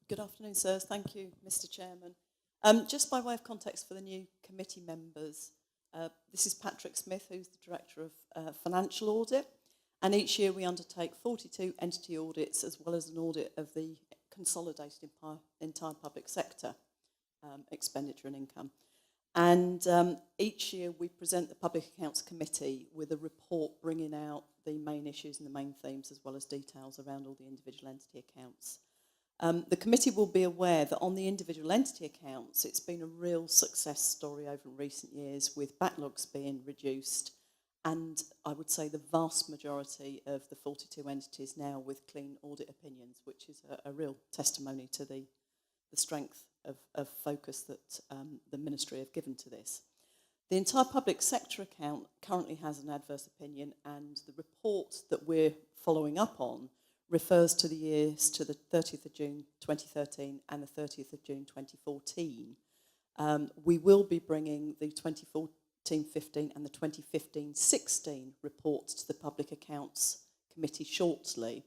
Good afternoon, sirs. Thank you, Mr. Chairman. Just by way of context for the new committee members, this is Patrick Smith, who's the Director of Financial Audit, and each year we undertake 42 entity audits as well as an audit of the consolidated entire public sector expenditure and income. And each year we present the Public Accounts Committee with a report bringing out the main issues and the main themes as well as details around all the individual entity accounts. The committee will be aware that on the individual entity accounts, it's been a real success story over recent years with backlogs being reduced and I would say the vast majority of the 42 entities now with clean audit opinions, which is a real testimony to the strength of focus that the Ministry have given to this. The entire public sector account currently has an adverse opinion, and the report that we're following up on refers to the years to the 30th of June 2013 and the 30th of June 2014. We will be bringing the 2014-15 and the 2015-16 reports to the Public Accounts Committee shortly.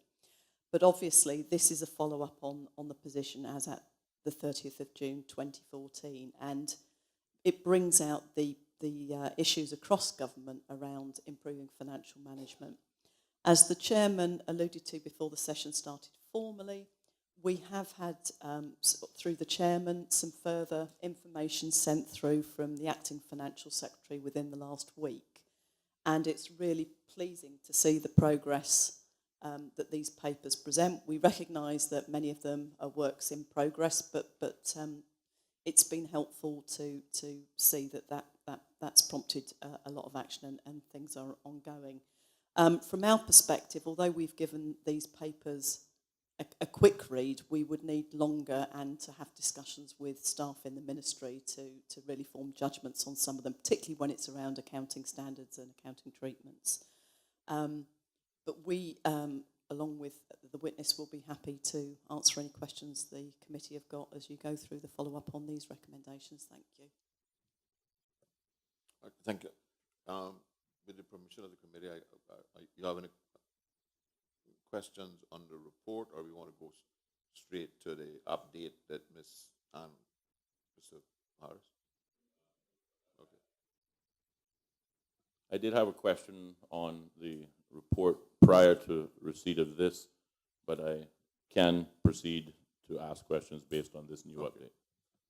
But obviously, this is a follow-up on the position as at the 30th of June 2014, and it brings out the issues across government around improving financial management. As the Chairman alluded to before the session started formally, we have had, through the Chairman, some further information sent through from the Acting Financial Secretary within the last week. And it's really pleasing to see the progress that these papers present. We recognise that many of them are works in progress, but it's been helpful to see that's prompted a lot of action and things are ongoing. From our perspective, although we've given these papers a quick read, we would need longer and to have discussions with staff in the Ministry to really form judgments on some of them, particularly when it's around accounting standards and accounting treatments. But we, along with the witness, will be happy to answer any questions the committee have got as you go through the follow-up on these recommendations. Thank you. Thank you. With the permission of the committee, you have any questions on the report, or we want to go straight to the update that Ms. and Mr. Harris? Okay. I did have a question on the report prior to receipt of this, but I can proceed to ask questions based on this new update.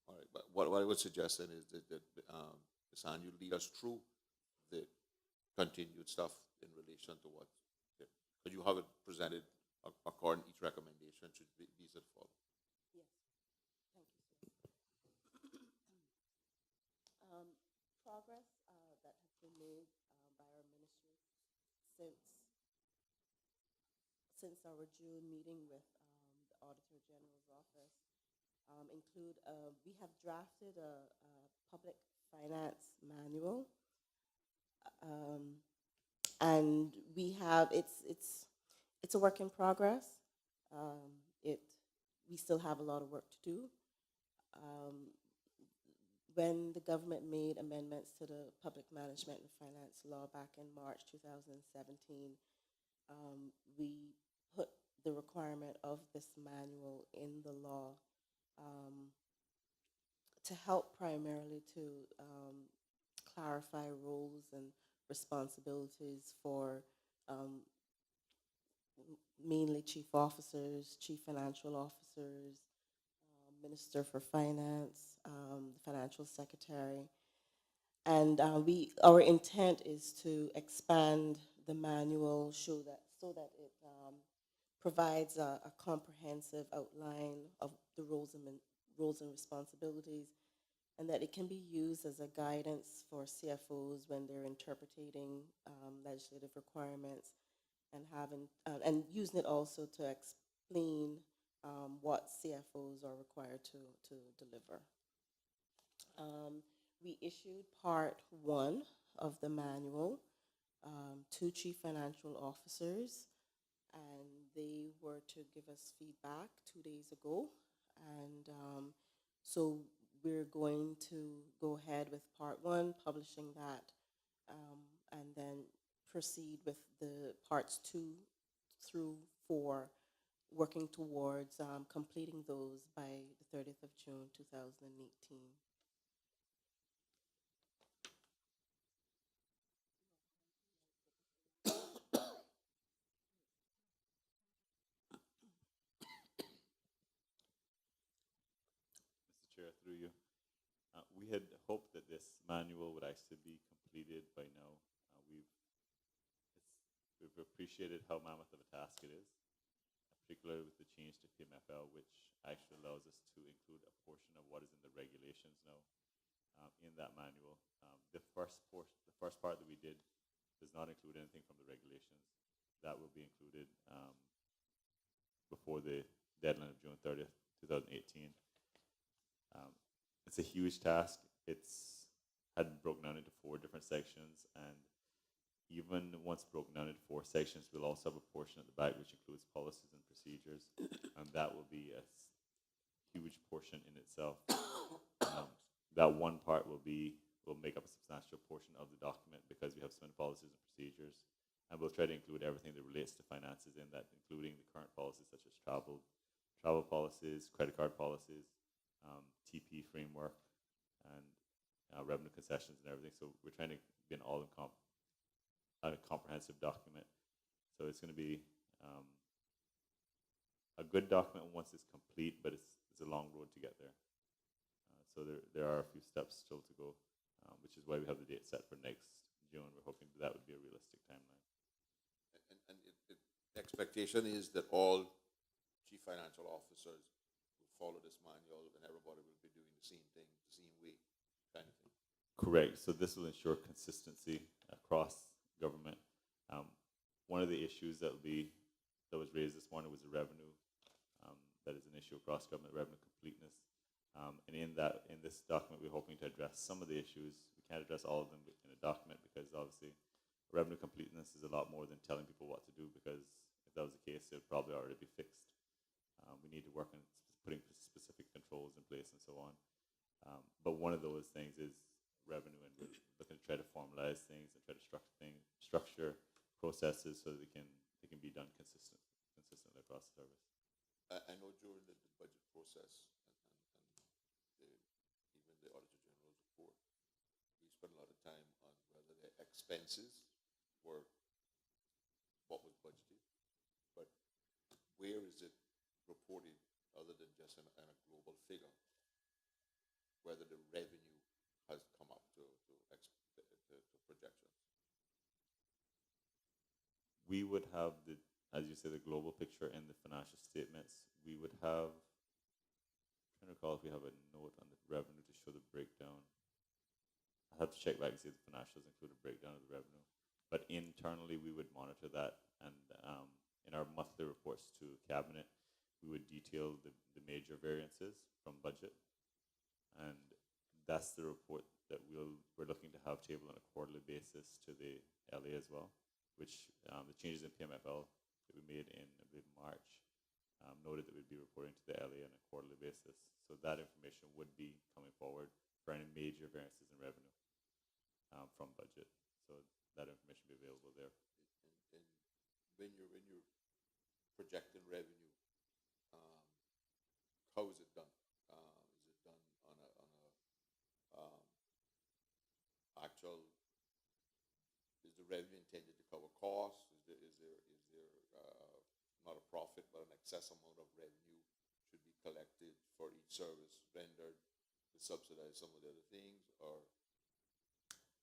All right, but what I would suggest then is that Ms. Ann, you lead us through the continued stuff in relation to what, because you have it presented according each recommendation should be as follows. Yes, thank you. Progress that has been made by our ministry since our June meeting with the Auditor General's office include we have drafted a public finance manual. And we have it's a work in progress. We still have a lot of work to do. When the government made amendments to the Public Management and Finance Law back in March 2017, we put the requirement of this manual in the law to help primarily to clarify roles and responsibilities for mainly chief officers, chief financial officers, Minister for Finance, Financial Secretary. And our intent is to expand the manual so that it provides a comprehensive outline of the roles and responsibilities, and that it can be used as a guidance for CFOs when they're interpreting legislative requirements and using it also to explain what CFOs are required to deliver. We issued part 1 of the manual to chief financial officers, and they were to give us feedback 2 days ago, and so we're going to go ahead with part 1, publishing that, and then proceed with the parts 2 through 4 working towards completing those by the 30th of June 2018. Mr. Chair, through you. We had hoped that this manual would actually be completed by now. We've appreciated how mammoth of a task it is, particularly with the change to PMFL, which actually allows us to include a portion of what is in the regulations now in that manual. The first part that we did does not include anything from the regulations. That will be included before the deadline of June 30th, 2018. It's a huge task. It's had broken down into 4 different sections, and even once broken down into 4 sections, we'll also have a portion at the back which includes policies and procedures, and that will be a huge portion in itself. That one part will make up a substantial portion of the document because we have so many policies and procedures, and we'll try to include everything that relates to finances in that, including the current policies such as travel policies, credit card policies, TP framework, and revenue concessions and everything. So we're trying to be an a comprehensive document. So it's going to be a good document once it's complete, but it's a long road to get there. So there are a few steps still to go, which is why we have the date set for next June. We're hoping that would be a realistic timeline. And the expectation is that all chief financial officers will follow this manual and everybody will be doing the same thing, the same way, kind of thing. Correct. So this will ensure consistency across government. One of the issues that was raised this morning was the revenue. That is an issue across government, revenue completeness. And in this document, we're hoping to address some of the issues. We can't address all of them in a document because obviously revenue completeness is a lot more than telling people what to do, because if that was the case, it would probably already be fixed. We need to work on putting specific controls in place and so on. But one of those things is revenue, and we're looking to try to formalize things and try to structure processes so that they can be done consistently across the service. I know during the budget process and even the Auditor General's report, we spent a lot of time on whether the expenses were what was budgeted, but where is it reported other than just in a global figure, whether the revenue has come up to projections? We would have as you say, the global picture in the financial statements. We would have, I'm trying to recall if we have a note on the revenue to show the breakdown. I have to check back and see if the financials include a breakdown of the revenue. But internally, we would monitor that, and in our monthly reports to Cabinet, we would detail the major variances from budget, and that's the report that we're looking to have tabled on a quarterly basis to the LA as well, which the changes in PMFL that we made in, I believe, March noted that we'd be reporting to the LA on a quarterly basis. So that information would be coming forward for any major variances in revenue from budget. So that information will be available there. And when you're projecting revenue, how is it done? Is it done on a actual? Is the revenue intended to cover costs? Is there not a profit but an excess amount of revenue should be collected for each service rendered to subsidize some of the other things? Or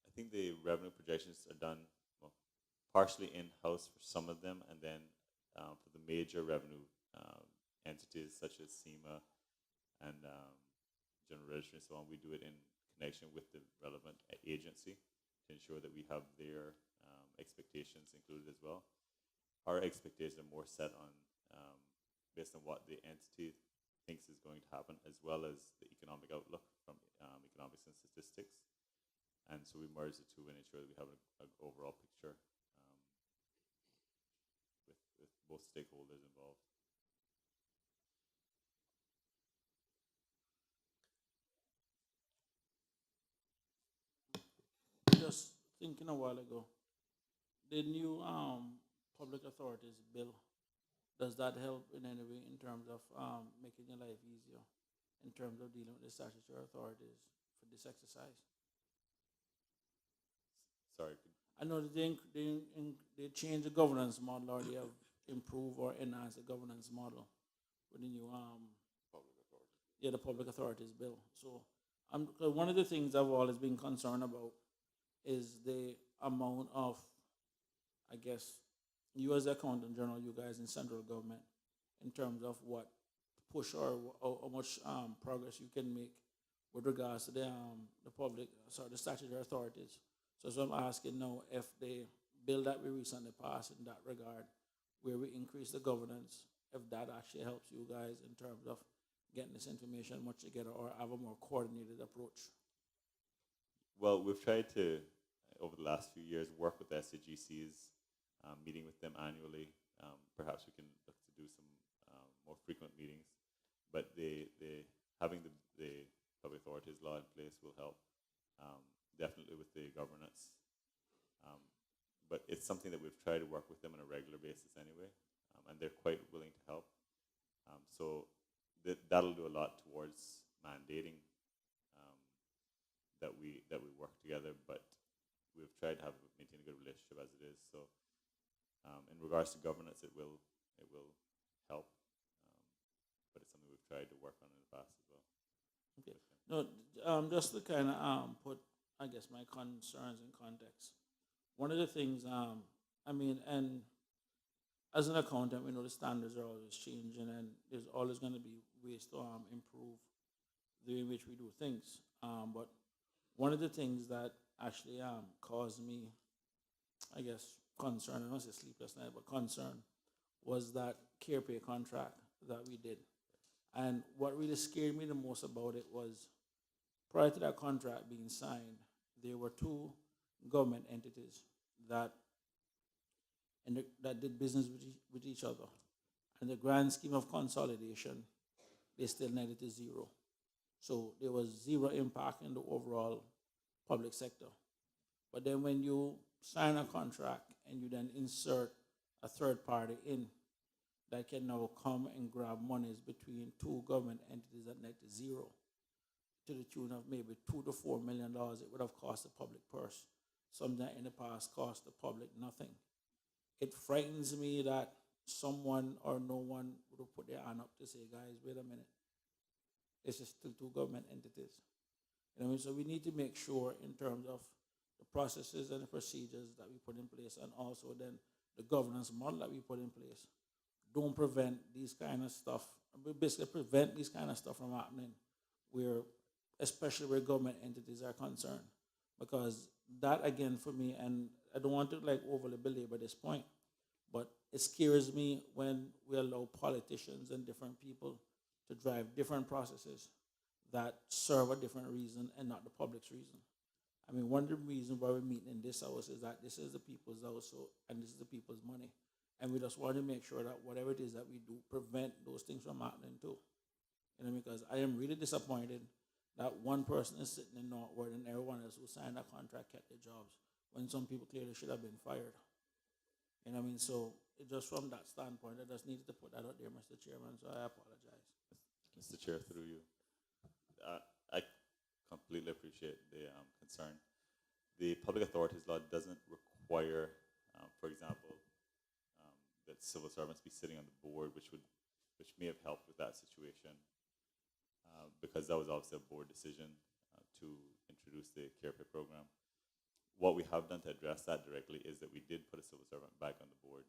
I think the revenue projections are done partially in-house for some of them, and then for the major revenue entities such as SEMA and General Registry and so on, we do it in connection with the relevant agency to ensure that we have their expectations included as well. Our expectations are more set on based on what the entity thinks is going to happen, as well as the economic outlook from economics and statistics. And so we merge the two and ensure that we have an overall picture with both stakeholders involved. Just thinking a while ago, the new public authorities bill Does that help in any way in terms of making your life easier in terms of dealing with the statutory authorities for this exercise? Sorry, I know that they changed the governance model, or they have improved or enhanced the governance model with the new Public authority. the public authorities bill. So 'cause one of the things I've always been concerned about is the amount of, I guess, you as the accountant general, you guys in central government, in terms of what push or how much progress you can make with regards to the statutory authorities. So I'm asking now if the bill that we recently passed in that regard, where we increase the governance, if that actually helps you guys in terms of getting this information much together or have a more coordinated approach. well, we've tried to, over the last few years, work with SAGCs, meeting with them annually. Perhaps we can look to do some more frequent meetings. But having the public authorities law in place will help, definitely with the governance. But it's something that we've tried to work with them on a regular basis anyway, and they're quite willing to help. So that'll do a lot towards mandating that we work together. But we've tried to maintain a good relationship as it is. So in regards to governance, it will help. But it's something we've tried to work on in the past as well. Okay. No, just to kind of put, I guess, my concerns in context. One of the things, and as an accountant, we know the standards are always changing, and there's always going to be ways to improve the way in which we do things. But one of the things that actually caused me, I guess, concern, I don't say sleepless night, but concern, was that care pay contract that we did. And what really scared me the most about it was, prior to that contract being signed, there were two government entities that did business with each other. And the grand scheme of consolidation, they still netted to zero. So there was zero impact in the overall public sector. But then when you sign a contract and you then insert a third party in, that can now come and grab monies between two government entities that net to zero, to the tune of maybe $2 to $4 million, it would have cost the public purse. Something that in the past cost the public nothing. It frightens me that someone or no one would have put their hand up to say, guys, wait a minute. It's just still two government entities. You know what I mean? So we need to make sure in terms of the processes and the procedures that we put in place, and also then the governance model that we put in place, don't prevent these kind of stuff, basically prevent these kind of stuff from happening, especially where government entities are concerned. Because that, again, for me, and I don't want to overly belabor this point, but it scares me when we allow politicians and different people to drive different processes that serve a different reason and not the public's reason. I mean, one of the reasons why we're meeting in this house is that this is the people's house, and this is the people's money. And we just want to make sure that whatever it is that we do, prevent those things from happening too. You know, because I am really disappointed that one person is sitting in Northwood and everyone else who signed that contract kept their jobs, when some people clearly should have been fired. You know what I mean? So just from that standpoint, I just needed to put that out there, Mr. Chairman, so I apologize. Mr. Chair, through you, I completely appreciate the concern. The public authorities law doesn't require, for example, that civil servants be sitting on the board, which may have helped with that situation, because that was obviously a board decision to introduce the care pay program. What we have done to address that directly is that we did put a civil servant back on the board.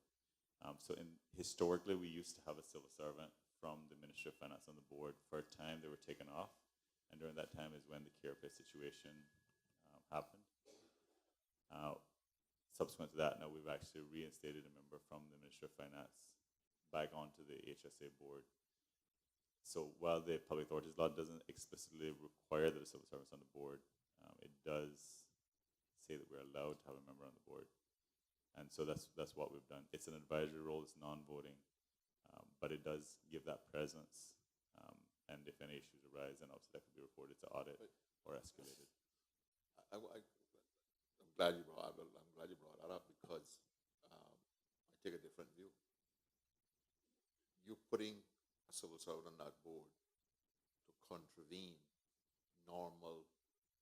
So historically, we used to have a civil servant from the Ministry of Finance on the board. For a time, they were taken off, and during that time is when the care pay situation happened. Subsequent to that, now we've actually reinstated a member from the Ministry of Finance back onto the HSA board. So while the public authorities law doesn't explicitly require that a civil servant's on the board, it does say that we're allowed to have a member on the board. And so that's what we've done. It's an advisory role, it's non-voting, but it does give that presence. And if any issues arise, then obviously that could be reported to audit or escalated. I'm glad you brought that up, because I take a different view. you're putting a civil servant on that board to contravene normal,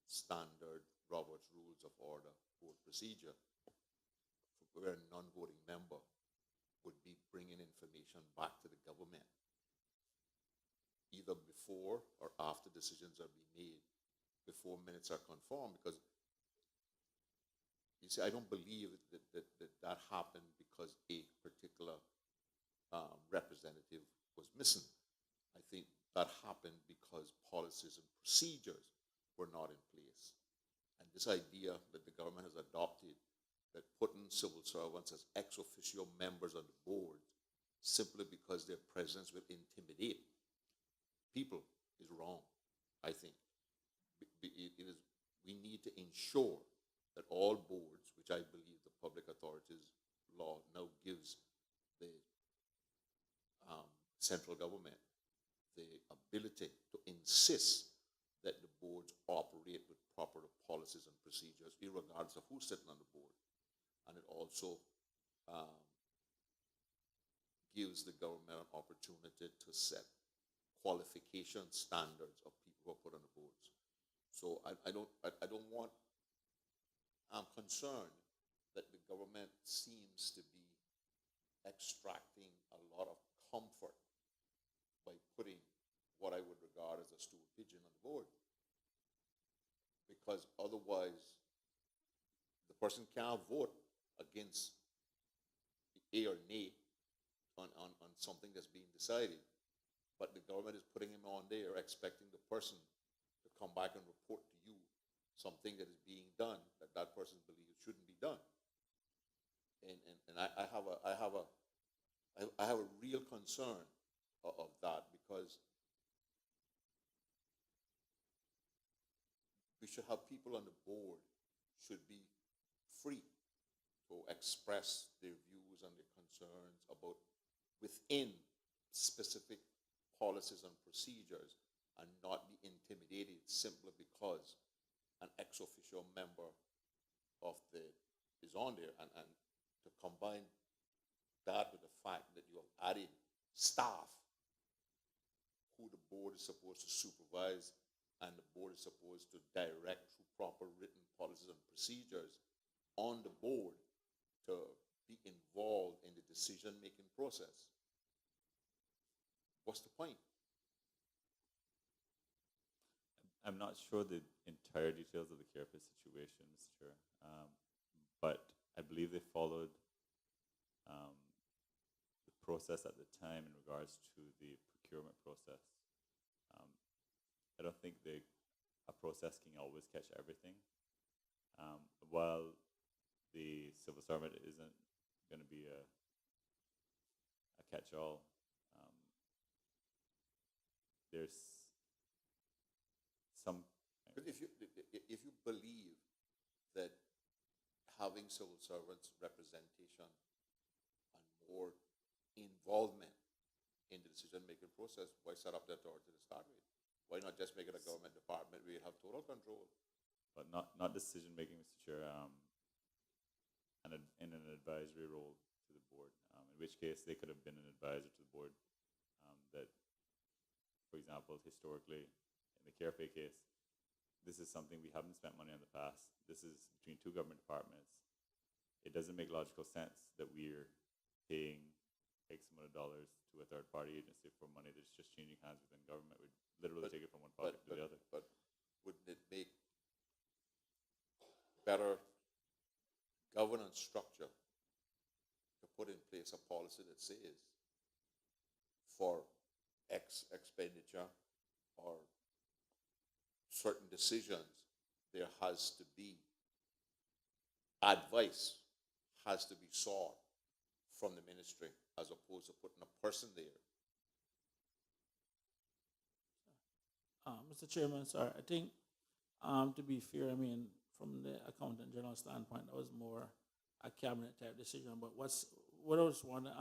standard Robert's Rules of Order board procedure, where a non-voting member would be bringing information back to the government, either before or after decisions are being made, before minutes are confirmed, because you see, I don't believe that happened because a particular representative was missing. I think that happened because policies and procedures were not in place. And this idea that the government has adopted, that putting civil servants as ex officio members on the board simply because their presence will intimidate people, is wrong, I think. We need to ensure that all boards, which I believe the Public Authorities Law now gives the central government the ability to insist that the boards operate with proper policies and procedures, regardless of who's sitting on the board. And it also gives the government an opportunity to set qualification standards of people who are put on the boards. So I'm concerned that the government seems to be extracting a lot of comfort by putting what I would regard as a stool pigeon on the board. Because otherwise, the person can't vote against A or nay on something that's being decided. But the government is putting him on there, expecting the person to come back and report to you something that is being done that that person believes shouldn't be done. And I have a real concern of that, because we should have people on the board should be free to express their views and their concerns about within specific policies and procedures, and not be intimidated simply because an ex officio member is on there, and to combine that with the fact that you have added staff who the board is supposed to supervise and the board is supposed to direct through proper written policies and procedures on the board to be involved in the decision-making process. What's the point? I'm not sure the entire details of the CarePay situation, Mr. Chair, but I believe they followed the process at the time in regards to the procurement process. I don't think a process can always catch everything. While the civil servant isn't going to be a catch-all, there's some. But if you believe that having civil servants representation and more involvement in the decision-making process, why set up the authority to start with? Why not just make it a government department where you have total control? But not decision-making, Mr. Chair, and in an advisory role to the board, in which case they could have been an advisor to the board. That, for example, historically, in the CarePay case, this is something we haven't spent money on in the past. This is between two government departments. It doesn't make logical sense that we're paying X amount of dollars to a third-party agency for money that's just changing hands within government. We'd literally take it from one pocket to the other. But wouldn't it make better governance structure to put in place a policy that says for X expenditure or certain decisions, there has to be advice, has to be sought from the ministry, as opposed to putting a person there? Mr. Chairman, sorry, I think to be fair, I mean, from the Accountant General standpoint, that was more a cabinet type decision. But what I just want to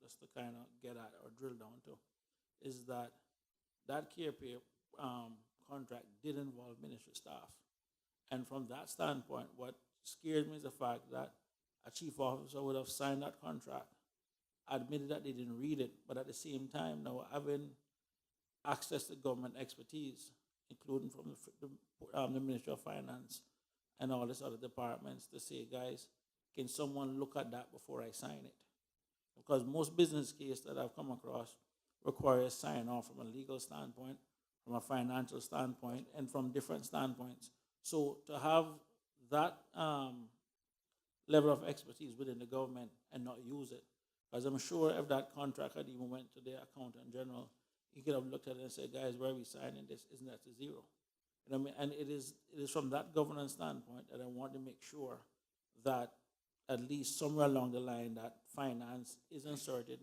just to kind of get at or drill down to is that CarePay contract did involve ministry staff, and from that standpoint, what scares me is the fact that a chief officer would have signed that contract admitted that they didn't read it, but at the same time, now having access to government expertise, including from the Ministry of Finance and all these other departments, to say, guys, can someone look at that before I sign it? Because most business cases that I've come across require a sign off from a legal standpoint, from a financial standpoint, and from different standpoints. So to have that level of expertise within the government and not use it, because I'm sure if that contract had even went to the accountant general, he could have looked at it and said, guys, why are we signing this? Isn't that to zero? You know what I mean? And it is from that governance standpoint that I want to make sure that at least somewhere along the line that finance is inserted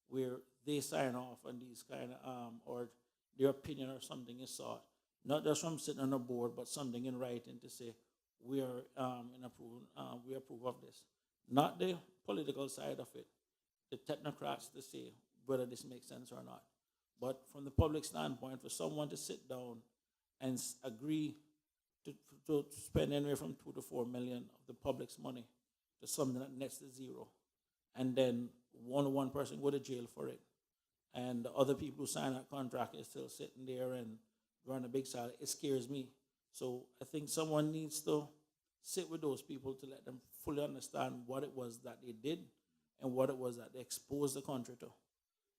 where they sign off on these kind of, or their opinion or something is sought, not just from sitting on a board, but something in writing to say, we approve of this. Not the political side of it, the technocrats to say whether this makes sense or not. But from the public standpoint, for someone to sit down and agree to spend anywhere from 2 to 4 million of the public's money to something that nets to zero, and then one person go to jail for it, and the other people who sign that contract is still sitting there and run a big salary, it scares me. So I think someone needs to sit with those people to let them fully understand what it was that they did and what it was that they exposed the country to.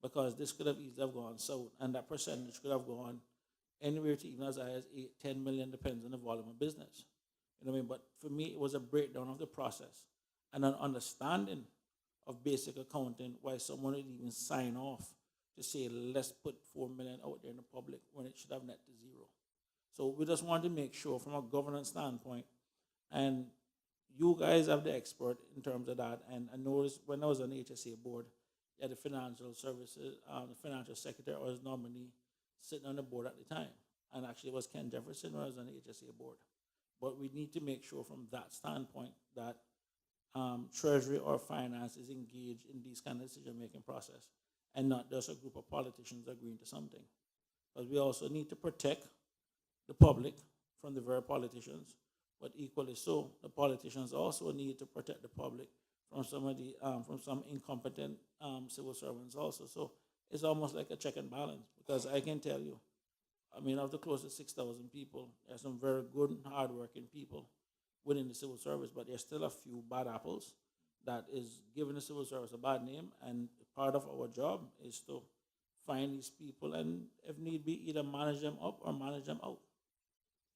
Because this could have easily gone south, and that percentage could have gone anywhere to even as high as 8, 10 million, depends on the volume of business. You know what I mean? But for me, it was a breakdown of the process and an understanding of basic accounting, why someone would even sign off to say, let's put 4 million out there in the public when it should have net to zero. So we just want to make sure from a governance standpoint, and you guys have the expert in terms of that. And I noticed when I was on the HSA board, you had the financial services, the financial secretary or his nominee sitting on the board at the time. And actually it was Ken Jefferson when I was on the HSA board. But we need to make sure from that standpoint that Treasury or finance is engaged in these kind of decision-making process and not just a group of politicians agreeing to something. Because we also need to protect the public from the very politicians, but equally so, the politicians also need to protect the public from some incompetent civil servants also. So it's almost like a check and balance, because I can tell you, I mean, of the close to 6,000 people, there's some very good and hardworking people within the civil service, but there's still a few bad apples that is giving the civil service a bad name, and part of our job is to find these people and, if need be, either manage them up or manage them out.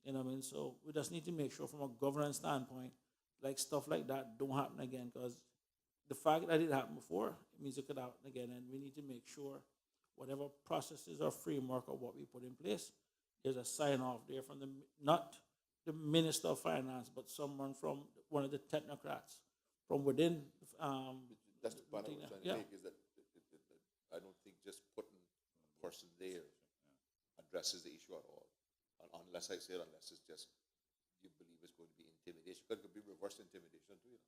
You know what I mean? So we just need to make sure from a governance standpoint, like stuff like that don't happen again, because the fact that it happened before, it means it could happen again, and we need to make sure whatever processes or framework or what we put in place, there's a sign-off there from not the Minister of Finance, but someone from one of the technocrats from within. That's the point I was trying to make, is that I don't think just putting a person there addresses the issue at all. Unless it's just you believe it's going to be intimidation. Because it could be reverse intimidation too.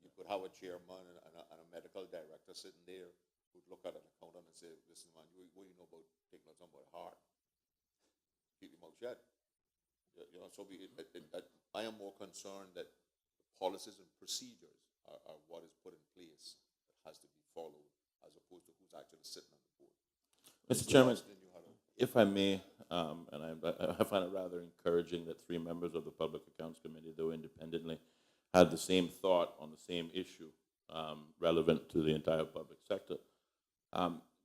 You could have a chairman and a medical director sitting there who'd look at an accountant and say, listen, man, what do you know about taking out somebody's heart? Keep your mouth shut. You know, so I am more concerned that the policies and procedures are what is put in place that has to be followed, as opposed to who's actually sitting on the board. Mr. Chairman, if I may, and I find it rather encouraging that 3 members of the Public Accounts Committee, though independently, had the same thought on the same issue relevant to the entire public sector.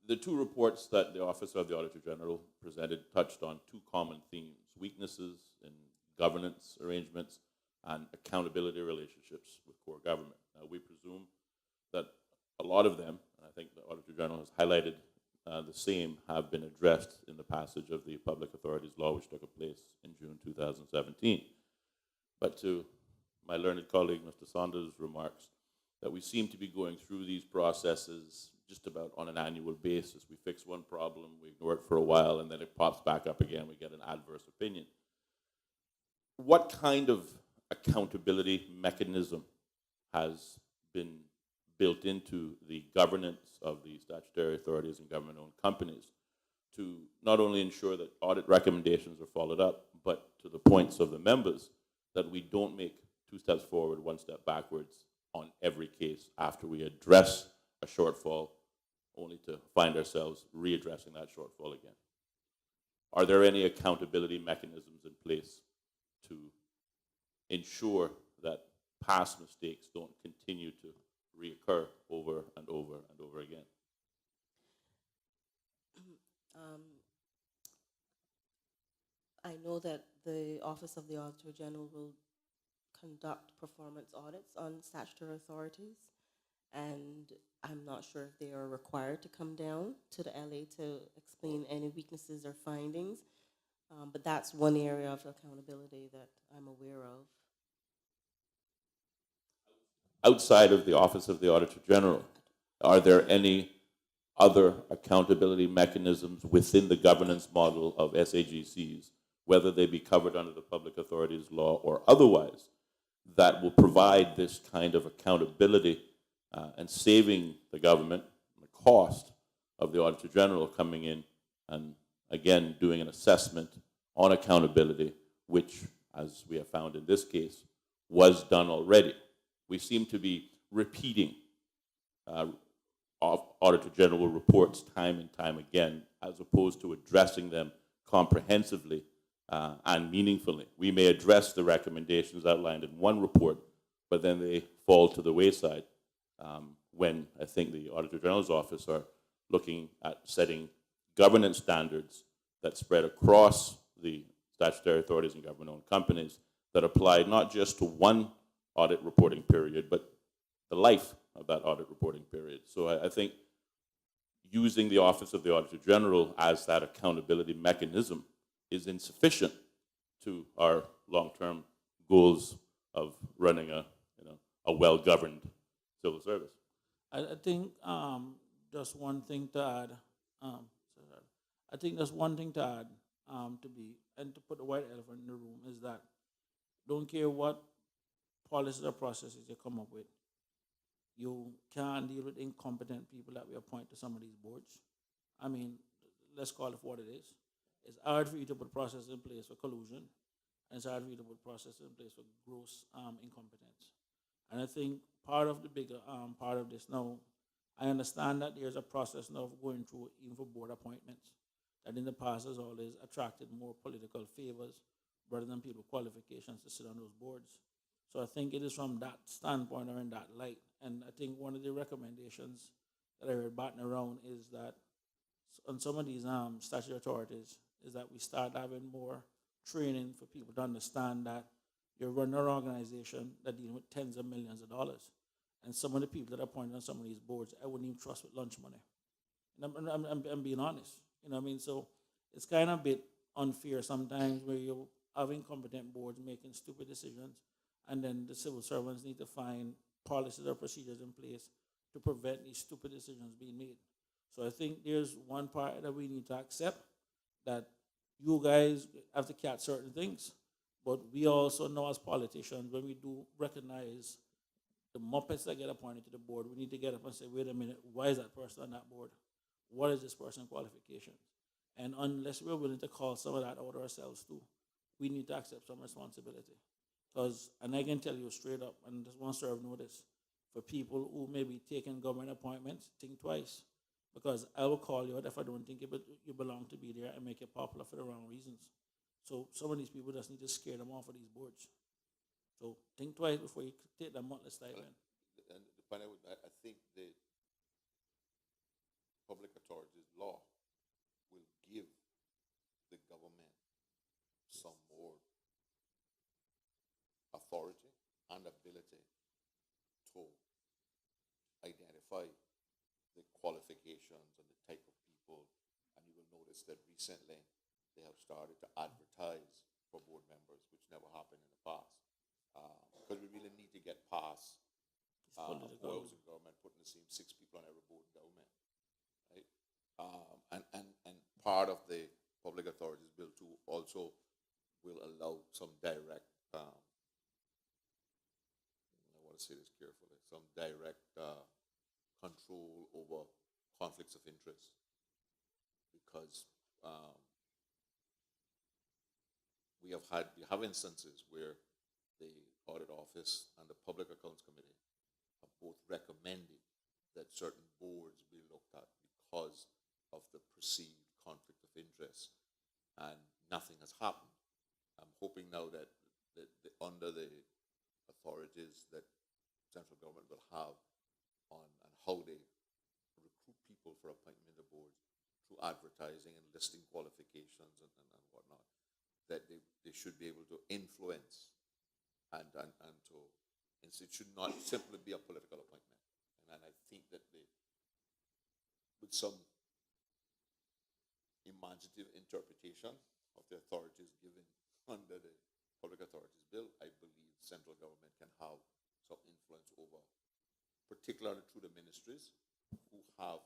The 2 reports that the Office of the Auditor General presented touched on 2 common themes: weaknesses in governance arrangements and accountability relationships with core government. Now, we presume that a lot of them, and I think the Auditor General has highlighted the same, have been addressed in the passage of the Public Authorities Law, which took place in June 2017. But to my learned colleague, Mr. Saunders' remarks, that we seem to be going through these processes just about on an annual basis. We fix one problem, we ignore it for a while, and then it pops back up again, we get an adverse opinion. What kind of accountability mechanism has been built into the governance of the statutory authorities and government-owned companies to not only ensure that audit recommendations are followed up, but to the points of the members, that we don't make 2 steps forward, 1 step backwards on every case after we address a shortfall, only to find ourselves readdressing that shortfall again. Are there any accountability mechanisms in place to ensure that past mistakes don't continue to reoccur over and over and over again? I know that the Office of the Auditor General will conduct performance audits on statutory authorities, and I'm not sure if they are required to come down to the LA to explain any weaknesses or findings, but that's one area of accountability that I'm aware of. Outside of the Office of the Auditor General, are there any other accountability mechanisms within the governance model of SAGCs, whether they be covered under the Public Authorities Law or otherwise, that will provide this kind of accountability and saving the government the cost of the Auditor General coming in and, again, doing an assessment on accountability, which, as we have found in this case, was done already? We seem to be repeating Auditor General reports time and time again, as opposed to addressing them comprehensively and meaningfully. We may address the recommendations outlined in one report, but then they fall to the wayside when I think the Auditor General's office are looking at setting governance standards that spread across the statutory authorities and government-owned companies that apply not just to one audit reporting period, but the life of that audit reporting period. So I think using the Office of the Auditor General as that accountability mechanism is insufficient to our long-term goals of running a well-governed civil service. I think just one thing to add. I think there's one thing to add to put the white elephant in the room is that don't care what policies or processes you come up with, you can't deal with incompetent people that we appoint to some of these boards. I mean, let's call it for what it is. It's hard for you to put processes in place for collusion, and it's hard for you to put processes in place for gross incompetence. And I think part of the bigger part of this now, I understand that there's a process now of going through even for board appointments that in the past has always attracted more political favors rather than people with qualifications to sit on those boards. So I think it is from that standpoint or in that light. And I think one of the recommendations that I heard batting around is that on some of these statutory authorities is that we start having more training for people to understand that you're running an organization that deals with tens of millions of dollars. And some of the people that are appointed on some of these boards, I wouldn't even trust with lunch money. And I'm being honest. You know what I mean? So it's kind of a bit unfair sometimes where you have incompetent boards making stupid decisions, and then the civil servants need to find policies or procedures in place to prevent these stupid decisions being made. So I think there's one part that we need to accept, that you guys have to catch certain things, but we also know as politicians, when we do recognize the Muppets that get appointed to the board, we need to get up and say, wait a minute, why is that person on that board? What is this person's qualifications? And unless we're willing to call some of that out ourselves too, we need to accept some responsibility. Because, and I can tell you straight up, and just want to serve notice, for people who may be taking government appointments, think twice. Because I will call you out if I don't think you belong to be there and make you popular for the wrong reasons. So some of these people just need to scare them off of these boards. So think twice before you take that monthly stipend. And the point I think the Public Authorities Law will give the government some more authority and ability to identify the qualifications and the type of people. And you will notice that recently they have started to advertise for board members, which never happened in the past. Because we really need to get past whoever's in government putting the same 6 people on every board in government. Right? And part of the Public Authorities Bill 2 also will allow some direct, I want to say this carefully, some direct control over conflicts of interest. Because we have instances where the Audit Office and the Public Accounts Committee have both recommended that certain boards be looked at because of the perceived conflict of interest, and nothing has happened. I'm hoping now that under the authorities that central government will have on how they recruit people for appointment in the boards through advertising and listing qualifications and whatnot, that they should be able to influence and to, it should not simply be a political appointment. And I think that with some imaginative interpretation of the authorities given under the Public Authorities Bill, I believe central government can have some influence over, particularly through the ministries, who have,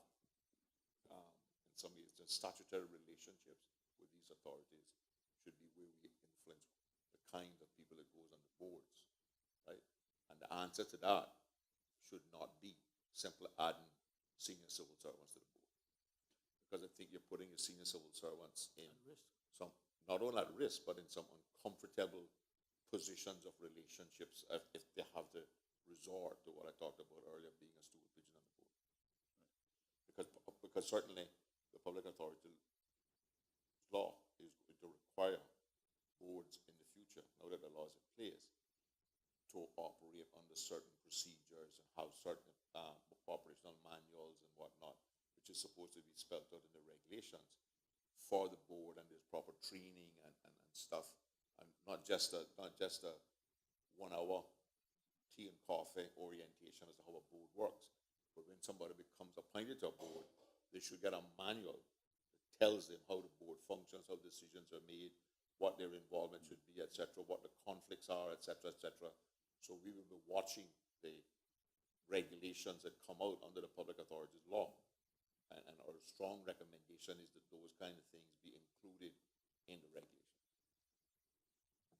in some ways, the statutory relationships with these authorities should be where we influence the kind of people that goes on the boards, right? And the answer to that should not be simply adding senior civil servants to the board, because I think you're putting your senior civil servants in some, not only at risk, but in some uncomfortable positions of relationships if they have to resort to what I talked about earlier, being a stool pigeon on the board. Right? Because certainly the Public Authority law is going to require boards in the future, now that the law is in place, to operate under certain procedures and have certain operational manuals and whatnot, which is supposed to be spelled out in the regulations for the board, and there's proper training and stuff, and not just a 1 hour tea and coffee orientation as to how a board works. But when somebody becomes appointed to a board, they should get a manual that tells them how the board functions, how decisions are made, what their involvement should be, etc., what the conflicts are, etc., etc. So we will be watching the regulations that come out under the Public Authorities Law. And our strong recommendation is that those kind of things be included in the regulation.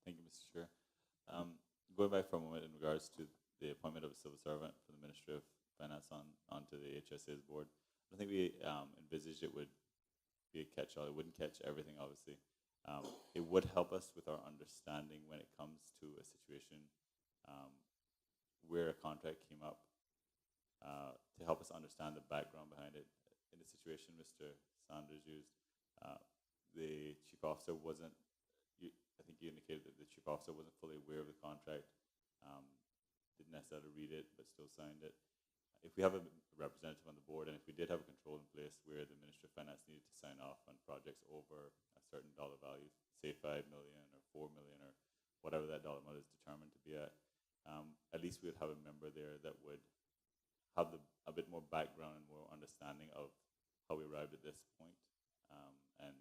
Thank you, Mr. Chair. Going back for a moment in regards to the appointment of a civil servant for the Ministry of Finance onto the HSA's board, I think we envisaged it would be a catch-all. It wouldn't catch everything, obviously. It would help us with our understanding when it comes to a situation where a contract came up, to help us understand the background behind it. In the situation Mr. Sanders used, the chief officer wasn't, I think you indicated that the chief officer wasn't fully aware of the contract, didn't necessarily read it, but still signed it. If we have a representative on the board, and if we did have a control in place where the Ministry of Finance needed to sign off on projects over a certain dollar value, say 5 million or 4 million or whatever that dollar amount is determined to be at least we would have a member there that would have a bit more background and more understanding of how we arrived at this point, and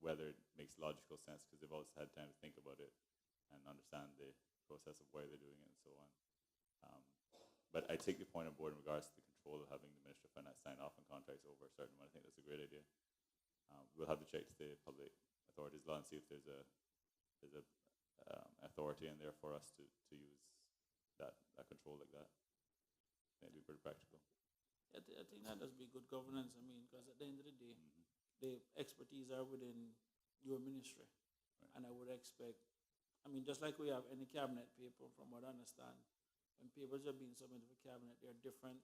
whether it makes logical sense, because they've always had time to think about it and understand the process of why they're doing it and so on. But I take the point on board in regards to the control of having the Minister of Finance sign off on contracts over a certain amount. I think that's a great idea. We'll have to check the Public Authorities Law and see if there's a authority in there for us to use that control like that. Maybe pretty practical. I think that does be good governance. I mean, because at the end of the day, the expertise are within your ministry. Right. And I would expect, I mean, just like we have any cabinet paper, from what I understand, when papers are being submitted for cabinet, there are different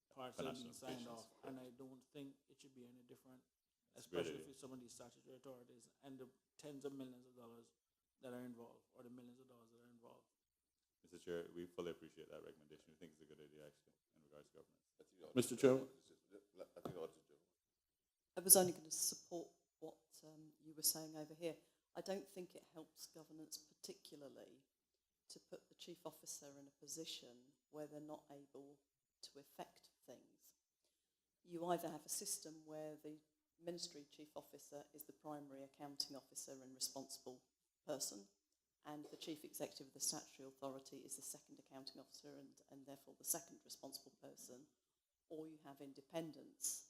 parts that are being signed off. And I don't think it should be any different, especially for some of these statutory authorities and the tens of millions of dollars that are involved, or the millions of dollars that are involved. Mr. Chair, we fully appreciate that recommendation. We think it's a good idea, actually, in regards to governance. Mr. Chairman? I think I was only going to support what you were saying over here. I don't think it helps governance particularly to put the chief officer in a position where they're not able to effect things. You either have a system where the ministry chief officer is the primary accounting officer and responsible person, and the chief executive of the statutory authority is the second accounting officer and therefore the second responsible person, or you have independence.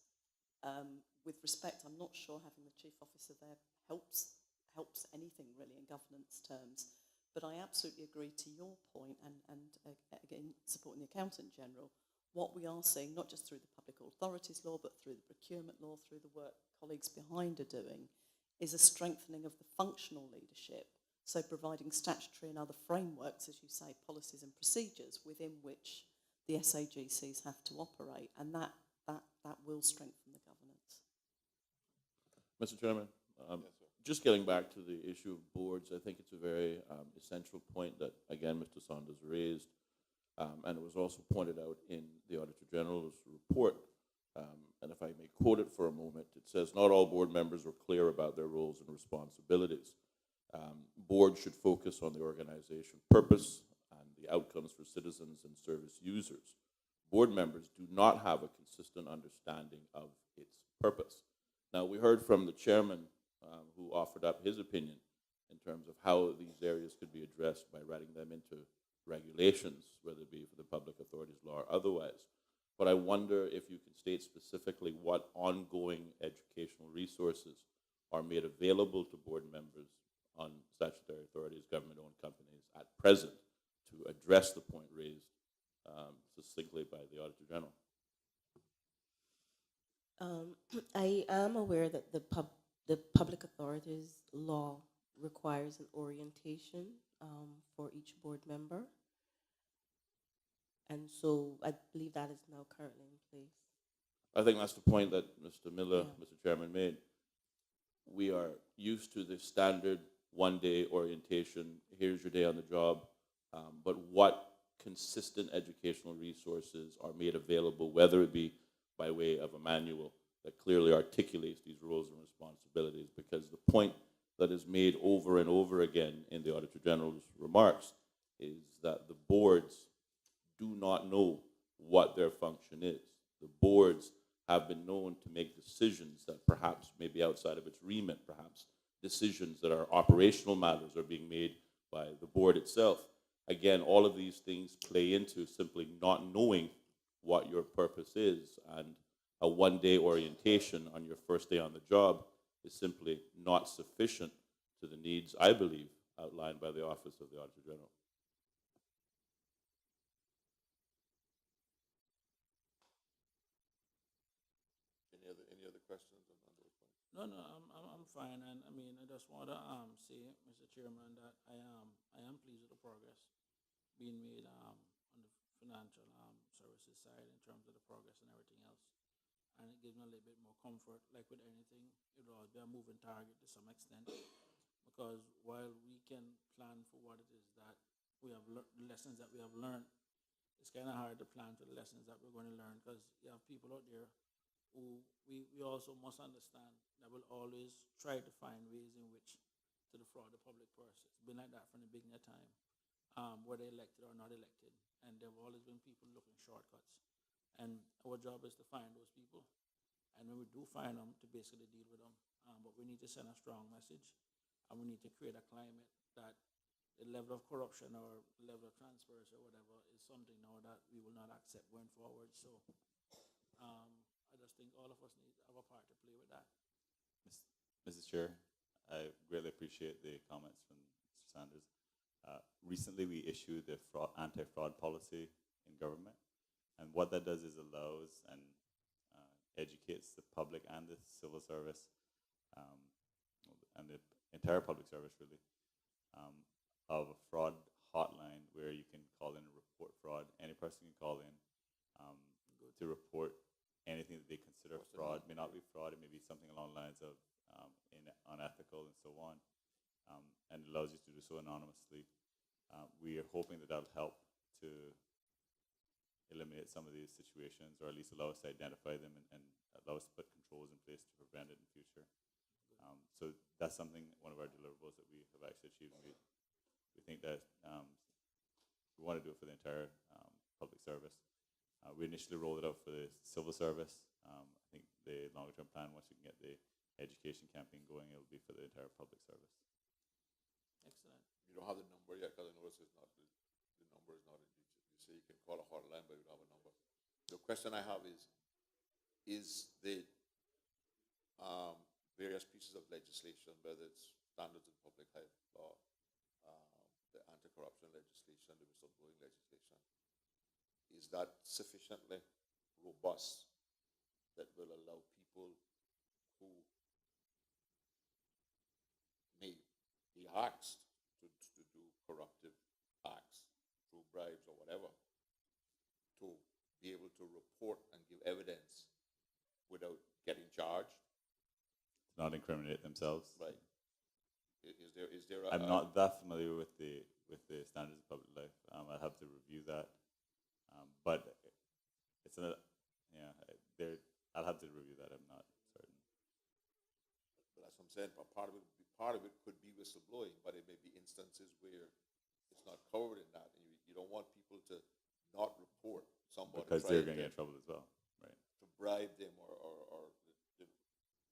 With respect, I'm not sure having the chief officer there helps anything really in governance terms, but I absolutely agree to your point, and again, supporting the accountant general, what we are seeing, not just through the Public Authorities Law, but through the procurement law, through the work colleagues behind are doing, is a strengthening of the functional leadership. So providing statutory and other frameworks, as you say, policies and procedures within which the SAGCs have to operate, and that will strengthen the governance. Mr. Chairman, just getting back to the issue of boards, I think it's a very essential point that, again, Mr. Saunders raised, and it was also pointed out in the Auditor General's report. And if I may quote it for a moment, it says, "Not all board members are clear about their roles and responsibilities. Boards should focus on the organization purpose and the outcomes for citizens and service users. Board members do not have a consistent understanding of its purpose." Now, we heard from the chairman who offered up his opinion in terms of how these areas could be addressed by writing them into regulations, whether it be for the Public Authorities Law or otherwise. But I wonder if you can state specifically what ongoing educational resources are made available to board members on statutory authorities, government-owned companies at present to address the point raised succinctly by the Auditor General. I am aware that the Public Authorities Law requires an orientation for each board member. And so I believe that is now currently in place. I think that's the point that Mr. Miller, Mr. Chairman, made. We are used to the standard one-day orientation. Here's your day on the job. But what consistent educational resources are made available, whether it be by way of a manual that clearly articulates these roles and responsibilities? Because the point that is made over and over again in the Auditor General's remarks is that the boards do not know what their function is. The boards have been known to make decisions that perhaps may be outside of its remit, perhaps decisions that are operational matters are being made by the board itself. Again, all of these things play into simply not knowing what your purpose is, and a one-day orientation on your first day on the job is simply not sufficient to the needs, I believe, outlined by the Office of the Auditor General. Any other questions on those points? No, I'm fine, and I mean, I just want to say, Mr. Chairman, that I am pleased with the progress being made on the financial services side in terms of the progress and everything else, and it gives me a little bit more comfort. Like with anything, it will always be a moving target to some extent, because while we can plan for what it is that we have lessons that we have learned, it's kind of hard to plan for the lessons that we're going to learn, because you have people out there who we also must understand that will always try to find ways in which to defraud the public purse. It's been like that from the beginning of time, whether elected or not elected, and there have always been people looking shortcuts. And our job is to find those people, and when we do find them, to basically deal with them. But we need to send a strong message, and we need to create a climate that the level of corruption or level of transparency or whatever is something now that we will not accept going forward. So I just think all of us need to have a part to play with that. Mrs. Chair, I greatly appreciate the comments from Mr. Sanders. Recently, we issued the anti-fraud policy in government, and what that does is allows and educates the public and the civil service and the entire public service, really, of a fraud hotline where you can call in and report fraud. Any person can call in to report anything that they consider fraud. It may not be fraud, it may be something along the lines of unethical and so on, and it allows you to do so anonymously. We are hoping that that'll help to eliminate some of these situations, or at least allow us to identify them and allow us to put controls in place to prevent it in the future. So that's something, one of our deliverables that we have actually achieved. And we think that we want to do it for the entire public service. We initially rolled it out for the civil service. I think the longer-term plan, once we can get the education campaign going, it'll be for the entire public service. Excellent. You don't have the number yet, because I noticed it's not, the number is not in. You say you can call a hotline, but you don't have a number. The question I have is the various pieces of legislation, whether it's standards in public health law, the anti-corruption legislation, the whistleblowing legislation, is that sufficiently robust that will allow people who may be asked to do corruptive acts through bribes or whatever to be able to report and give evidence without getting charged? Not incriminate themselves. Right. Is there I'm not that familiar with the standards of public life. I'll have to review that. But it's I'll have to review that. I'm not certain. But that's what I'm saying. Part of it could be whistleblowing, but it may be instances where it's not covered in that, and you don't want people to not report somebody Because they're going to get in trouble as well, right? to bribe them or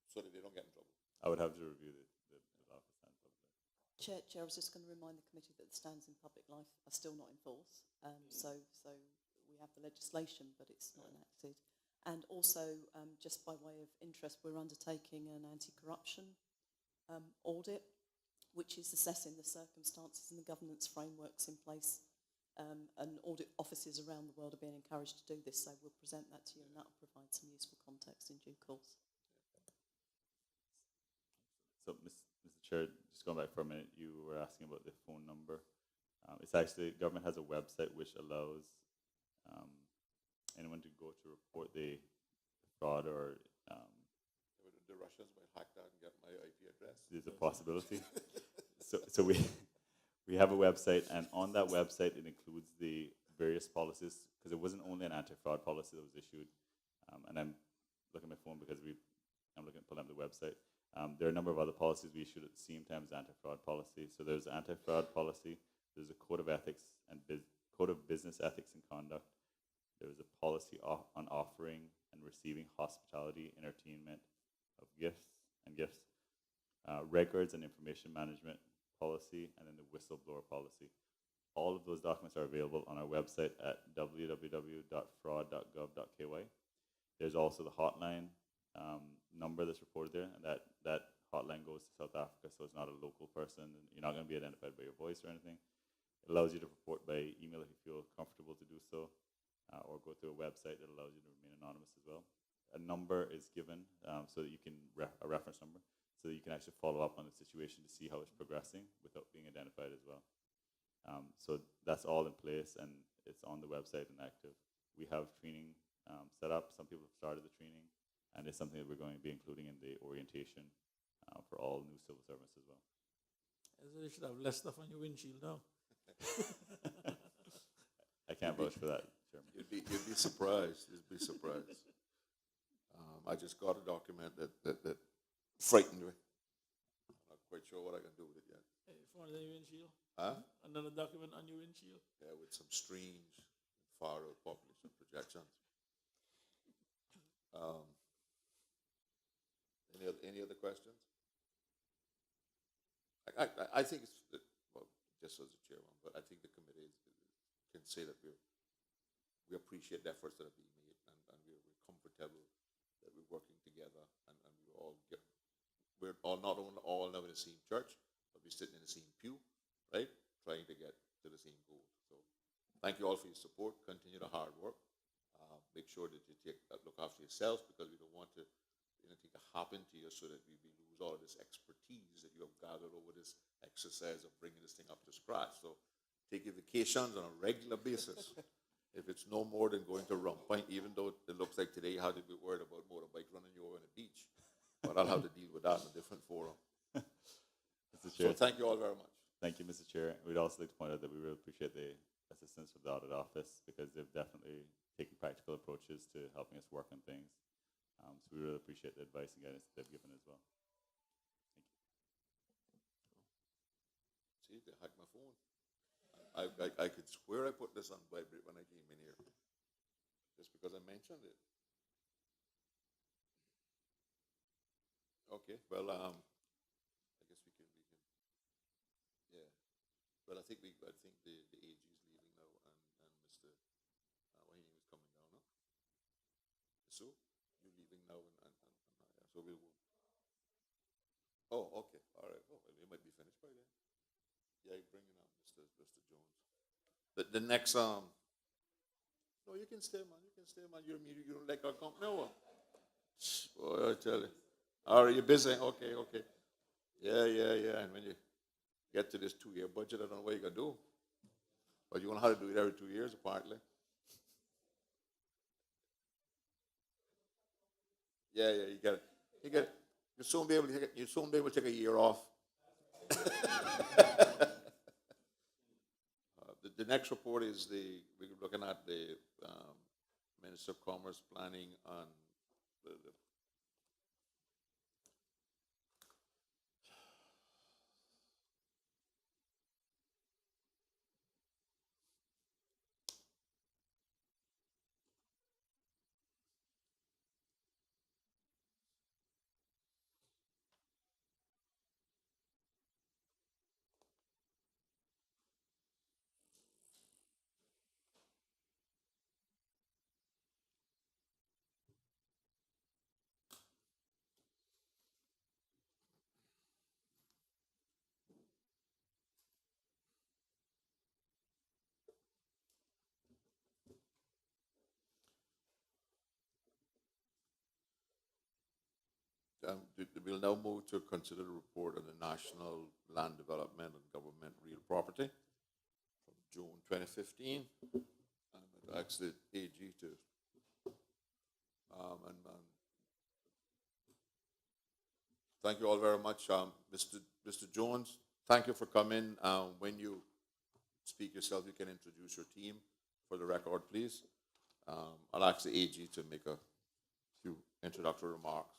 so that they don't get in trouble. I would have to review the law for standards of public life. Chair, I was just going to remind the committee that the stands in public life are still not in force. So we have the legislation, but it's not enacted. And also, just by way of interest, we're undertaking an anti-corruption audit, which is assessing the circumstances and the governance frameworks in place. And audit offices around the world are being encouraged to do this, so we'll present that to you, and that will provide some useful context in due course. So, Mr. Chair, just going back for a minute, you were asking about the phone number. It's actually, government has a website which allows anyone to go to report the fraud or The Russians might hack that and get my IP address. there's a possibility. So we have a website, and on that website it includes the various policies, because it wasn't only an anti-fraud policy that was issued. And I'm looking at my phone because I'm looking at pulling up the website. There are a number of other policies we issued at the same time as anti-fraud policy. So there's anti-fraud policy, there's a code of ethics and code of business ethics and conduct. There's a policy on offering and receiving hospitality, entertainment of gifts, records and information management policy, and then the whistleblower policy. All of those documents are available on our website at www.fraud.gov.ky. There's also the hotline number that's reported there, and that hotline goes to South Africa, so it's not a local person, and you're not going to be identified by your voice or anything. It allows you to report by email if you feel comfortable to do so, or go to a website that allows you to remain anonymous as well. A number is given so that you can, a reference number, so that you can actually follow up on the situation to see how it's progressing without being identified as well. So that's all in place, and it's on the website and active. We have training set up. Some people have started the training, and it's something that we're going to be including in the orientation for all new civil servants as well. So you should have less stuff on your windshield now. I can't vouch for that, Chairman. You'd be surprised. You'd be surprised. I just got a document that frightened me. I'm not quite sure what I can do with it yet. Hey, phone on your windshield? Huh? Another document on your windshield? Yeah, with some strange, far out population projections. Any other questions? I think it's well, just as a chairman, but I think the committee can say that we appreciate the efforts that are being made, and we're comfortable that we're working together, and we're all not only all now in the same church, but we're sitting in the same pew, right, trying to get to the same goal. So thank you all for your support. Continue the hard work. Make sure that you look after yourselves, because we don't want to anything to happen to you, so that we lose all of this expertise that you have gathered over this exercise of bringing this thing up to scratch. So take your vacations on a regular basis. If it's no more than going to Rum Point, even though it looks like today you had to be worried about motorbike running you over on the beach. But I'll have to deal with that in a different forum. Mr. Chair. So thank you all very much. Thank you, Mr. Chair. We'd also like to point out that we really appreciate the assistance of the Audit Office, because they've definitely taken practical approaches to helping us work on things. So we really appreciate the advice and guidance that they've given as well. See, they hacked my phone. I could swear I put this on vibrate when I came in here, just because I mentioned it. Okay, well, I guess we can, yeah. Well, I think the AG is leaving now, and Mr. Wahini is coming down, no? So you're leaving now, and yeah, so we will. Oh, okay, all right. Oh, well, you might be finished by then. Yeah, bring it up, Mr. Jones. The next no, you can stay, man. You can stay, man. You don't like our company, or what? Boy, I tell you. All right, you're busy. Okay. Yeah. And when you get to this 2-year budget, I don't know what you're gonna do. But you're gonna have to do it every 2 years, apparently. Yeah, yeah, you get it. You get it. You'll soon be able to take it. You'll soon be able to take a year off. The next report is we're looking at the Minister of Commerce planning on the we'll now move to consider the report on the National Land Development and Government Real Property from June 2015. And I'd ask the AG to thank you all very much. Mr. Jones, thank you for coming. When you speak yourself, you can introduce your team for the record, please. I'll ask the AG to make a few introductory remarks.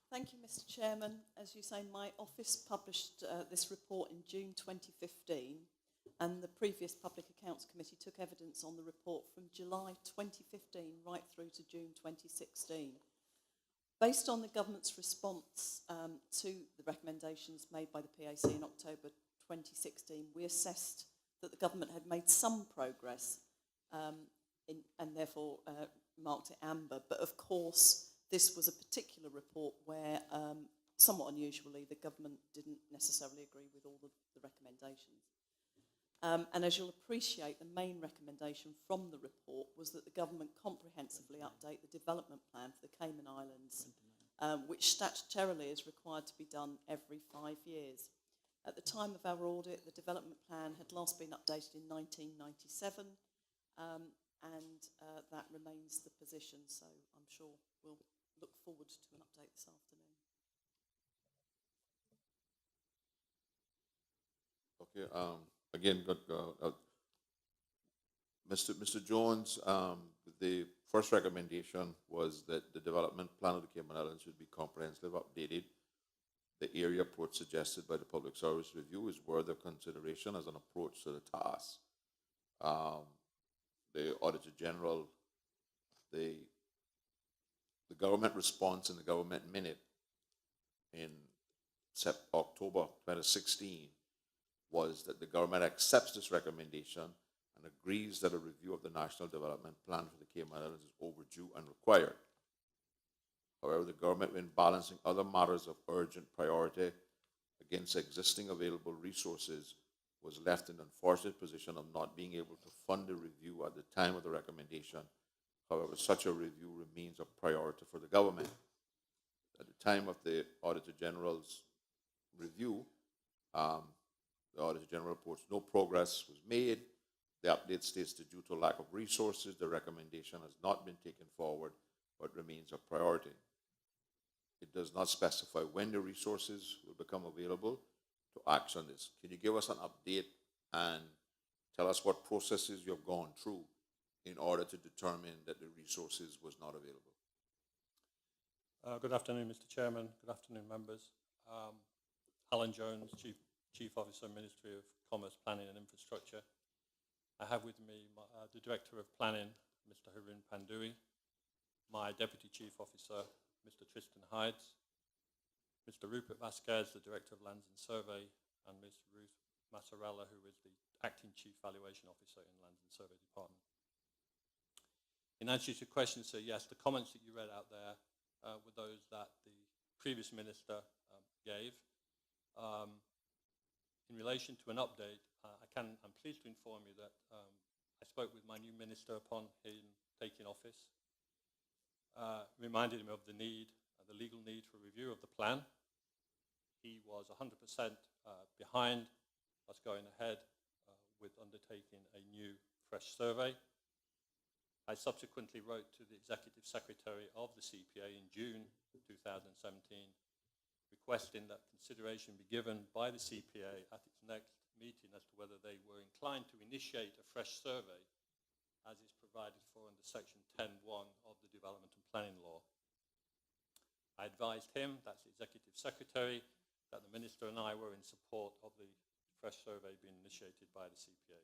Thank you, Mr. Chairman. As you say, my office published this report in June 2015, and the previous Public Accounts Committee took evidence on the report from July 2015 right through to June 2016. Based on the government's response to the recommendations made by the PAC in October 2016, we assessed that the government had made some progress and therefore marked it amber. But of course, this was a particular report where, somewhat unusually, the government didn't necessarily agree with all the recommendations. And as you'll appreciate, the main recommendation from the report was that the government comprehensively update the development plan for the Cayman Islands, which statutorily is required to be done every 5 years. At the time of our audit, the development plan had last been updated in 1997, and that remains the position, so I'm sure we'll look forward to an update this afternoon. Okay. Again, Mr. Jones, the first recommendation was that the development plan of the Cayman Islands should be comprehensively updated. The area approach suggested by the Public Service Review is worthy of consideration as an approach to the task. The Auditor General, the government response in the government minute in October 2016 was that the government accepts this recommendation and agrees that a review of the National Development Plan for the Cayman Islands is overdue and required. However, the government, when balancing other matters of urgent priority against existing available resources, was left in an unfortunate position of not being able to fund the review at the time of the recommendation. However, such a review remains a priority for the government. At the time of the Auditor General's review, the Auditor General reports no progress was made. The update states that due to lack of resources, the recommendation has not been taken forward, but remains a priority. It does not specify when the resources will become available to act on this. Can you give us an update and tell us what processes you have gone through in order to determine that the resources was not available? Good afternoon, Mr. Chairman. Good afternoon, members. Alan Jones, Chief Officer, Ministry of Commerce, Planning and Infrastructure. I have with me the Director of Planning, Mr. Haroon Pandui, my Deputy Chief Officer, Mr. Tristan Hides, Mr. Rupert Vasquez, the Director of Lands and Survey, and Ms. Ruth Massarella, who is the Acting Chief Valuation Officer in Lands and Survey Department. In answer to your question, sir, yes, the comments that you read out there were those that the previous minister gave. In relation to an update, I'm pleased to inform you that I spoke with my new minister upon him taking office, reminded him of the legal need for review of the plan. He was 100% behind us going ahead with undertaking a new, fresh survey. I subsequently wrote to the Executive Secretary of the CPA in June 2017, requesting that consideration be given by the CPA at its next meeting as to whether they were inclined to initiate a fresh survey, as is provided for under Section 10.1 of the Development and Planning Law. I advised him, that's the Executive Secretary, that the Minister and I were in support of the fresh survey being initiated by the CPA.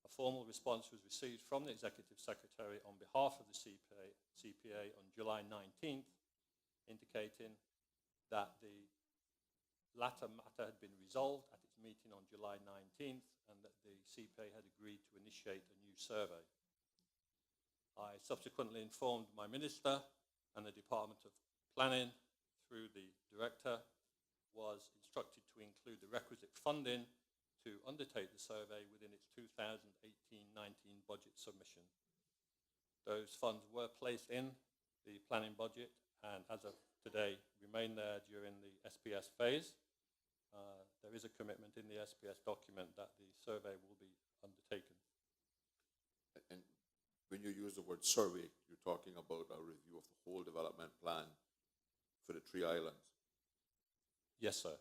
A formal response was received from the Executive Secretary on behalf of the CPA on July 19th, indicating that the latter matter had been resolved at its meeting on July 19th and that the CPA had agreed to initiate a new survey. I subsequently informed my Minister, and the Department of Planning, through the Director, was instructed to include the requisite funding to undertake the survey within its 2018-19 budget submission. Those funds were placed in the planning budget and as of today remain there during the SPS phase. There is a commitment in the SPS document that the survey will be undertaken. And when you use the word survey, you're talking about a review of the whole development plan for the 3 islands. Yes, sir.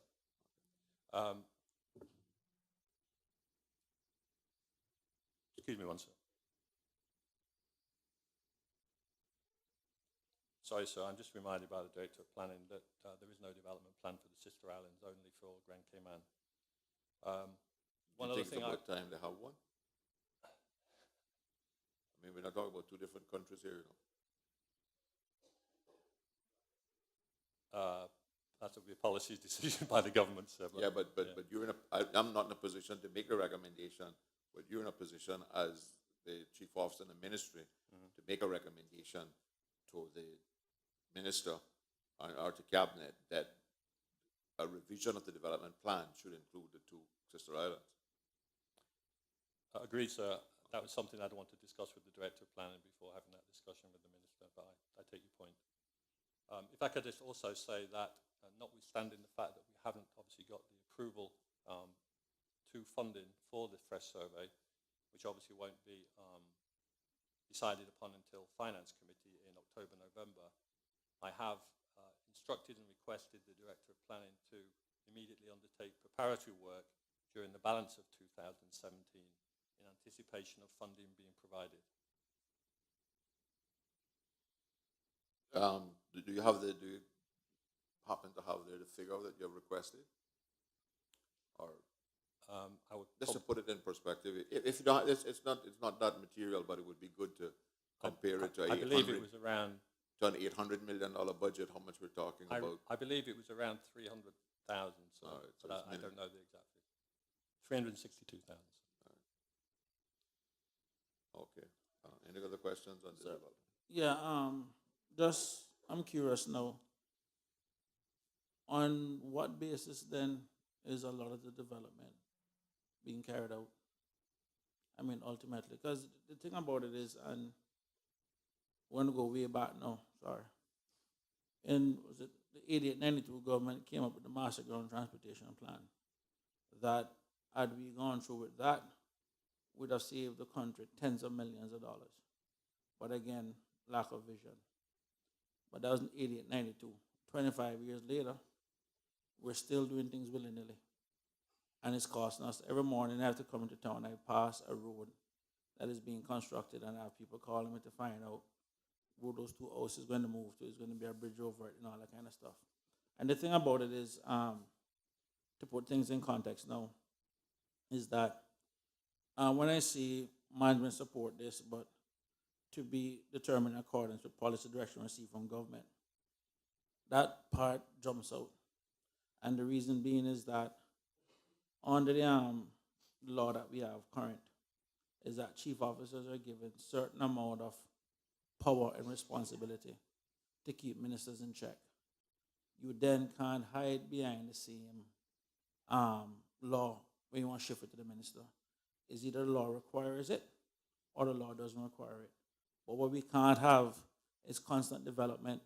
Excuse me one second. Sorry, sir, I'm just reminded by the Director of Planning that there is no development plan for the sister islands, only for Grand Cayman. One other thing, it's about time to have one. I mean, we're not talking about 2 different countries here, you know. that will be a policy decision by the government, sir. Yeah, but you're in I'm not in a position to make a recommendation, but you're in a position as the Chief Officer in the Ministry to make a recommendation to the Minister or to Cabinet that a revision of the development plan should include the 2 sister islands. Agreed, sir. That was something I'd want to discuss with the Director of Planning before having that discussion with the Minister, but I take your point. If I could just also say that, notwithstanding the fact that we haven't obviously got the approval to funding for the fresh survey, which obviously won't be decided upon until Finance Committee in October, November, I have instructed and requested the Director of Planning to immediately undertake preparatory work during the balance of 2017 in anticipation of funding being provided. Do you happen to have there the figure that you have requested? Or I would just to put it in perspective, if you don't, it's not that material, but it would be good to compare it to I believe it was around to an $800 million budget. How much we're talking about? I believe it was around 300,000. So, All right, so but I don't know the exact figure. 362,000. Okay. Any other questions on this? Yeah, just I'm curious now. On what basis then is a lot of the development being carried out? I mean, ultimately, because the thing about it is, and we're going to go way back now, sorry. In, was it the 88-92 government came up with the Master Ground Transportation Plan that, had we gone through with that, would have saved the country tens of millions of dollars. But again, lack of vision. But that was in 88-92. 25 years later, we're still doing things willy-nilly. And it's costing us. Every morning I have to come into town, I pass a road that is being constructed, and I have people calling me to find out where those 2 houses going to move to. Is going to be a bridge over it and all that kind of stuff. And the thing about it is, to put things in context now, is that when I see management support this, but to be determined in accordance with policy direction received from government, that part jumps out. And the reason being is that under the law that we have current, is that chief officers are given certain amount of power and responsibility to keep ministers in check. You then can't hide behind the same law when you want to shift it to the minister. Is either the law requires it or the law doesn't require it. But what we can't have is constant development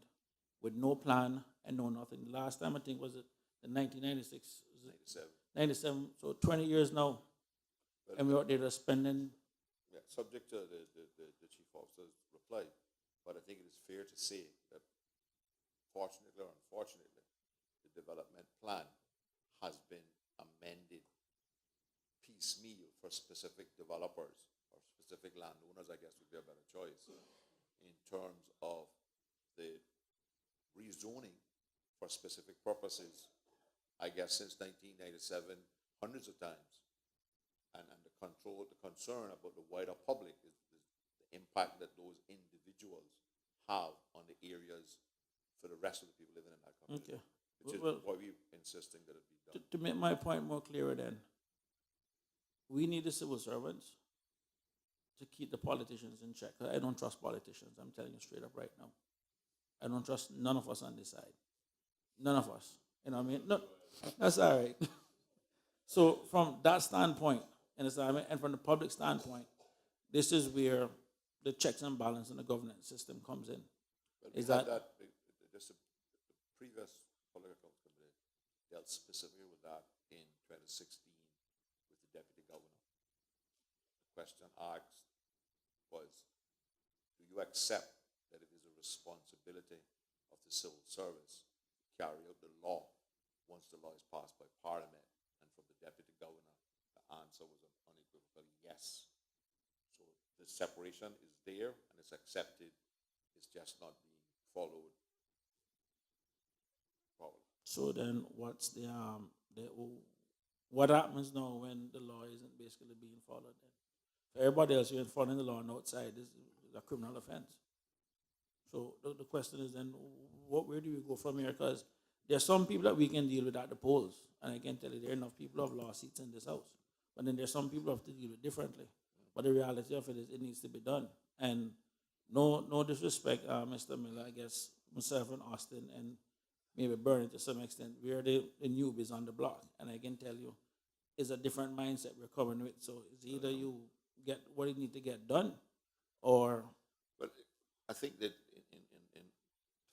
with no plan and no nothing. The last time I think was it in 1996? 97. 97, so 20 years now. But And we're out there spending subject to the chief officer's reply, but I think it is fair to say that fortunately or unfortunately, the development plan has been amended piecemeal for specific developers or specific landowners, I guess would be a better choice, in terms of the rezoning for specific purposes, I guess since 1997, hundreds of times. And the concern about the wider public is the impact that those individuals have on the areas for the rest of the people living in that community. Okay. Which is Well, why we're insisting that it be done. to make my point more clearer then, we need the civil servants to keep the politicians in check. I don't trust politicians, I'm telling you straight up right now. I don't trust none of us on this side. None of us. You know what I mean? No, that's all right. So from that standpoint, and from the public standpoint, this is where the checks and balance in the governance system comes in. But Is we had that- the previous public accounts committee dealt specifically with that in 2016 with the deputy governor. The question asked was, do you accept that it is a responsibility of the civil service to carry out the law once the law is passed by parliament? And from the deputy governor, the answer was an unequivocal yes. So the separation is there and it's accepted. It's just not being followed properly. So then what's what happens now when the law isn't basically being followed then? For everybody else, you're following the law on the outside, this is a criminal offense. So the question is then, where do we go from here? Because there are some people that we can deal with at the polls, and I can tell you there are enough people who have lost seats in this house. But then there's some people who have to deal with differently. But the reality of it is it needs to be done. And no disrespect, Mr. Miller, I guess myself and Austin and maybe Bernie to some extent, we are the newbies on the block. And I can tell you, it's a different mindset we're coming with. So it's either you get what you need to get done, or... But I think that in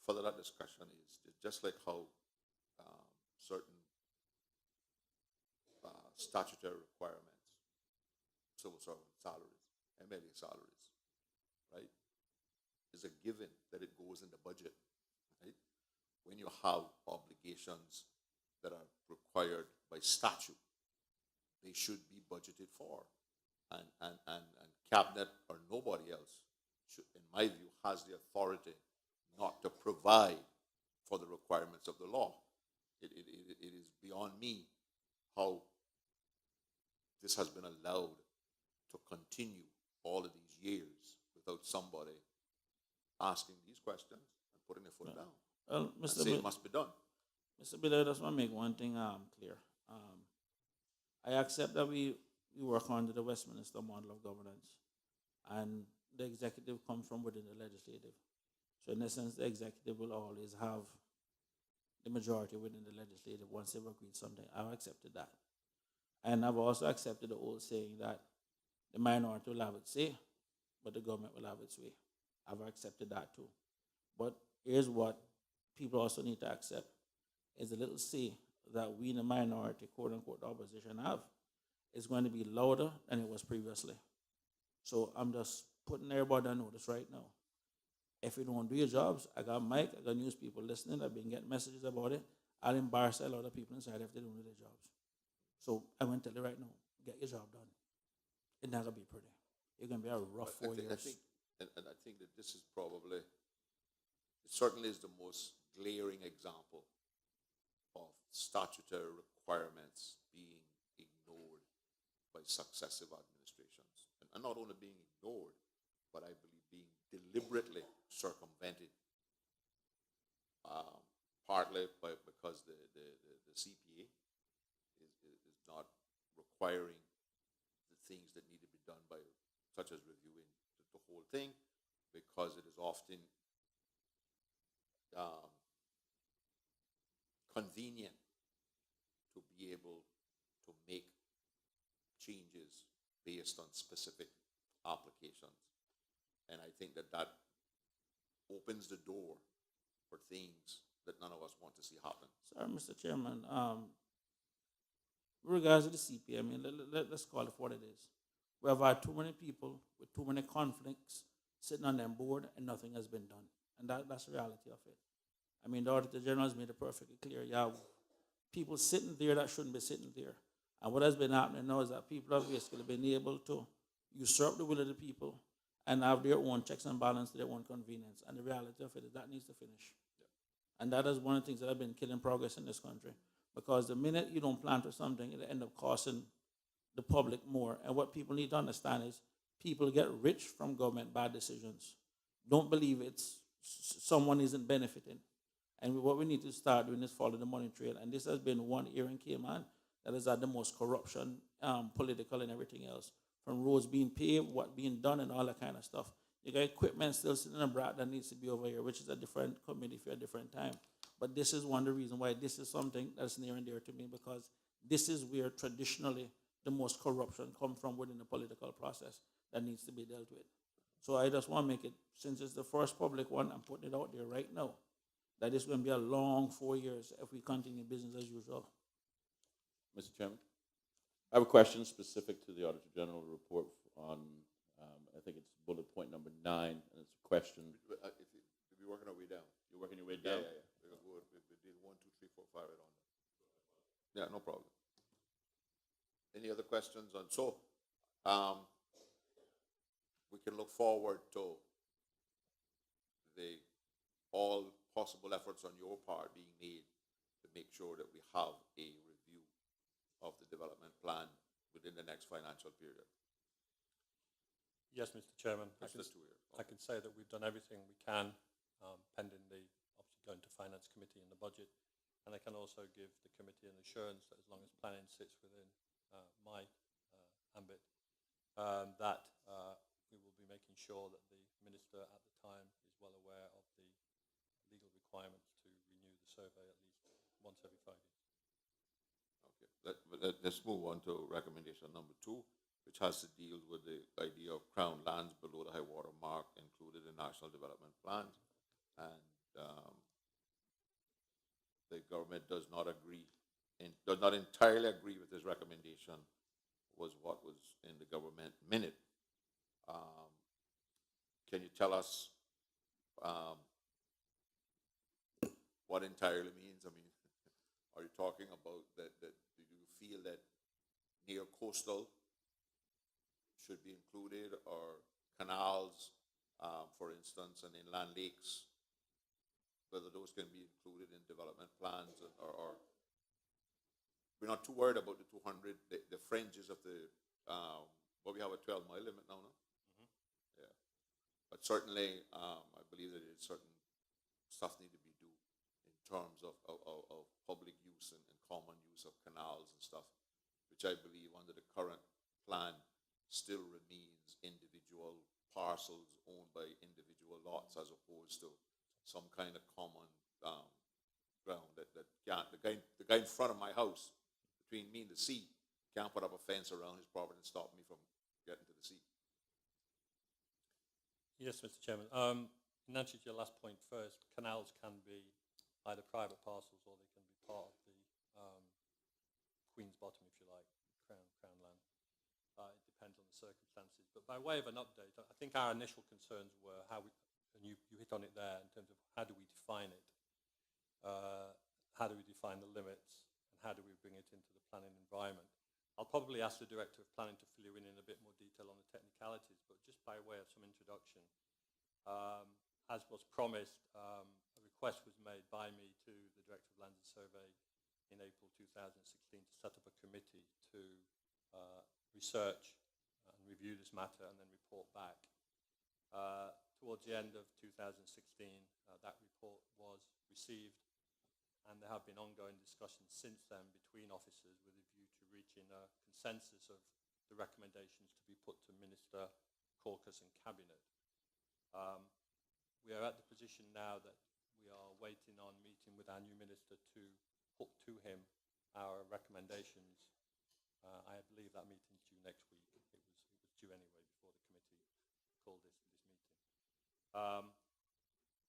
further that discussion is just like how certain statutory requirements, civil servant salaries, MLA salaries, right, is a given that it goes in the budget, right? When you have obligations that are required by statute, they should be budgeted for. And cabinet or nobody else should, in my view, has the authority not to provide for the requirements of the law. It is beyond me how this has been allowed to continue all of these years without somebody asking these questions and putting their foot down. Well, And say it must be done. Mr. Miller, I just want to make one thing clear. I accept that we work under the Westminster model of governance, and the executive comes from within the legislative. So in essence, the executive will always have the majority within the legislative once they've agreed something. I've accepted that. And I've also accepted the old saying that the minority will have its say, but the government will have its way. I've accepted that too. But here's what people also need to accept, is a little say that we in the minority, quote unquote, the opposition have, is going to be louder than it was previously. So I'm just putting everybody on notice right now. If you don't do your jobs, I got Mike, I got news people listening, I've been getting messages about it. I'll embarrass a lot of people inside if they don't do their jobs. So I'm going to tell you right now, get your job done. It's not going to be pretty. It's going to be a rough 4 years. I think that this is probably, it certainly is the most glaring example of statutory requirements being ignored by successive administrations. And not only being ignored, but I believe being deliberately circumvented, partly because the CPA is not requiring the things that need to be done by, such as reviewing the whole thing, because it is often convenient to be able to make changes based on specific applications. And I think that opens the door for things that none of us want to see happen. Sorry, Mr. Chairman. With regards to the CPA, I mean, let's call it what it is. We have had too many people with too many conflicts sitting on them board and nothing has been done. And that's the reality of it. I mean, the Auditor General has made it perfectly clear. You have people sitting there that shouldn't be sitting there. And what has been happening now is that people have basically been able to usurp the will of the people and have their own checks and balances to their own convenience. And the reality of it is that needs to finish. And that is one of the things that have been killing progress in this country. Because the minute you don't plan for something, it'll end up costing the public more. And what people need to understand is people get rich from government bad decisions. Don't believe it's someone isn't benefiting. And what we need to start doing is follow the money trail. And this has been one area in Cayman that has had the most corruption, political and everything else. From roads being paved, what being done and all that kind of stuff. You got equipment still sitting in a brat that needs to be over here, which is a different committee for a different time. But this is one of the reasons why this is something that's near and dear to me, because this is where traditionally the most corruption comes from within the political process that needs to be dealt with. So I just want to make it, since it's the first public one, I'm putting it out there right now, that it's going to be a long 4 years if we continue business as usual. Mr. Chairman, I have a question specific to the Auditor General report on, I think it's bullet point number 9, and it's a question. If you're working our way down. You're working your way down? Yeah. We're did 1, 2, 3, 4, 5 right on there. Yeah, no problem. Any other questions on, so, we can look forward to all possible efforts on your part being made to make sure that we have a review of the development plan within the next financial period. Yes, Mr. Chairman. That's just 2 years. I can say that we've done everything we can, pending the obviously going to Finance Committee and the budget. And I can also give the committee an assurance that as long as planning sits within my ambit, that we will be making sure that the Minister at the time is well aware of the legal requirements to renew the survey at least once every 5 years. Okay, let's move on to recommendation number 2, which has to deal with the idea of crown lands below the high water mark included in national development plans. And the government does not agree, and does not entirely agree with this recommendation, was what was in the government minute. Can you tell us what entirely means? I mean, are you talking about that do you feel that near coastal should be included, or canals, for instance, and inland lakes, whether those can be included in development plans, or we're not too worried about the 200, the fringes of the, but we have a 12-mile limit now, no? Mm-hmm. Yeah. But certainly, I believe that certain stuff need to be done in terms of public use and common use of canals and stuff, which I believe under the current plan still remains individual parcels owned by individual lots, as opposed to some kind of common ground that can't, the guy in front of my house, between me and the sea, can't put up a fence around his property and stop me from getting to the sea. Yes, Mr. Chairman. In answer to your last point first, canals can be either private parcels or they can be part of the Queen's Bottom, if you like, Crown land. It depends on the circumstances. But by way of an update, I think our initial concerns were how we, and you hit on it there in terms of how do we define it, how do we define the limits, and how do we bring it into the planning environment. I'll probably ask the Director of Planning to fill you in a bit more detail on the technicalities, but just by way of some introduction, as was promised, a request was made by me to the Director of Lands and Survey in April 2016 to set up a committee to research and review this matter and then report back. Towards the end of 2016, that report was received, and there have been ongoing discussions since then between officers with a view to reaching a consensus of the recommendations to be put to Minister, Caucus and Cabinet. We are at the position now that we are waiting on meeting with our new Minister to put to him our recommendations. I believe that meeting is due next week. It was due anyway before the committee called this meeting.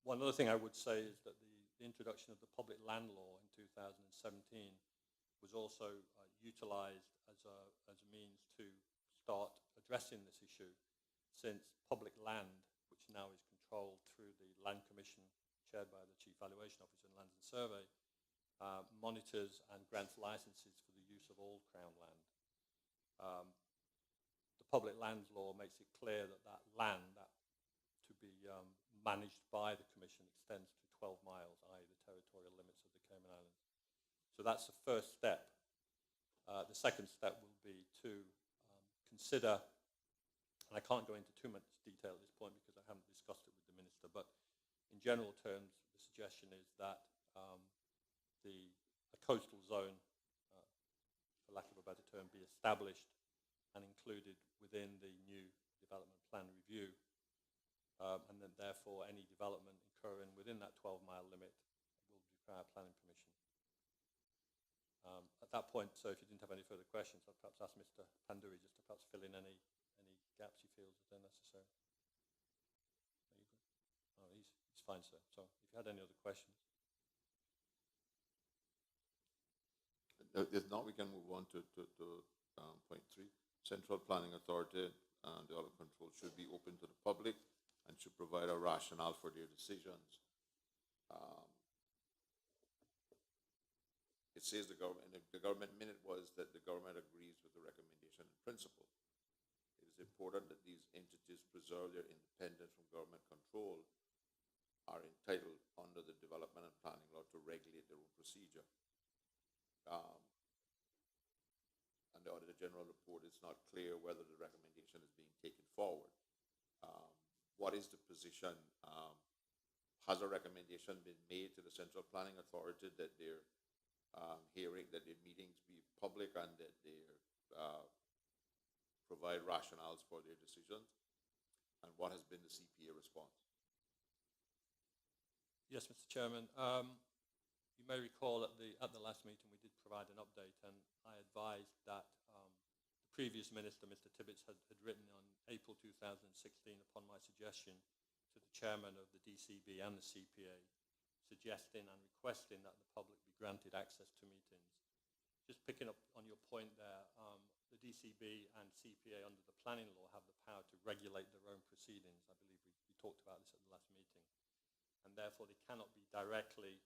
One other thing I would say is that the introduction of the public land law in 2017 was also utilised as a means to start addressing this issue, since public land, which now is controlled through the Land Commission chaired by the Chief Valuation Officer in Lands and Survey, monitors and grants licenses for the use of all Crown land. The public lands law makes it clear that that land that to be managed by the Commission extends to 12 miles, i.e. the territorial limits of the Cayman Islands. So that's the first step. The second step will be to consider, and I can't go into too much detail at this point because I haven't discussed it with the Minister, but in general terms, the suggestion is that a coastal zone, for lack of a better term, be established and included within the new development plan review, and then therefore any development occurring within that 12-mile limit will require planning permission. At that point, so if you didn't have any further questions, I'll perhaps ask Mr. Panduri just to perhaps fill in any gaps he feels that are necessary. Are you good? Oh, he's fine, sir. So if you had any other questions. If not, we can move on to point 3. Central Planning Authority and the other control should be open to the public and should provide a rationale for their decisions. It says the government minute was that the government agrees with the recommendation in principle. It is important that these entities preserve their independence from government control, are entitled under the development and planning law to regulate their own procedure. And the Auditor General report, it's not clear whether the recommendation is being taken forward. What is the position? Has a recommendation been made to the Central Planning Authority that their hearing, that their meetings be public and that they provide rationales for their decisions? And what has been the CPA response? Yes, Mr. Chairman. You may recall at the last meeting we did provide an update, and I advised that the previous minister, Mr. Tibbets, had written on April 2016 upon my suggestion to the chairman of the DCB and the CPA, suggesting and requesting that the public be granted access to meetings. Just picking up on your point there, the DCB and CPA under the planning law have the power to regulate their own proceedings. I believe we talked about this at the last meeting. And therefore they cannot be directly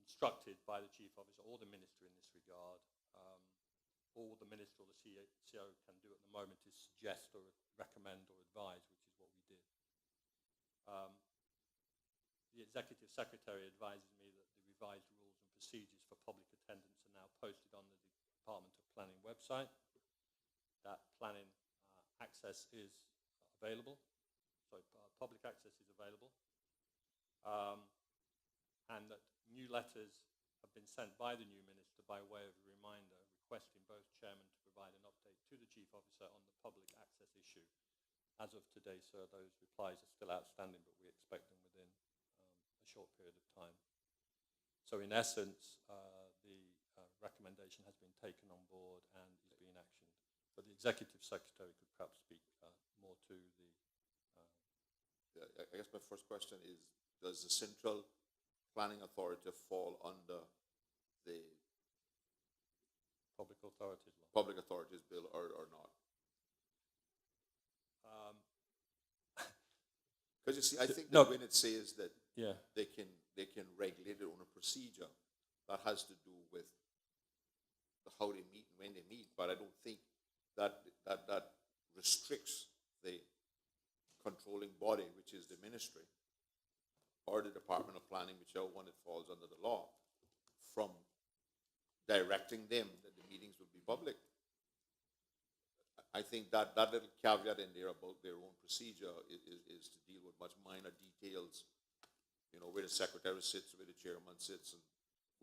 instructed by the Chief Officer or the Minister in this regard. All the Minister or the CO can do at the moment is suggest or recommend or advise, which is what we did. The Executive Secretary advises me that the revised rules and procedures for public attendance are now posted on the Department of Planning website. That planning access is available. So public access is available. And that new letters have been sent by the new Minister by way of a reminder requesting both chairmen to provide an update to the Chief Officer on the public access issue. As of today, sir, those replies are still outstanding, but we expect them within a short period of time. So in essence, the recommendation has been taken on board and is being actioned. But the Executive Secretary could perhaps speak more to the... I guess my first question is, does the Central Planning Authority fall under the Public Authorities Law? Public Authorities Bill or not? Because you see, I think that when it says that they can regulate their own procedure, that has to do with how they meet and when they meet. But I don't think that restricts the controlling body, which is the Ministry, or the Department of Planning, whichever one it falls under the law, from directing them that the meetings will be public. I think that little caveat in there about their own procedure is to deal with much minor details, you know, where the secretary sits, where the chairman sits, and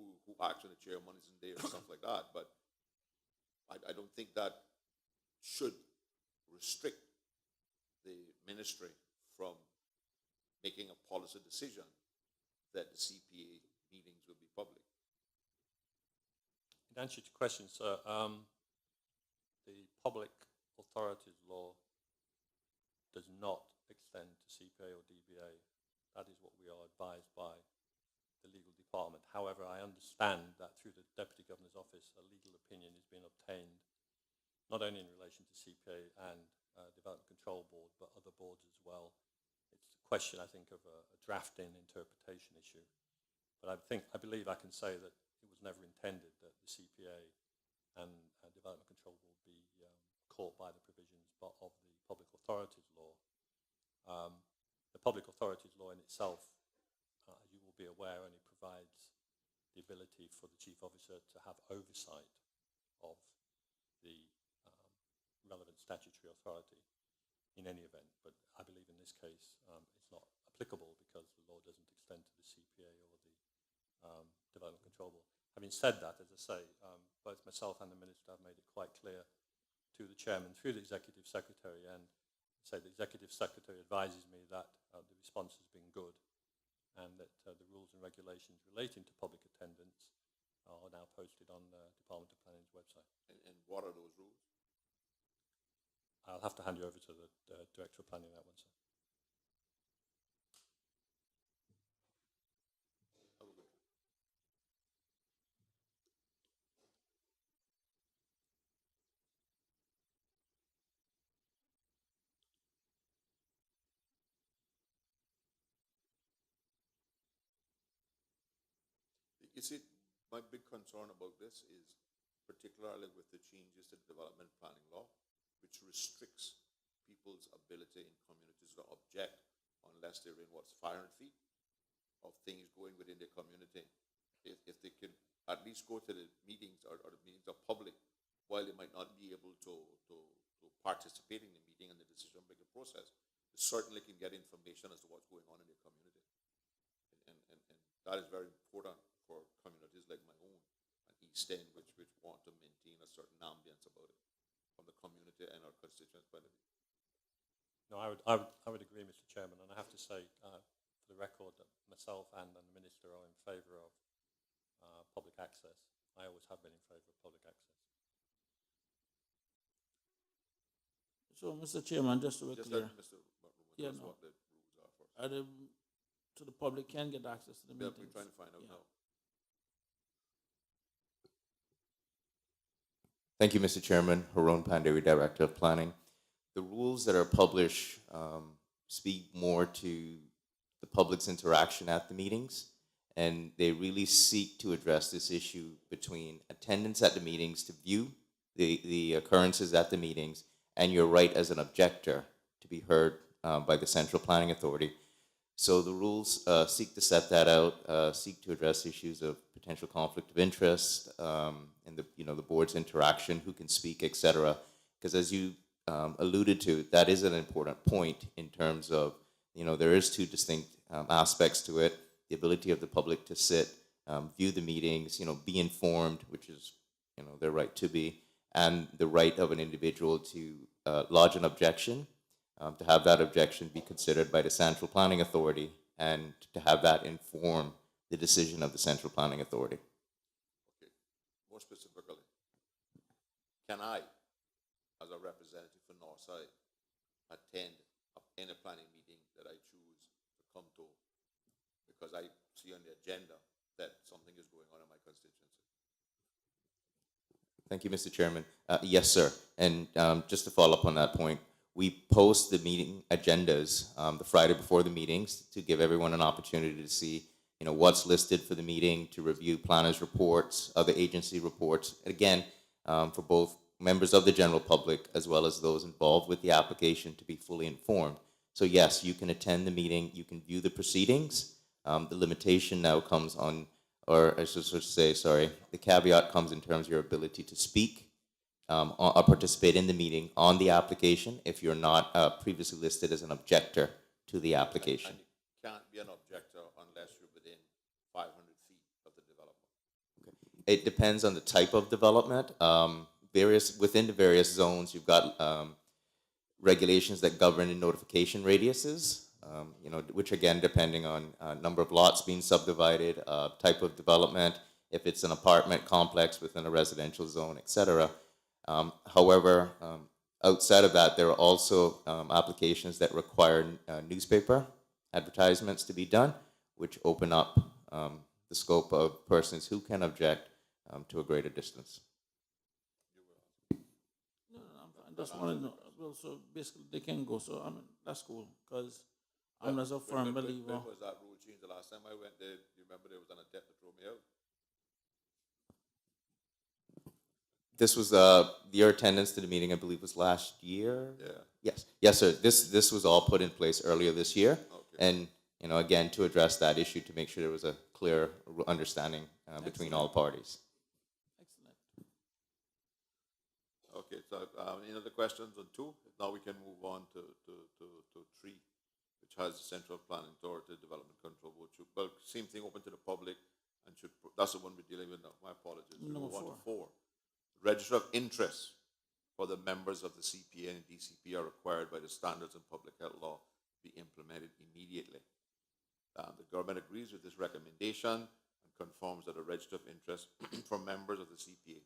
who acts when the chairman isn't there, and stuff like that. But I don't think that should restrict the ministry from making a policy decision that the CPA meetings will be public. In answer to your question, sir, the Public Authorities Law does not extend to CPA or DBA. That is what we are advised by the legal department. However, I understand that through the Deputy Governor's Office, a legal opinion is being obtained, not only in relation to CPA and Development Control Board, but other boards as well. It's a question, I think, of a drafting interpretation issue. But I believe I can say that it was never intended that the CPA and Development Control Board be caught by the provisions of the Public Authorities Law. The Public Authorities Law in itself, as you will be aware, only provides the ability for the Chief Officer to have oversight of the relevant statutory authority in any event. But I believe in this case it's not applicable because the law doesn't extend to the CPA or the Development Control Board. Having said that, as I say, both myself and the Minister have made it quite clear to the Chairman through the Executive Secretary, and say the Executive Secretary advises me that the response has been good and that the rules and regulations relating to public attendance are now posted on the Department of Planning's website. And what are those rules? I'll have to hand you over to the Director of Planning on that one, sir. You see, my big concern about this is particularly with the changes to the development planning law, which restricts people's ability in communities to object unless they're in 500 feet of things going within their community. If they can at least go to the meetings or the meetings are public, while they might not be able to participate in the meeting and the decision-making process, they certainly can get information as to what's going on in their community. And that is very important for communities like my own and East End, which want to maintain a certain ambience about it from the community and our constituents' point of view. No, I would agree, Mr. Chairman, and I have to say, for the record, that myself and the Minister are in favour of public access. I always have been in favour of public access. So, Mr. Chairman, just to be clear, Let Mr. Yeah, no. what the rules are first. So the public can get access to the Yeah, meetings. we're trying to find out Yeah. now. Thank you, Mr. Chairman. Haron Pandey, Director of Planning. The rules that are published speak more to the public's interaction at the meetings, and they really seek to address this issue between attendance at the meetings to view the occurrences at the meetings and your right as an objector to be heard by the Central Planning Authority. So the rules seek to set that out, seek to address issues of potential conflict of interest and the board's interaction, who can speak, etc. Because as you alluded to, that is an important point in terms of there is two distinct aspects to it: the ability of the public to sit, view the meetings, be informed, which is their right to be, and the right of an individual to lodge an objection. To have that objection be considered by the Central Planning Authority and to have that inform the decision of the Central Planning Authority. Okay. More specifically, can I, as a representative for Northside, attend any planning meeting that I choose to come to because I see on the agenda that something is going on in my constituency? Thank you, Mr. Chairman. Yes, sir. And just to follow up on that point, we post the meeting agendas the Friday before the meetings to give everyone an opportunity to see, what's listed for the meeting, to review planners' reports, other agency reports. And again, for both members of the general public as well as those involved with the application to be fully informed. So yes, you can attend the meeting, you can view the proceedings. The limitation now comes on, or I should say, sorry, the caveat comes in terms of your ability to speak or participate in the meeting on the application if you're not previously listed as an objector to the application. And you can't be an objector unless you're within 500 feet of the development. It depends on the type of development. Within the various zones, you've got regulations that govern in notification radiuses, which again, depending on number of lots being subdivided, type of development, if it's an apartment complex within a residential zone, etc. However, outside of that, there are also applications that require newspaper advertisements to be done, which open up the scope of persons who can object to a greater distance. I just want to know, well, so basically they can go, so I mean, that's cool, because I'm as a firm believer. When was that rule changed? The last time I went there, you remember there was an attempt to throw me out? This was your attendance to the meeting, I believe, was last year. Yeah. Yes, sir. This was all put in place earlier this year, Okay. and again to address that issue, to make sure there was a clear understanding between all parties. Excellent. Okay, so any other questions on 2? Now we can move on to 3, which has Central Planning Authority Development Control Board. Well, same thing, open to the public, and that's the one we're dealing with now. My apologies. We Number move on to 4. 4. Register of interest for the members of the CPA and DCP are required by the standards and public health law be implemented immediately. The government agrees with this recommendation and confirms that a register of interest for members of the CPA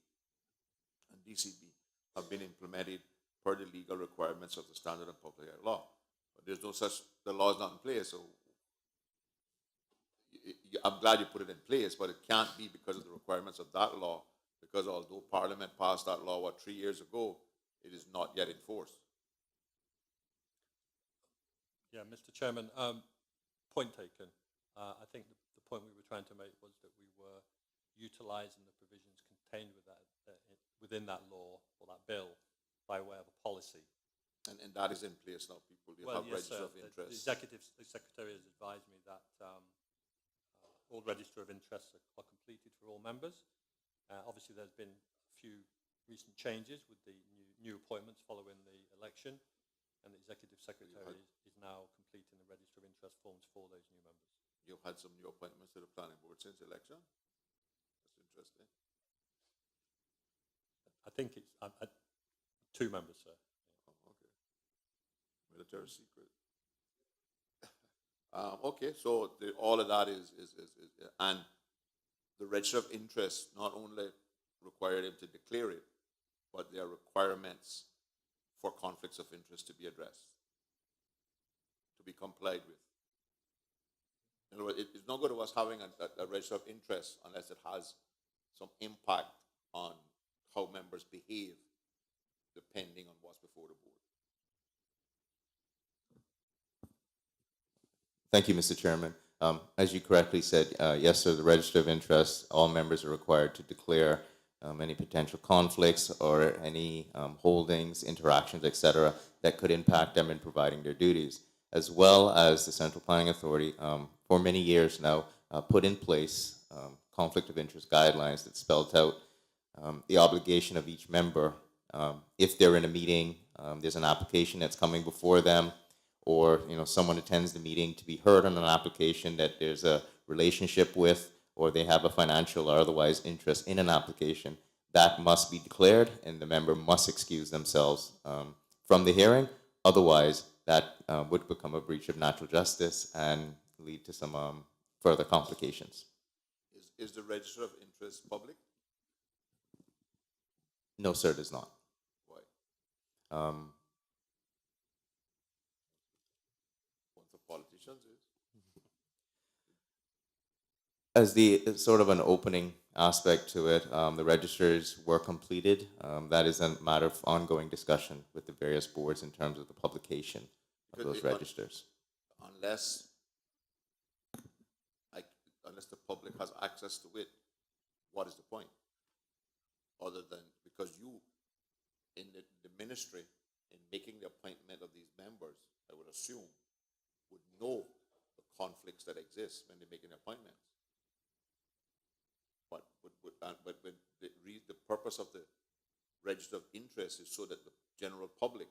and DCP have been implemented per the legal requirements of the standard and public health law. But there's no such, the law is not in place, so I'm glad you put it in place, but it can't be because of the requirements of that law, because although Parliament passed that law, 3 years ago, it is not yet enforced. Yeah, Mr. Chairman, point taken. I think the point we were trying to make was that we were utilising the provisions contained within that law or that bill by way of a policy. And that is in place now, people. You have yes, register sir. of interest. The Secretary has advised me that all register of interests are completed for all members. Obviously, there's been a few recent changes with the new appointments following the election, and the Executive Secretary is now completing the register of interest forms for those new members. You've had some new appointments to the planning board since election? That's interesting. I think it's 2 members, sir. Oh, okay. Military secret. Okay, so all of that is and the register of interest not only require him to declare it, but there are requirements for conflicts of interest to be addressed, to be complied with. In other words, it's not good to us having a register of interest unless it has some impact on how members behave depending on what's before the board. Thank you, Mr. Chairman. As you correctly said, yes, sir, the register of interest, all members are required to declare any potential conflicts or any holdings, interactions, etc., that could impact them in providing their duties, as well as the Central Planning Authority for many years now put in place conflict of interest guidelines that spelled out the obligation of each member. If they're in a meeting, there's an application that's coming before them, or someone attends the meeting to be heard on an application that there's a relationship with, or they have a financial or otherwise interest in an application, that must be declared, and the member must excuse themselves from the hearing. Otherwise, that would become a breach of natural justice and lead to some further complications. Is the register of interest public? No, sir, it is not. Why? One for politicians is? As the sort of an opening aspect to it, the registers were completed. That is a matter of ongoing discussion with the various boards in terms of the publication of those registers. Unless the public has access to it, what is the point? Other than, because you, in the ministry, in making the appointment of these members, I would assume, would know the conflicts that exist when they're making appointments. But the purpose of the register of interest is so that the general public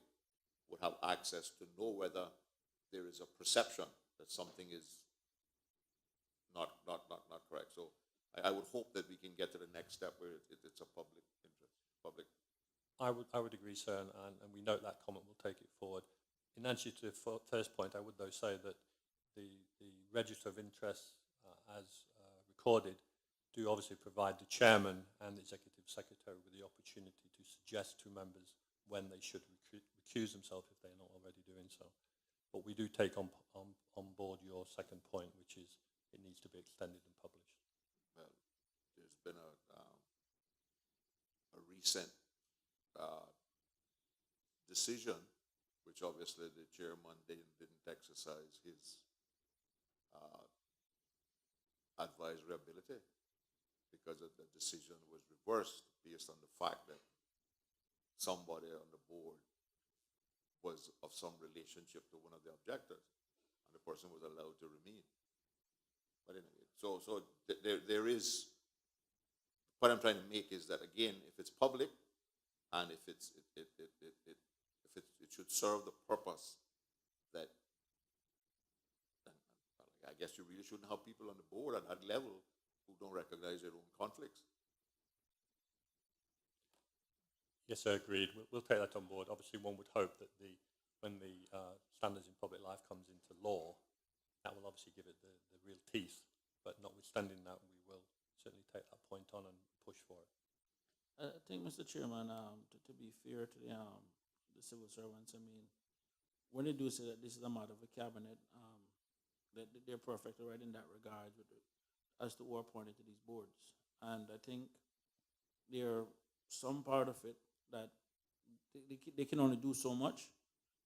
would have access to know whether there is a perception that something is not correct. So I would hope that we can get to the next step where it's a public interest. I would agree, sir, and we note that comment. We'll take it forward. In answer to the first point, I would though say that the register of interests as recorded do obviously provide the chairman and the executive secretary with the opportunity to suggest to members when they should recuse themselves if they're not already doing so. But we do take on board your second point, which is it needs to be extended and published. Well, there's been a recent decision, which obviously the chairman didn't exercise his advisory ability, because the decision was reversed based on the fact that somebody on the board was of some relationship to one of the objectors, and the person was allowed to remain. But anyway, so there is, what I'm trying to make is that, again, if it's public and if it should serve the purpose that, I guess you really shouldn't have people on the board at that level who don't recognize their own conflicts. Yes, sir, agreed. We'll take that on board. Obviously, one would hope that when the standards in public life comes into law, that will obviously give it the real teeth. But notwithstanding that, we will certainly take that point on and push for it. I think, Mr. Chairman, to be fair to the civil servants, I mean, when they do say that this is a matter of a cabinet, that they're perfectly right in that regard as to who are appointed to these boards. And I think there some part of it that they can only do so much.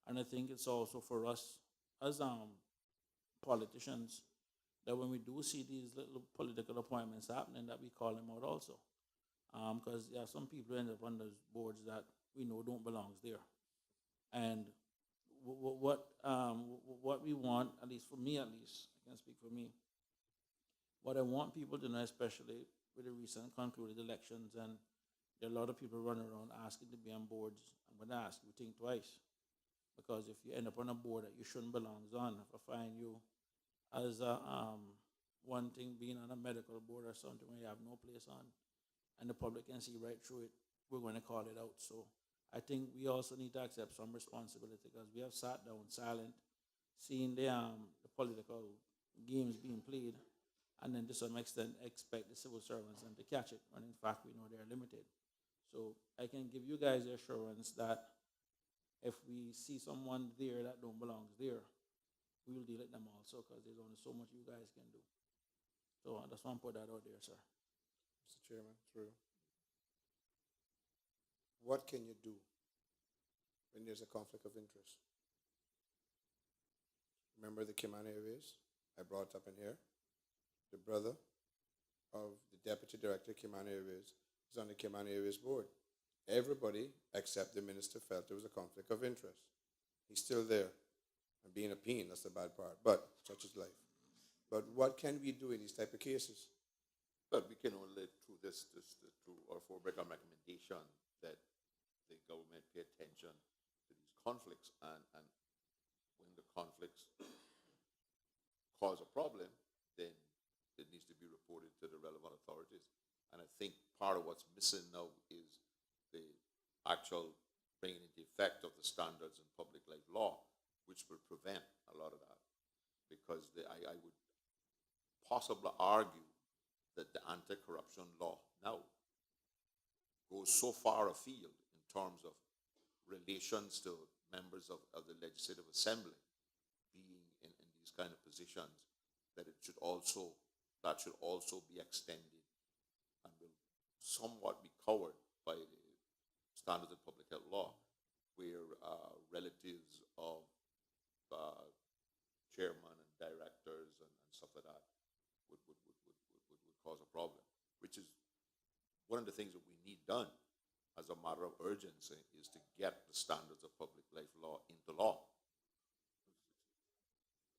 And I think it's also for us as politicians that when we do see these little political appointments happening, that we call them out also. Because there are some people who end up on those boards that we know don't belong there. And what we want, at least for me, I can speak for me, what I want people to know, especially with the recent concluded elections, and there are a lot of people running around asking to be on boards, I'm going to ask you to think twice. Because if you end up on a board that you shouldn't belong on, if I find you as one thing being on a medical board or something where you have no place on, and the public can see right through it, we're going to call it out. So I think we also need to accept some responsibility, because we have sat down silent, seeing the political games being played, and then to some extent expect the civil servants and to catch it, when in fact we know they're limited. So I can give you guys the assurance that if we see someone there that don't belong there, we will deal with them also, because there's only so much you guys can do. So I just want to put that out there, sir. Mr. Chairman, through. What can you do when there's a conflict of interest? Remember the Cayman Airways I brought up in here? The brother of the deputy director of Cayman Airways is on the Cayman Airways board. Everybody except the minister felt there was a conflict of interest. He's still there. And being a pain, that's the bad part. But such is life. But what can we do in these type of cases? But we can only, through through our make a recommendation that the government pay attention to these conflicts, and when the conflicts cause a problem, then it needs to be reported to the relevant authorities. And I think part of what's missing now is the actual bringing into effect of the standards in public life law, which will prevent a lot of that. Because I would possibly argue that the anti-corruption law now goes so far afield in terms of relations to members of the Legislative Assembly being in these kind of positions, that it should also be extended and will somewhat be covered by the standards of public health law, where relatives of chairman and directors and stuff like that would cause a problem, which is one of the things that we need done as a matter of urgency, is to get the standards of public life law into law.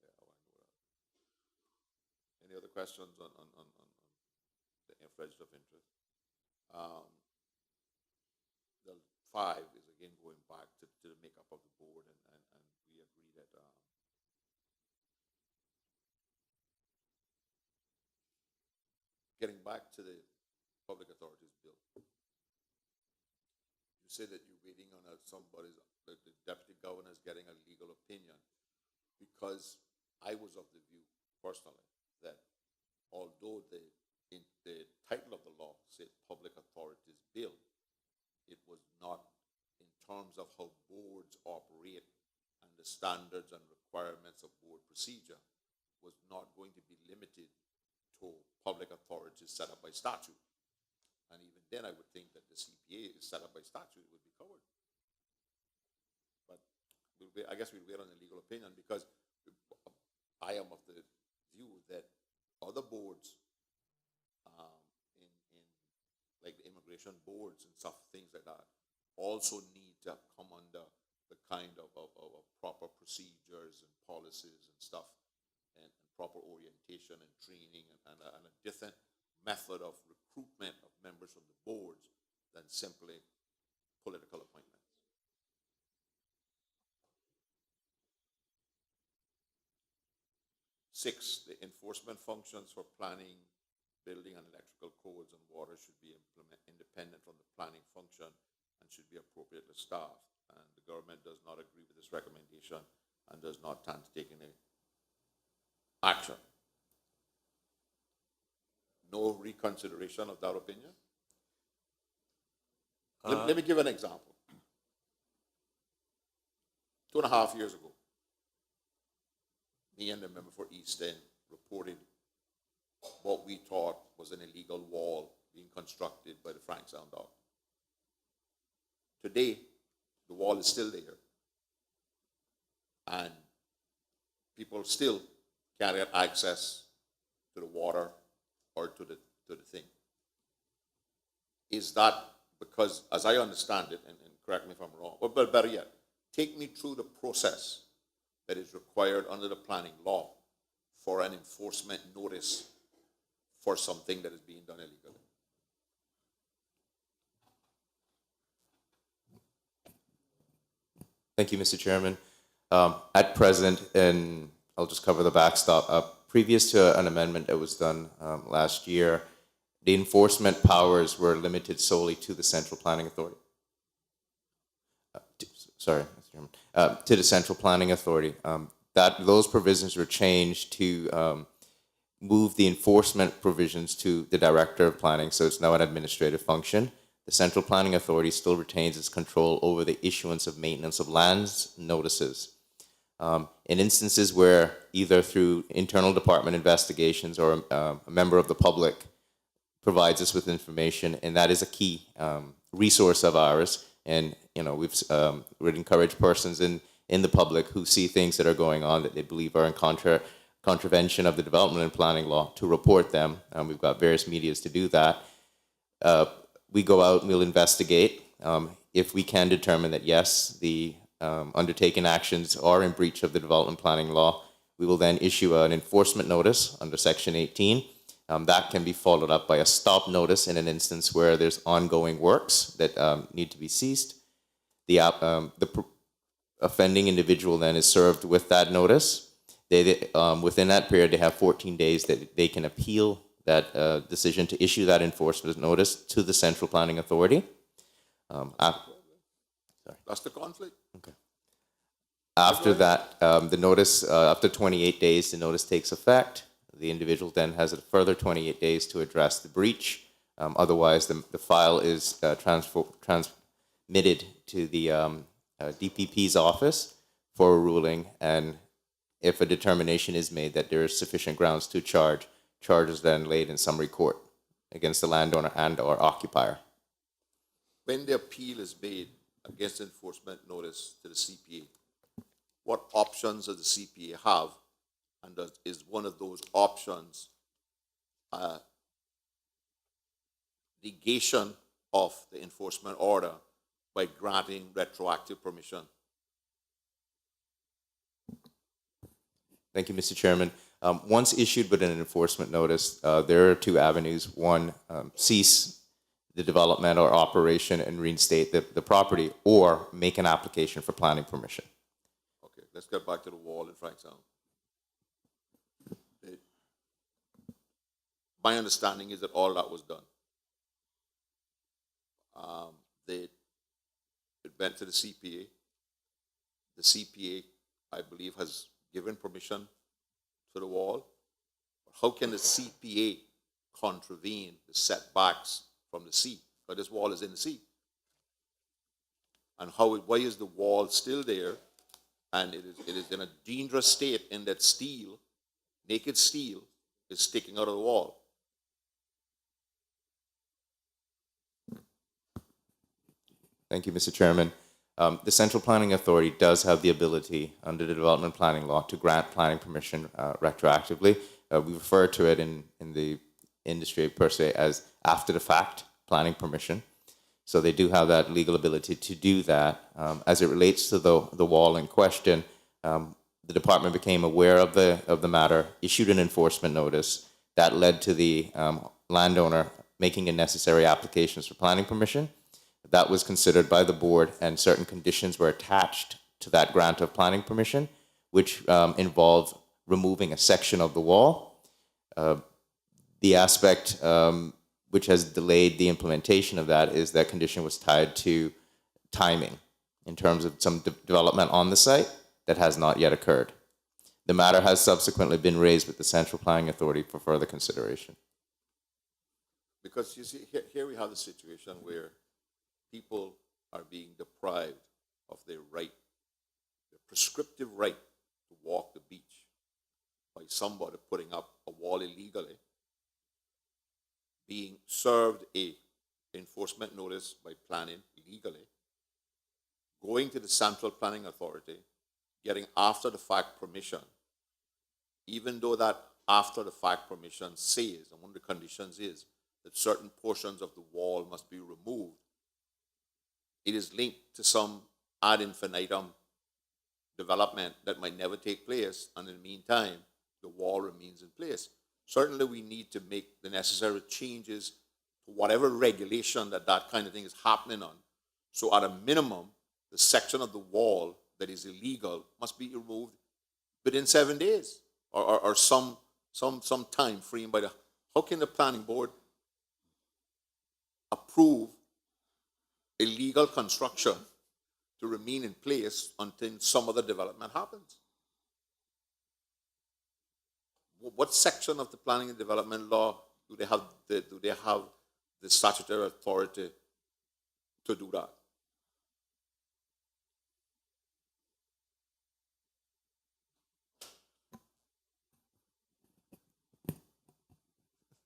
Yeah, I know that. Any other questions on the register of interest? The 5 is again going back to the makeup of the board, and we agree that getting back to the Public Authorities Bill, you say that you're waiting on the deputy governor is getting a legal opinion, because I was of the view personally that although the title of the law said Public Authorities Bill, it was not, in terms of how boards operate and the standards and requirements of board procedure, was not going to be limited to public authorities set up by statute. And even then, I would think that the CPA is set up by statute, would be covered. I guess we'll wait on the legal opinion, because I am of the view that other boards, in like the immigration boards and stuff, things like that, also need to come under the kind of proper procedures and policies and stuff, and proper orientation and training, and a different method of recruitment of members from the boards than simply political appointments. 6, the enforcement functions for planning, building, and electrical codes and water should be independent from the planning function and should be appropriately staffed. And the government does not agree with this recommendation and does not intend to take any action. No reconsideration of that opinion? Let me give an example. 2.5 years ago, me and the member for East End reported what we thought was an illegal wall being constructed by the Frank Sound Dock. Today, the wall is still there, and people still can't get access to the water or to the thing. Is that because, as I understand it, and correct me if I'm wrong, but better yet, take me through the process that is required under the planning law for an enforcement notice for something that is being done illegally. Thank you, Mr. Chairman. At present, and I'll just cover the backstop, previous to an amendment that was done last year, the enforcement powers were limited solely to the Central Planning Authority. Sorry, Mr. Chairman. To the Central Planning Authority. Those provisions were changed to move the enforcement provisions to the Director of Planning, so it's now an administrative function. The Central Planning Authority still retains its control over the issuance of maintenance of lands notices. In instances where either through internal department investigations or a member of the public provides us with information, and that is a key resource of ours. And we'd encourage persons in the public who see things that are going on that they believe are in contravention of the development and planning law to report them. We've got various medias to do that. We go out and we'll investigate. If we can determine that yes, the undertaken actions are in breach of the development planning law, we will then issue an enforcement notice under Section 18. That can be followed up by a stop notice in an instance where there's ongoing works that need to be ceased. The offending individual then is served with that notice. Within that period, they have 14 days that they can appeal that decision to issue that enforcement notice to the Central Planning Authority. That's the conflict. Okay. After that, the notice, after 28 days, the notice takes effect. The individual then has a further 28 days to address the breach. Otherwise, the file is transmitted to the DPP's office for a ruling, and if a determination is made that there is sufficient grounds to charge, charges then laid in summary court against the landowner and or occupier. When the appeal is made against enforcement notice to the CPA, what options does the CPA have? And is one of those options negation of the enforcement order by granting retroactive permission? Thank you, Mr. Chairman. Once issued with an enforcement notice, there are two avenues. One, cease the development or operation and reinstate the property, or make an application for planning permission. Okay, let's get back to the wall in Frank Sound. My understanding is that all that was done. It went to the CPA. The CPA, I believe, has given permission to the wall. How can the CPA contravene the setbacks from the sea? Because this wall is in the sea. And why is the wall still there? And it is in a dangerous state in that steel, naked steel, is sticking out of the wall. Thank you, Mr. Chairman. The Central Planning Authority does have the ability under the Development Planning Law to grant planning permission retroactively. We refer to it in the industry per se as after the fact planning permission. So they do have that legal ability to do that. As it relates to the wall in question, the department became aware of the matter, issued an enforcement notice that led to the landowner making the necessary applications for planning permission. That was considered by the board, and certain conditions were attached to that grant of planning permission, which involved removing a section of the wall. The aspect which has delayed the implementation of that is that condition was tied to timing in terms of some development on the site that has not yet occurred. The matter has subsequently been raised with the Central Planning Authority for further consideration. Because you see, here we have the situation where people are being deprived of their right, their prescriptive right to walk the beach by somebody putting up a wall illegally, being served a enforcement notice by planning legally, going to the Central Planning Authority, getting after the fact permission, even though that after the fact permission says, and one of the conditions is that certain portions of the wall must be removed, it is linked to some ad infinitum development that might never take place, and in the meantime, the wall remains in place. Certainly we need to make the necessary changes to whatever regulation that kind of thing is happening on. So at a minimum, the section of the wall that is illegal must be removed within 7 days or some time frame by the. How can the planning board approve illegal construction to remain in place until some other development happens? What section of the planning and development law do they have the statutory authority to do that?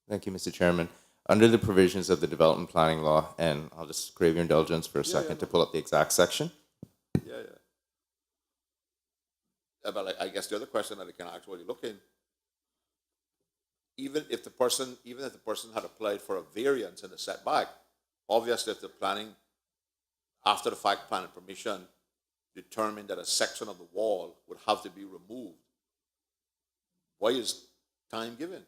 Thank you, Mr. Chairman. Under the provisions of the Development Planning Law, and I'll just crave your indulgence for a second to pull up the exact section. Yeah. But I guess the other question that I can actually look in, even if the person had applied for a variance in the setback, obviously if the planning, after the fact planning permission, determined that a section of the wall would have to be removed, why is time given?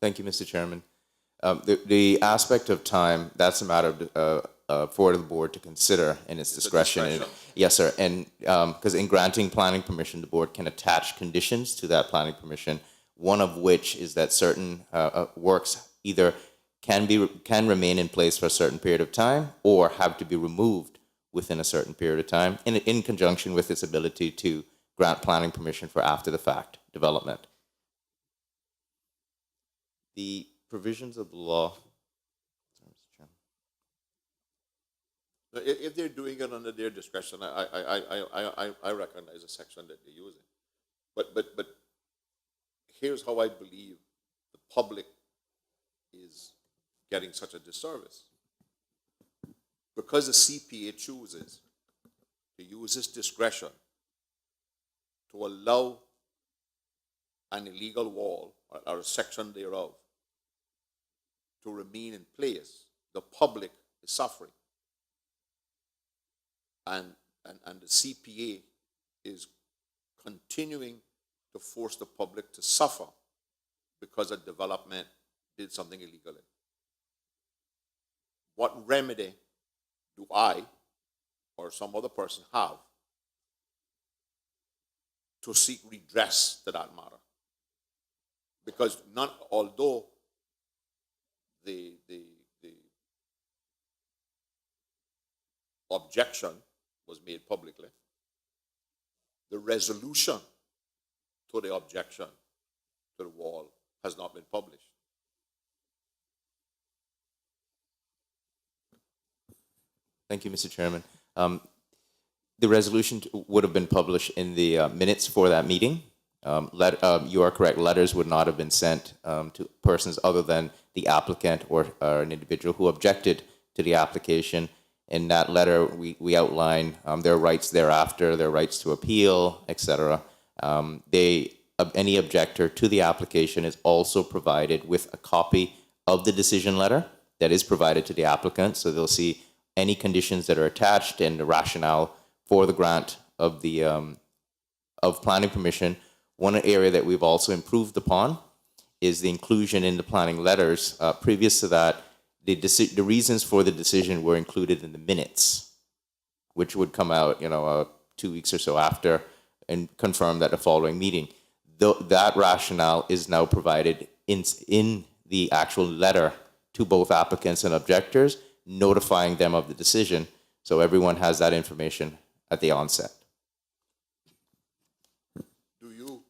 Thank you, Mr. Chairman. The aspect of time, that's a matter for the board to consider in its discretion. Discretion. Yes, sir. And because in granting planning permission, the board can attach conditions to that planning permission, one of which is that certain works either can remain in place for a certain period of time or have to be removed within a certain period of time in conjunction with its ability to grant planning permission for after the fact development. The provisions of the law. Sorry, Mr. Chairman. If they're doing it under their discretion, I recognize the section that they're using. But here's how I believe the public is getting such a disservice. Because the CPA chooses to use its discretion to allow an illegal wall or a section thereof to remain in place, the public is suffering. And the CPA is continuing to force the public to suffer because a development did something illegally. What remedy do I or some other person have to seek redress to that matter? Because although the objection was made publicly, the resolution to the objection to the wall has not been published. Thank you, Mr. Chairman. The resolution would have been published in the minutes for that meeting. You are correct, letters would not have been sent to persons other than the applicant or an individual who objected to the application. In that letter, we outline their rights thereafter, their rights to appeal, etc. Any objector to the application is also provided with a copy of the decision letter that is provided to the applicant. So they'll see any conditions that are attached and the rationale for the grant of the of planning permission. One area that we've also improved upon is the inclusion in the planning letters. Previous to that, the reasons for the decision were included in the minutes, which would come out, 2 weeks or so after, and confirmed at the following meeting. That rationale is now provided in the actual letter to both applicants and objectors, notifying them of the decision, so everyone has that information at the onset. Do you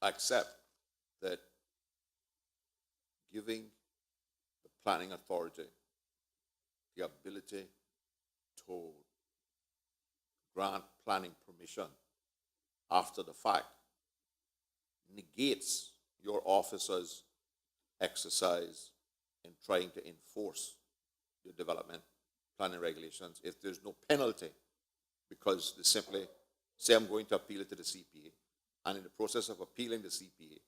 accept that giving the planning authority the ability to grant planning permission after the fact negates your officers' exercise in trying to enforce your development planning regulations if there's no penalty, because they simply say, I'm going to appeal it to the CPA, and in the process of appealing the CPA,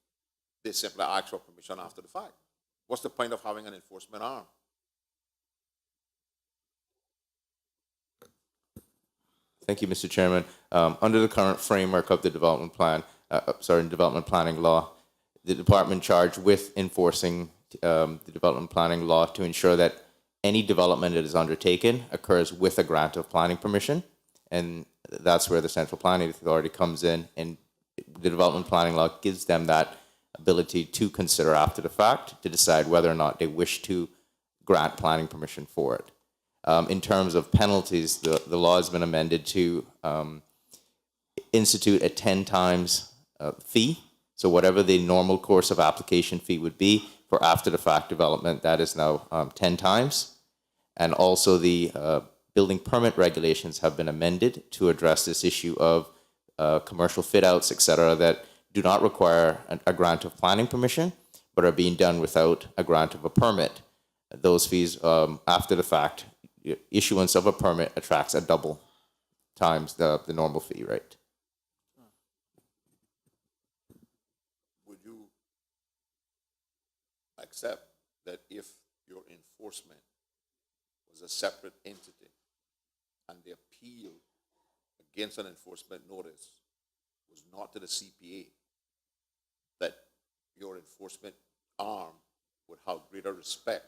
they simply ask for permission after the fact? What's the point of having an enforcement arm? Thank you, Mr. Chairman. Under the current framework of the development planning law, the department charged with enforcing the development planning law to ensure that any development that is undertaken occurs with a grant of planning permission, and that's where the Central Planning Authority comes in, and the development planning law gives them that ability to consider after the fact to decide whether or not they wish to grant planning permission for it. In terms of penalties, the law has been amended to institute a 10 times fee. So whatever the normal course of application fee would be for after the fact development, that is now 10 times. And also the building permit regulations have been amended to address this issue of commercial fit outs, et cetera, that do not require a grant of planning permission, but are being done without a grant of a permit. Those fees after the fact, issuance of a permit attracts a double times the normal fee rate. Would you accept that if your enforcement was a separate entity and the appeal against an enforcement notice was not to the CPA, that your enforcement arm would have greater respect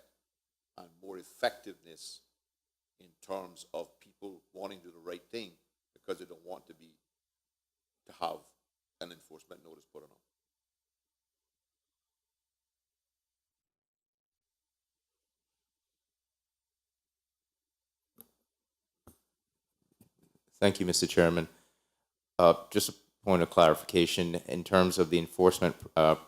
and more effectiveness in terms of people wanting to do the right thing because they don't want to have an enforcement notice put on them? Thank you, Mr. Chairman. Just a point of clarification, in terms of the enforcement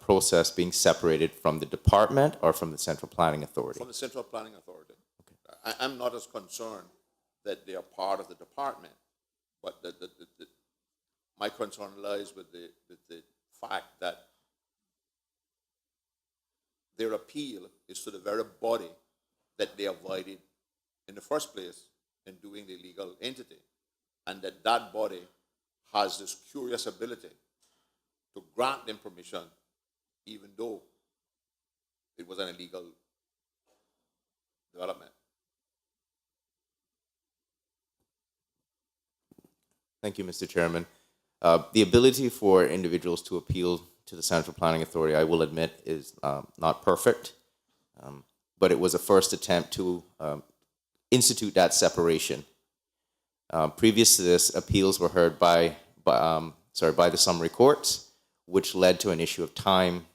process being separated from the department or from the Central Planning Authority? From the Central Planning Authority. Okay. I'm not as concerned that they are part of the department, but my concern lies with the fact that their appeal is to the very body that they avoided in the first place in doing the legal entity, and that body has this curious ability to grant them permission even though it was an illegal development. Thank you, Mr. Chairman. The ability for individuals to appeal to the Central Planning Authority, I will admit, is not perfect, but it was a first attempt to institute that separation. Previous to this, appeals were heard by the summary courts, which led to an issue of time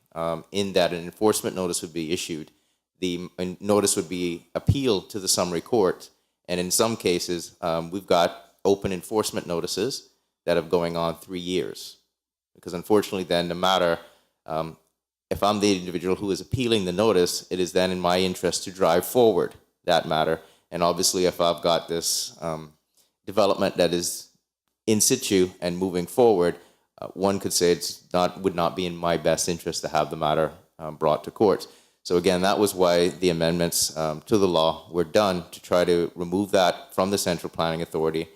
in that an enforcement notice would be issued. The notice would be appealed to the summary court, and in some cases, we've got open enforcement notices that have going on 3 years. Because unfortunately then, no matter if I'm the individual who is appealing the notice, it is then in my interest to drive forward that matter. And obviously if I've got this development that is in situ and moving forward, one could say would not be in my best interest to have the matter brought to court. So again, that was why the amendments to the law were done, to try to remove that from the Central Planning Authority.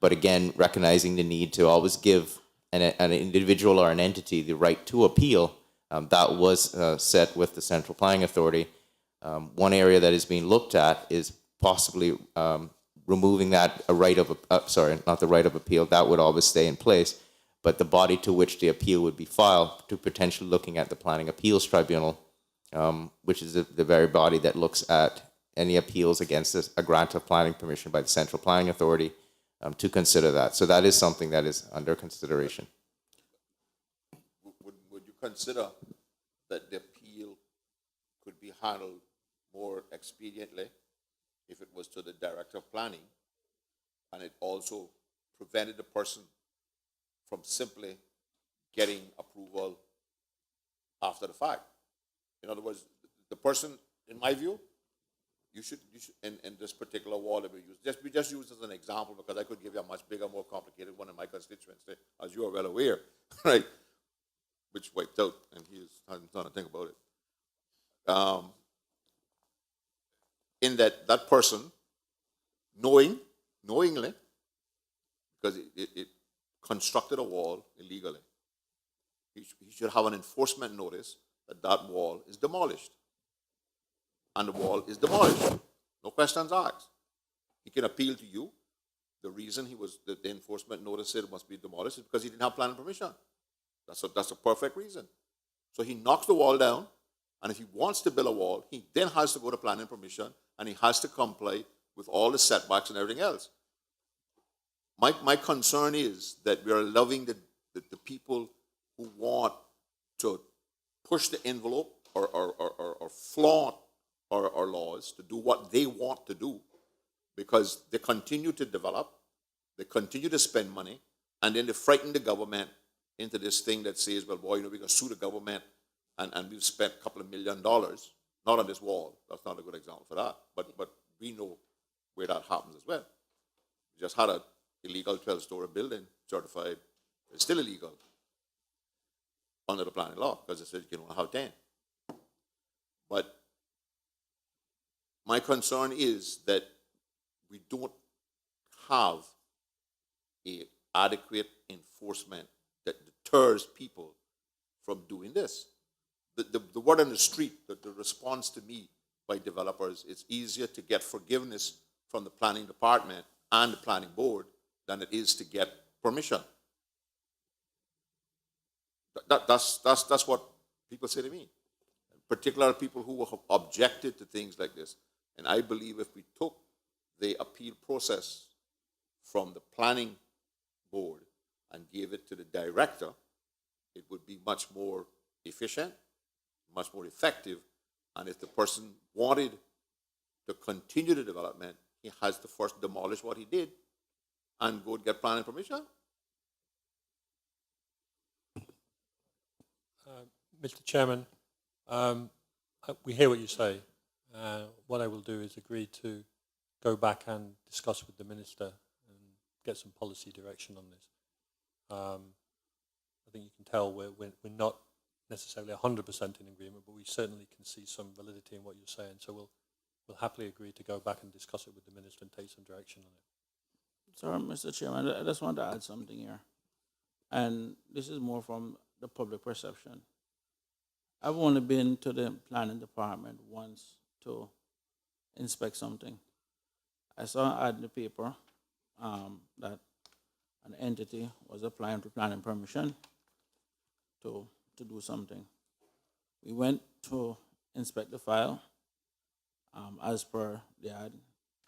But again, recognizing the need to always give an individual or an entity the right to appeal, that was set with the Central Planning Authority. One area that is being looked at is possibly removing that not the right of appeal. That would always stay in place, but the body to which the appeal would be filed, to potentially looking at the Planning Appeals Tribunal, which is the very body that looks at any appeals against a grant of planning permission by the Central Planning Authority, to consider that. So that is something that is under consideration. Would you consider that the appeal could be handled more expediently if it was to the Director of Planning, and it also prevented the person from simply getting approval after the fact? In other words, the person, in my view, you should in this particular wall that we just use as an example, because I could give you a much bigger, more complicated one in my constituency, as you are well aware, right? Which wiped out, and he is trying to think about it. In that person, knowingly, because it constructed a wall illegally, he should have an enforcement notice that wall is demolished. And the wall is demolished. No questions asked. He can appeal to you. The reason the enforcement notice said it must be demolished is because he didn't have planning permission. That's a perfect reason. So he knocks the wall down, and if he wants to build a wall, he then has to go to planning permission, and he has to comply with all the setbacks and everything else. My concern is that we are allowing the people who want to push the envelope or flaunt our laws to do what they want to do, because they continue to develop, they continue to spend money, and then they frighten the government into this thing that says, well, boy, we're going to sue the government, and we've spent a couple of $1 million, not on this wall. That's not a good example for that, but we know where that happens as well. We just had an illegal 12-story building certified. It's still illegal under the planning law, because it says you can only have 10. But my concern is that we don't have an adequate enforcement that deters people from doing this. The word on the street, the response to me by developers, it's easier to get forgiveness from the planning department and the planning board than it is to get permission. That's what people say to me, particularly people who have objected to things like this. And I believe if we took the appeal process from the planning board and gave it to the director, it would be much more efficient, much more effective. And if the person wanted to continue the development, he has to first demolish what he did and go get planning permission. Mr. Chairman, we hear what you say. What I will do is agree to go back and discuss with the Minister and get some policy direction on this. I think you can tell we're not necessarily 100% in agreement, but we certainly can see some validity in what you're saying. So we'll happily agree to go back and discuss it with the Minister and take some direction on it. Sorry, Mr. Chairman, I just want to add something here. And this is more from the public perception. I've only been to the planning department once to inspect something. I saw an ad in the paper that an entity was applying for planning permission to do something. We went to inspect the file. As per the ad,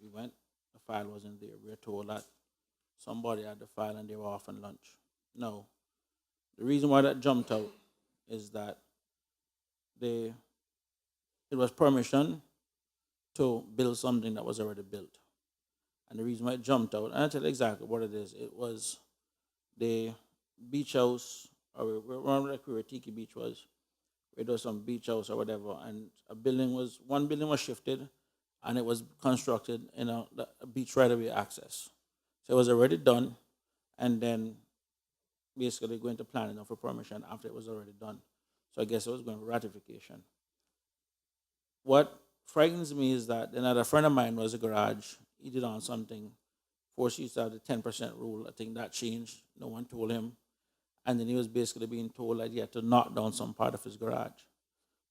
we went, the file wasn't there. We were told that somebody had the file and they were off on lunch. No. The reason why that jumped out is that it was permission to build something that was already built. And the reason why it jumped out, and I'll tell you exactly what it is, it was the beach house, or where Tiki Beach was, where there was some beach house or whatever, and one building was shifted, and it was constructed in a beach right-of-way access. So it was already done, and then basically going to planning for permission after it was already done. So I guess it was going for ratification. What frightens me is that another friend of mine was a garage. He did on something, forced used to have the 10% rule. I think that changed. No one told him. And then he was basically being told that he had to knock down some part of his garage.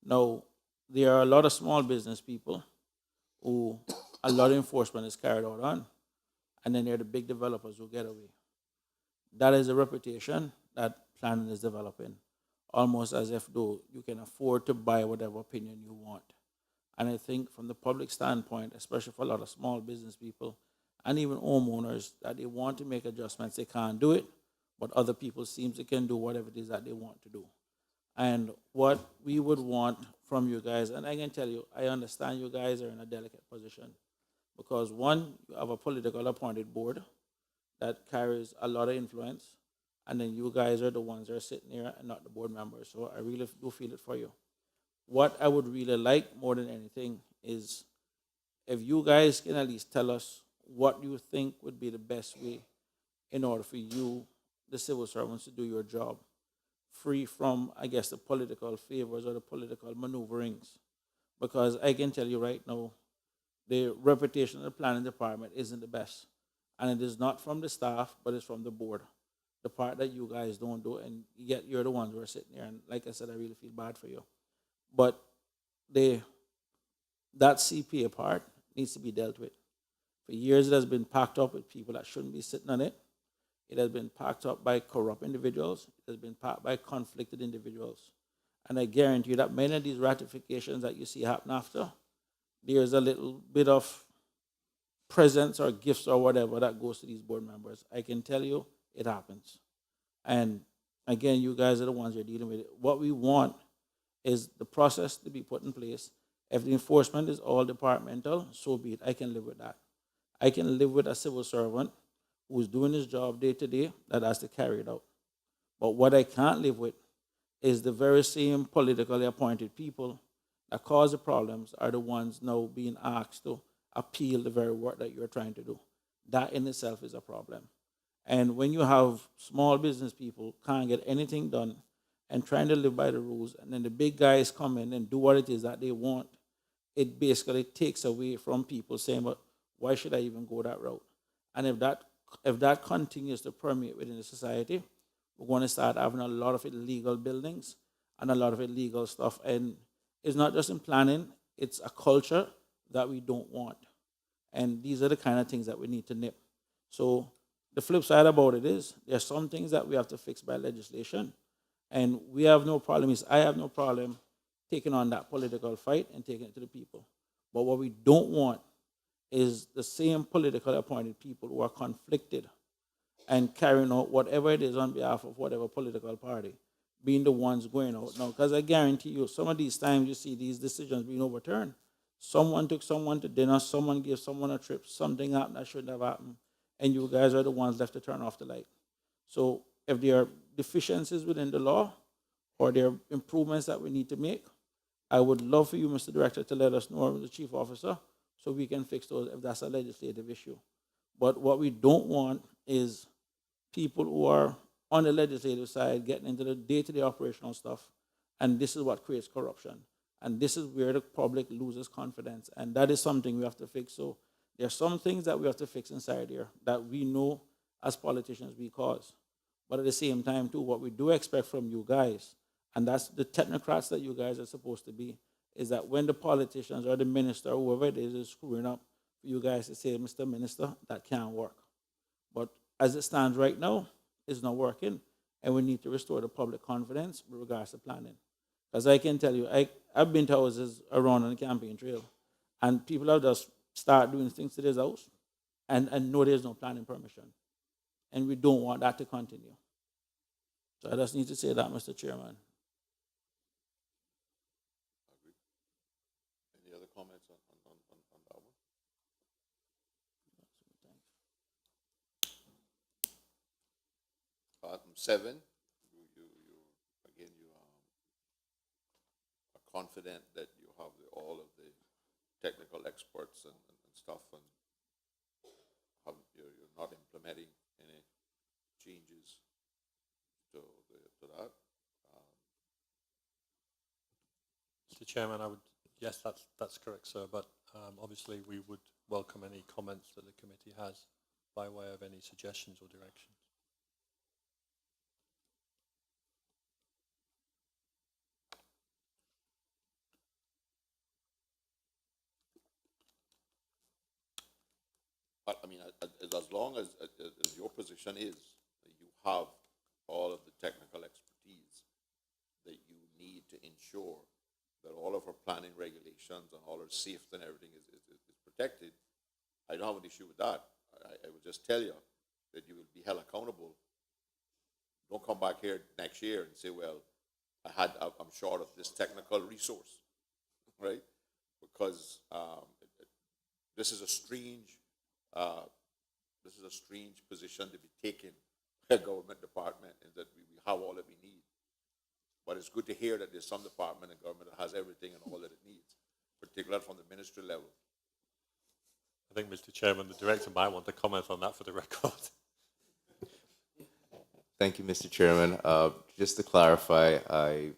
Now, there are a lot of small business people who a lot of enforcement is carried out on, and then there are the big developers who get away. That is a reputation that planning is developing, almost as if though you can afford to buy whatever opinion you want. And I think from the public standpoint, especially for a lot of small business people and even homeowners, that they want to make adjustments, they can't do it, but other people seem they can do whatever it is that they want to do. And what we would want from you guys, and I can tell you, I understand you guys are in a delicate position because one, you have a political appointed board that carries a lot of influence, and then you guys are the ones that are sitting here and not the board members. So I really do feel it for you. What I would really like more than anything is if you guys can at least tell us what you think would be the best way in order for you, the civil servants, to do your job, free from, I guess, the political favors or the political maneuverings. Because I can tell you right now, the reputation of the planning department isn't the best. And it is not from the staff, but it's from the board. The part that you guys don't do, and yet you're the ones who are sitting there. And like I said, I really feel bad for you. But that CPA part needs to be dealt with. For years, it has been packed up with people that shouldn't be sitting on it. It has been packed up by corrupt individuals. It has been packed by conflicted individuals. And I guarantee you that many of these ratifications that you see happen after, there's a little bit of presents or gifts or whatever that goes to these board members. I can tell you it happens. And again, you guys are the ones who are dealing with it. What we want is the process to be put in place. If the enforcement is all departmental, so be it. I can live with that. I can live with a civil servant who's doing his job day to day that has to carry it out. But what I can't live with is the very same politically appointed people that cause the problems are the ones now being asked to appeal the very work that you're trying to do. That in itself is a problem. And when you have small business people can't get anything done and trying to live by the rules, and then the big guys come in and do what it is that they want, it basically takes away from people saying, well, why should I even go that route? And if that continues to permeate within the society, we're going to start having a lot of illegal buildings and a lot of illegal stuff. And it's not just in planning, it's a culture that we don't want. And these are the kind of things that we need to nip. So the flip side about it is there are some things that we have to fix by legislation. And we have no problem, I have no problem taking on that political fight and taking it to the people. But what we don't want is the same political appointed people who are conflicted and carrying out whatever it is on behalf of whatever political party, being the ones going out now. Because I guarantee you, some of these times you see these decisions being overturned. Someone took someone to dinner, someone gave someone a trip, something happened that shouldn't have happened, and you guys are the ones left to turn off the light. So if there are deficiencies within the law or there are improvements that we need to make, I would love for you, Mr. Director, to let us know, the Chief Officer, so we can fix those if that's a legislative issue. But what we don't want is people who are on the legislative side getting into the day-to-day operational stuff, and this is what creates corruption. And this is where the public loses confidence, and that is something we have to fix. So there are some things that we have to fix inside here that we know as politicians we cause. But at the same time, too, what we do expect from you guys, and that's the technocrats that you guys are supposed to be, is that when the politicians or the minister or whoever it is screwing up, for you guys to say, Mr. Minister, that can't work. But as it stands right now, it's not working, and we need to restore the public confidence with regards to planning. Because I can tell you, I've been to houses around on the campaign trail, and people have just started doing things to this house and know there's no planning permission. And we don't want that to continue. So I just need to say that, Mr. Chairman. Any other comments on that one? Item 7, you are confident that you have all of the technical experts and stuff, and you're not implementing implementing any changes to that. Mr. Chairman, yes, that's correct, sir. But obviously, we would welcome any comments that the committee has by way of any suggestions or directions. But I mean, as long as your position is that you have all of the technical expertise that you need to ensure that all of our planning regulations and all our safety and everything is protected, I don't have an issue with that. I will just tell you that you will be held accountable. Don't come back here next year and say, well, I'm short of this technical resource, right? Because this is a strange position to be taken by a government department, and that we have all that we need. But it's good to hear that there's some department in government that has everything and all that it needs, particularly from the ministry level. I think, Mr. Chairman, the director might want to comment on that for the record. Thank you, Mr. Chairman. Just to clarify, I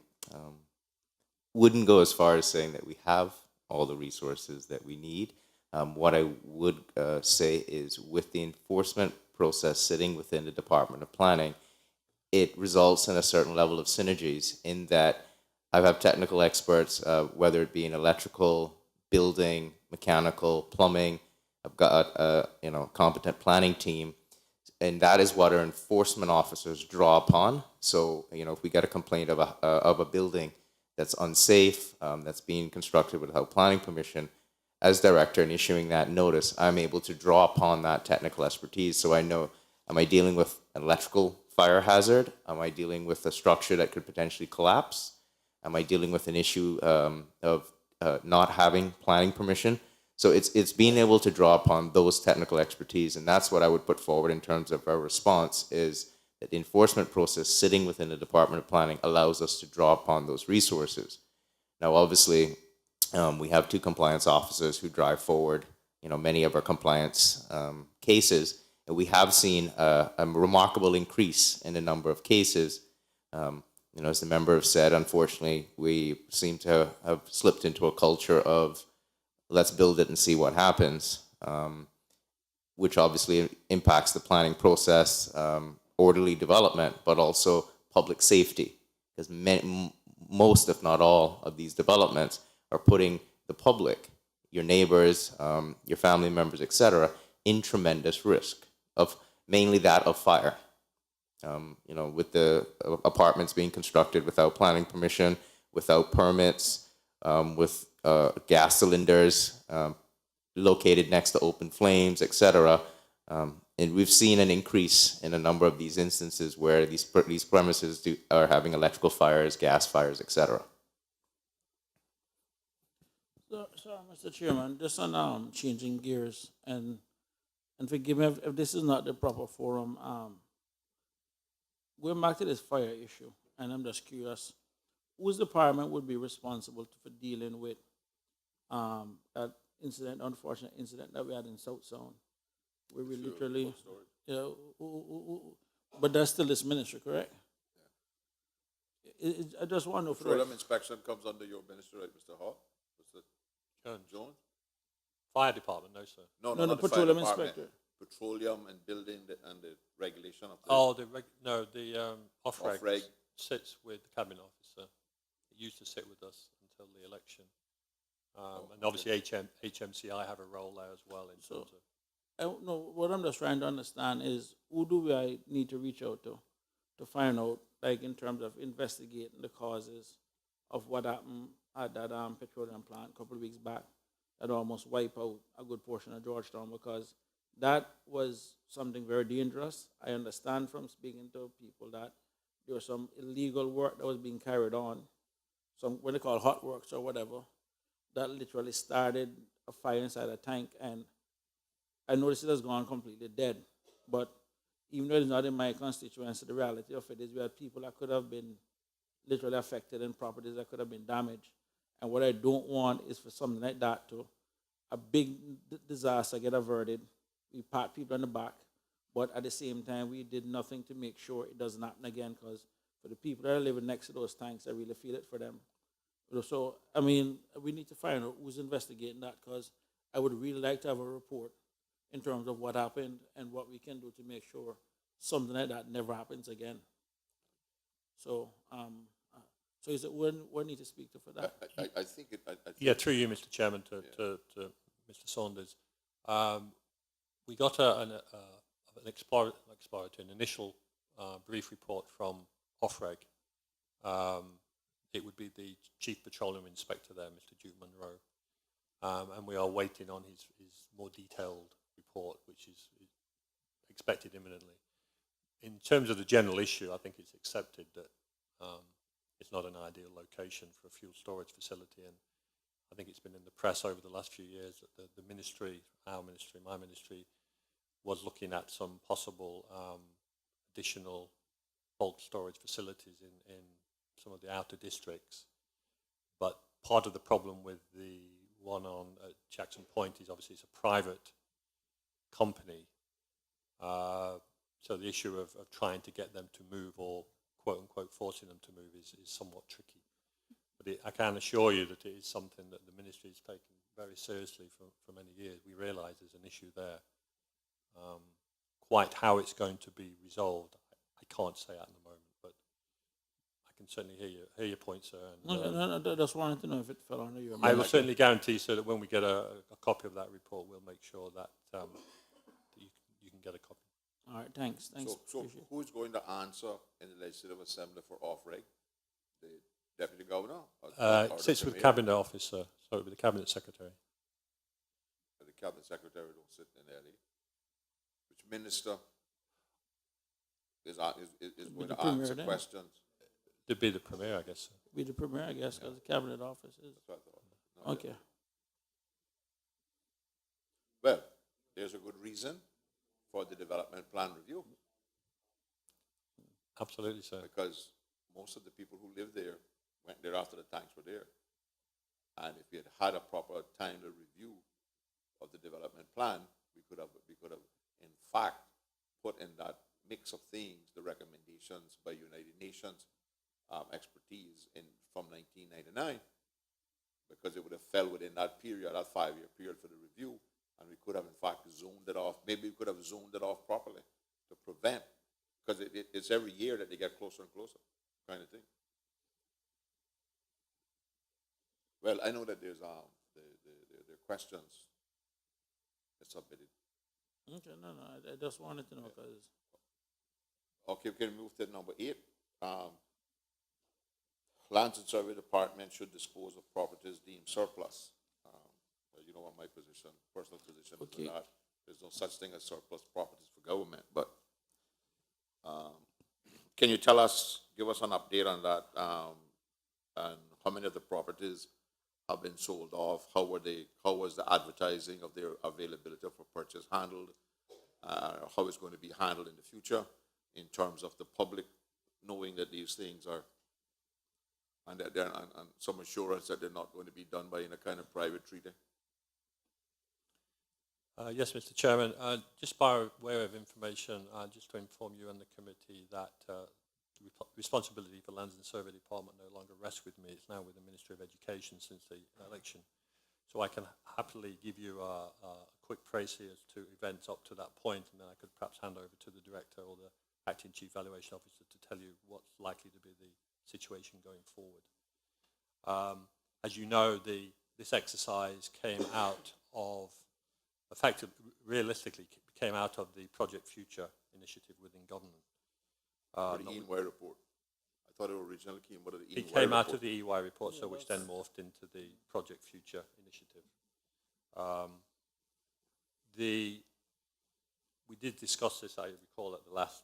wouldn't go as far as saying that we have all the resources that we need. What I would say is, with the enforcement process sitting within the Department of Planning, it results in a certain level of synergies in that I have technical experts, whether it be in electrical, building, mechanical, plumbing. I've got a competent planning team, and that is what our enforcement officers draw upon. So if we get a complaint of a building that's unsafe, that's being constructed without planning permission, as director in issuing that notice, I'm able to draw upon that technical expertise. So I know, am I dealing with an electrical fire hazard? Am I dealing with a structure that could potentially collapse? Am I dealing with an issue of not having planning permission? So it's being able to draw upon those technical expertise, and that's what I would put forward in terms of our response, is that the enforcement process sitting within the Department of Planning allows us to draw upon those resources. Now, obviously, we have 2 compliance officers who drive forward, many of our compliance cases, and we have seen a remarkable increase in the number of cases. As the member have said, unfortunately, we seem to have slipped into a culture of let's build it and see what happens, which obviously impacts the planning process, orderly development, but also public safety, because most, if not all, of these developments are putting the public, your neighbors, your family members, etc., in tremendous risk of mainly that of fire. With the apartments being constructed without planning permission, without permits, with gas cylinders located next to open flames, etc. And we've seen an increase in a number of these instances where these premises are having electrical fires, gas fires, etc. So, Mr. Chairman, just on changing gears, and forgive me if this is not the proper forum, going back to this fire issue, and I'm just curious, whose department would be responsible for dealing with that unfortunate incident that we had in South Zone, where we literally, but that's still this ministry, correct? I just want to know. Petroleum inspection comes under your ministry, right, Mr. Hall? Jones? Fire department, no, sir. No, the not the petroleum fire department. inspector. Petroleum and building and the regulation of the off-reg Off-reg. sits with the cabinet officer. It used to sit with us until the election. And obviously HMCI have a role there as well in terms of... No, what I'm just trying to understand is, who do I need to reach out to find out, like in terms of investigating the causes of what happened at that petroleum plant a couple of weeks back that almost wiped out a good portion of Georgetown, because that was something very dangerous. I understand from speaking to people that there was some illegal work that was being carried on, some what they call hot works or whatever, that literally started a fire inside a tank, and I noticed it has gone completely dead. But even though it's not in my constituency, the reality of it is we had people that could have been literally affected and properties that could have been damaged. And what I don't want is for something like that to, a big disaster get averted. We pat people on the back, But at the same time, we did nothing to make sure it doesn't happen again, because for the people that are living next to those tanks, I really feel it for them. So, I mean, we need to find out who's investigating that, because I would really like to have a report in terms of what happened and what we can do to make sure something like that never happens again. So, so is it when need to speak to for that? I think it. I think Yeah, through you, Mr. Chairman, to Mr. Saunders. We got an initial brief report from OFREG. It would be the Chief Petroleum Inspector there, Mr. Duke Munro, and we are waiting on his more detailed report, which is expected imminently. In terms of the general issue, I think it's accepted that it's not an ideal location for a fuel storage facility, and I think it's been in the press over the last few years that the ministry, our ministry, my ministry, was looking at some possible additional bulk storage facilities in some of the outer districts. But part of the problem with the one on Jackson Point is obviously it's a private company. So the issue of trying to get them to move, or quote unquote forcing them to move, is somewhat tricky. But I can assure you that it is something that the ministry has taken very seriously for many years. We realise there's an issue there. Quite how it's going to be resolved, I can't say at the moment, but I can certainly hear your point, sir. And, No, I just wanted to know if it fell under your. I will certainly guarantee, sir, that when we get a copy of that report, we'll make sure that, that you can get a copy. All right, thanks. So who's going to answer in the Legislative Assembly for OFREG? The Deputy Governor? Or Sits with the Cabinet Office, sir. So it will be the Cabinet Secretary. The Cabinet Secretary don't sit in there. Which minister is going to answer questions? It'd be the Premier, I guess, sir. Be the Premier, I guess, because the Cabinet Office is. That's what I thought. No, Okay. Well, there's a good reason for the development plan review. Absolutely, sir. Because most of the people who live there went there after the tanks were there. And if we had a proper timely review of the development plan, we could have in fact put in that mix of things the recommendations by United Nations expertise from 1999, because it would have fell within that period, that 5-year period for the review, and we could have in fact zoned it off. Maybe we could have zoned it off properly to prevent, because it's every year that they get closer and closer, kind of thing. Well, I know that there's there are questions that submitted. Okay, no, I just wanted to know, because. Okay, we can move to number 8. Lands and Survey Department should dispose of properties deemed surplus. Well, you know what my position, personal position is on that. There's no such thing as surplus properties for government. But can you give us an update on that, and how many of the properties have been sold off? How was the advertising of their availability for purchase handled? How it's going to be handled in the future in terms of the public knowing that these things are, and some assurance that they're not going to be done by in a kind of private treaty? Yes, Mr. Chairman. Just by way of information, just to inform you and the committee that the responsibility for Lands and Survey Department no longer rests with me. It's now with the Ministry of Education since the election. So I can happily give you a quick précis as to events up to that point, and then I could perhaps hand over to the Director or the Acting Chief Valuation Officer to tell you what's likely to be the situation going forward. As you know, this exercise came out of, effectively, realistically, came out of the Project Future initiative within government. The EY report. I thought it originally came out of the EY report. It came out of the EY report, so which then morphed into the Project Future initiative. We did discuss this, I recall, at the last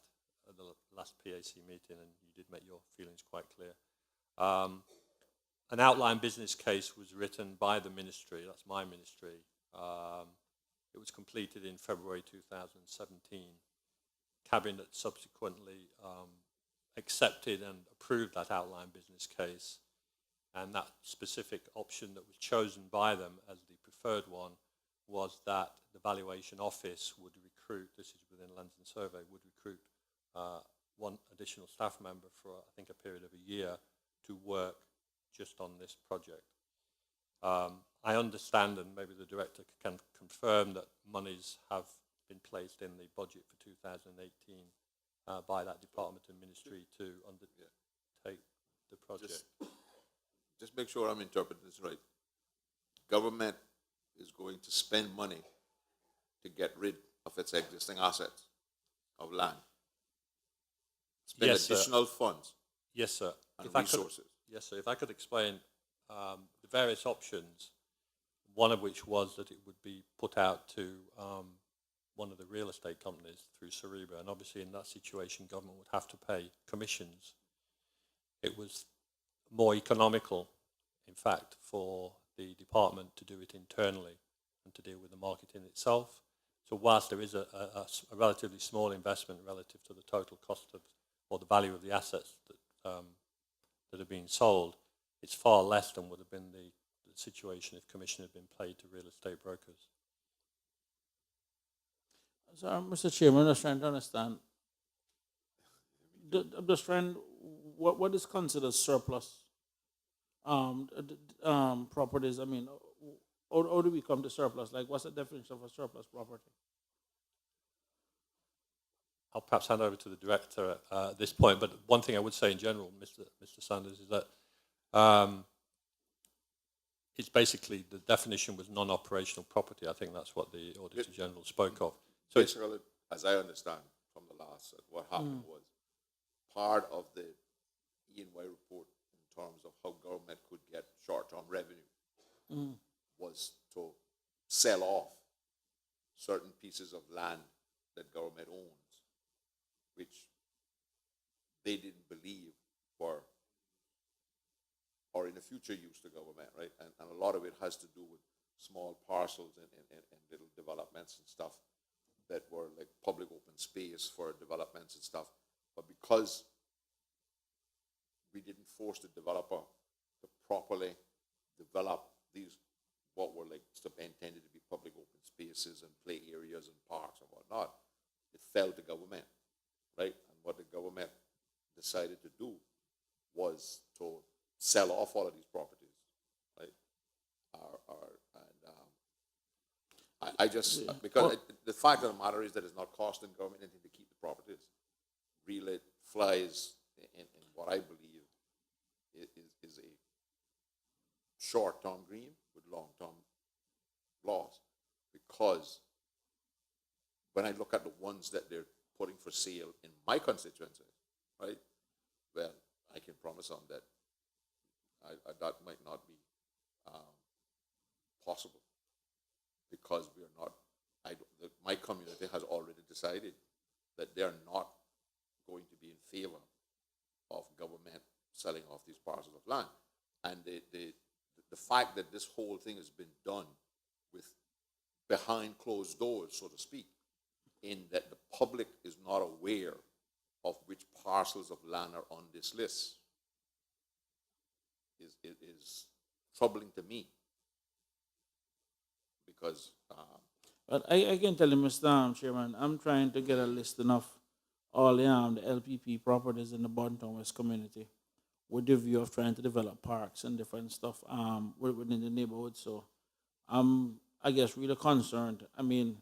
PAC meeting, and you did make your feelings quite clear. An outline business case was written by the ministry, that's my ministry. It was completed in February 2017. Cabinet subsequently accepted and approved that outline business case, and that specific option that was chosen by them as the preferred one was that the valuation office would recruit, this is within Lands and Survey, would recruit one additional staff member for, I think, a period of a year to work just on this project. I understand, and maybe the director can confirm, that monies have been placed in the budget for 2018 by that department and ministry to undertake the project. Just make sure I'm interpreting this right. Government is going to spend money to get rid of its existing assets of land. Spend Yes, additional funds Yes, sir. and If I could- resources. Yes, sir. If I could explain the various options, one of which was that it would be put out to one of the real estate companies through Cerebra, and obviously in that situation government would have to pay commissions. It was more economical, in fact, for the department to do it internally and to deal with the marketing itself. So whilst there is a relatively small investment relative to the total cost of, or the value of the assets that are being sold, it's far less than would have been the situation if commission had been paid to real estate brokers. So, Mr. Chairman, I'm just trying to understand. I'm just trying, what is considered surplus properties? I mean, how do we come to surplus? Like, what's the definition of a surplus property? I'll perhaps hand over to the director at this point, but one thing I would say in general, Mr. Sanders, is that it's basically, the definition was non-operational property. I think that's what the Auditor General spoke of. So it's, Basically, as I understand from the last, what happened was part of the E&Y report in terms of how government could get short-term revenue was to sell off certain pieces of land that government owns, which they didn't believe were or in the future use to government, right? And a lot of it has to do with small parcels and little developments and stuff that were like public open space for developments and stuff. But because we didn't force the developer to properly develop these, what were like intended to be public open spaces and play areas and parks and whatnot, it fell to government, right? And what the government decided to do was to sell off all of these properties, right? I just, because the fact of the matter is that it's not costing government anything to keep the properties. Really flies in what I believe is a short-term green with long-term loss. Because when I look at the ones that they're putting for sale in my constituency, right, well, I can promise on that that might not be possible, because we are not, my community has already decided that they're not going to be in favor of government selling off these parcels of land. And the fact that this whole thing has been done with behind closed doors, so to speak, in that the public is not aware of which parcels of land are on this list, is troubling to me, because But I can tell you, Mr. Chairman, I'm trying to get a listing of all the LPP properties in the Bontown West community with the view of trying to develop parks and different stuff within the neighborhood. So I'm, I guess, really concerned. I mean,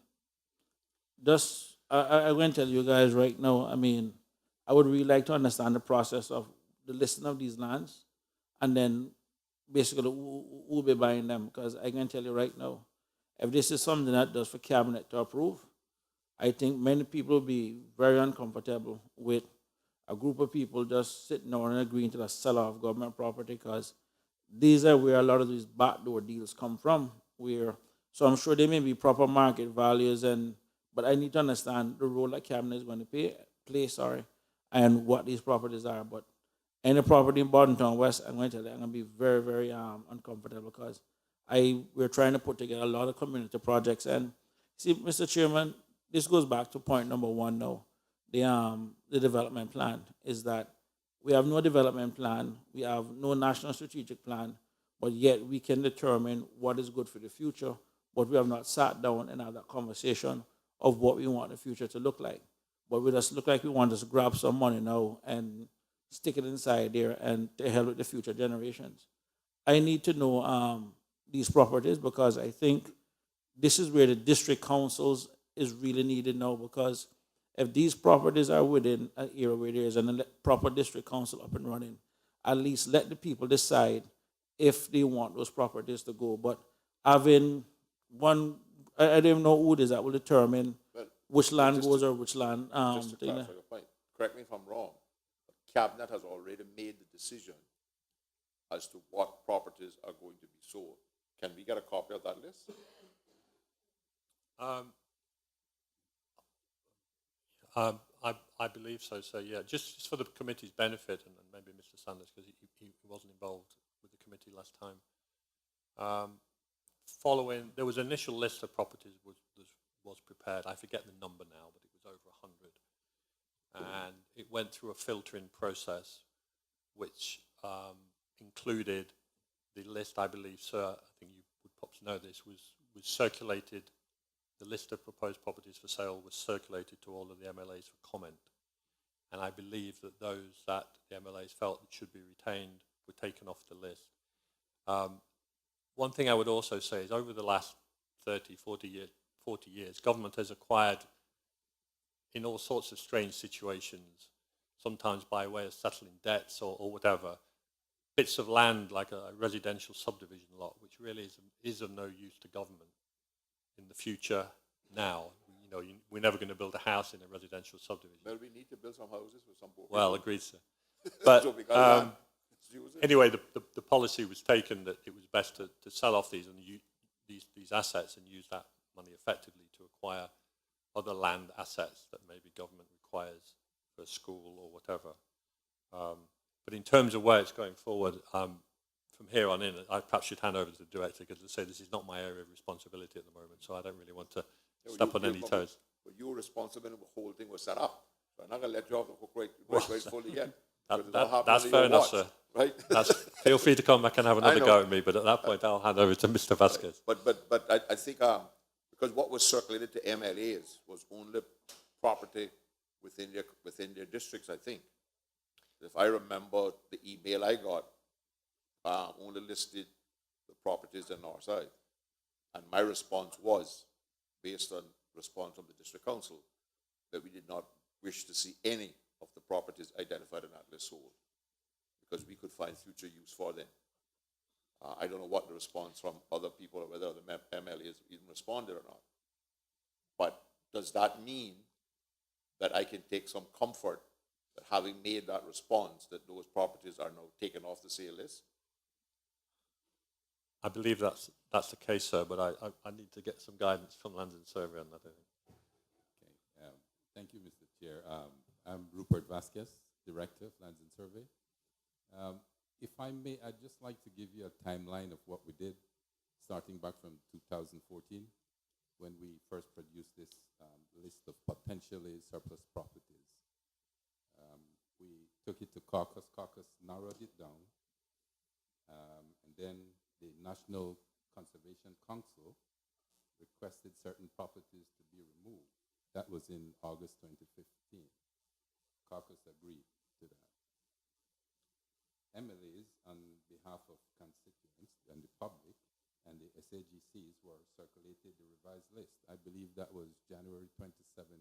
just, I'm going to tell you guys right now, I mean, I would really like to understand the process of the listing of these lands, and then basically who will be buying them, because I can tell you right now, if this is something that does for cabinet to approve, I think many people will be very uncomfortable with a group of people just sitting down and agreeing to the sell off government property, because these are where a lot of these backdoor deals come from. So I'm sure there may be proper market values, but I need to understand the role that cabinet is going to play, and what these properties are. But any property in Bontown West, I'm going to tell you, I'm going to be very, very uncomfortable, because we're trying to put together a lot of community projects. And see, Mr. Chairman, this goes back to point number one now. The development plan is that we have no development plan, we have no national strategic plan, but yet we can determine what is good for the future, but we have not sat down and had that conversation of what we want the future to look like. But we just look like we want to just grab some money now and stick it inside there and to hell with the future generations. I need to know these properties because I think this is where the district councils is really needed now, because if these properties are within an area where there is a proper district council up and running, at least let the people decide if they want those properties to go. But having one, I don't even know who it is that will determine Well, which land just goes to- or which land. Just to clarify your point, correct me if I'm wrong, but Cabinet has already made the decision as to what properties are going to be sold. Can we get a copy of that list? I believe so. So yeah, just for the committee's benefit, and maybe Mr. Sanders, because he wasn't involved with the committee last time. Following, there was an initial list of properties was prepared. I forget the number now, but it was over 100, and it went through a filtering process, which included the list. I believe, sir, I think you would perhaps know this, was circulated. The list of proposed properties for sale was circulated to all of the MLAs for comment. And I believe that those that the MLAs felt should be retained were taken off the list. One thing I would also say is over the last 30, 40 years, government has acquired, in all sorts of strange situations, sometimes by way of settling debts or whatever, bits of land like a residential subdivision lot, which really is of no use to government in the future now. You know, we're never going to build a house in a residential subdivision. Well, we need to build some houses for some poor Well, people. agreed, sir. But So we got land. Let's use it. anyway, the policy was taken that it was best to sell off these and these assets and use that money effectively to acquire other land assets that maybe government requires for a school or whatever. But in terms of where it's going forward, from here on in, I perhaps should hand over to the director, because, to say, this is not my area of responsibility at the moment, so I don't really want to step on any toes. But you were responsible when the whole thing was set up. So I'm not going to let you off the hook right fully yet. Because it all happened That's under fair your enough, watch, sir. Right? Feel free to come back and have another know. go at me, but at that point, I'll hand over to Mr. Vasquez. But I think because what was circulated to MLAs was only property within their districts, I think. If I remember the email I got, only listed the properties in our side. And my response was, based on response from the district council, that we did not wish to see any of the properties identified in that list sold, because we could find future use for them. I don't know what the response from other people, or whether the MLAs even responded or not. But does that mean that I can take some comfort that, having made that response, that those properties are now taken off the sale list? I believe that's the case, sir, but I need to get some guidance from Land and Survey on that. Okay. Thank you, Mr. Chair. I'm Rupert Vasquez, Director of Lands and Survey. If I may, I'd just like to give you a timeline of what we did, starting back from 2014, when we first produced this list of potentially surplus properties. We took it to caucus. Caucus narrowed it down. And then the National Conservation Council requested certain properties to be removed. That was in August 2015. Caucus agreed to that. MLAs, on behalf of constituents and the public and the SAGCs, were circulated the revised list. I believe that was January 2017.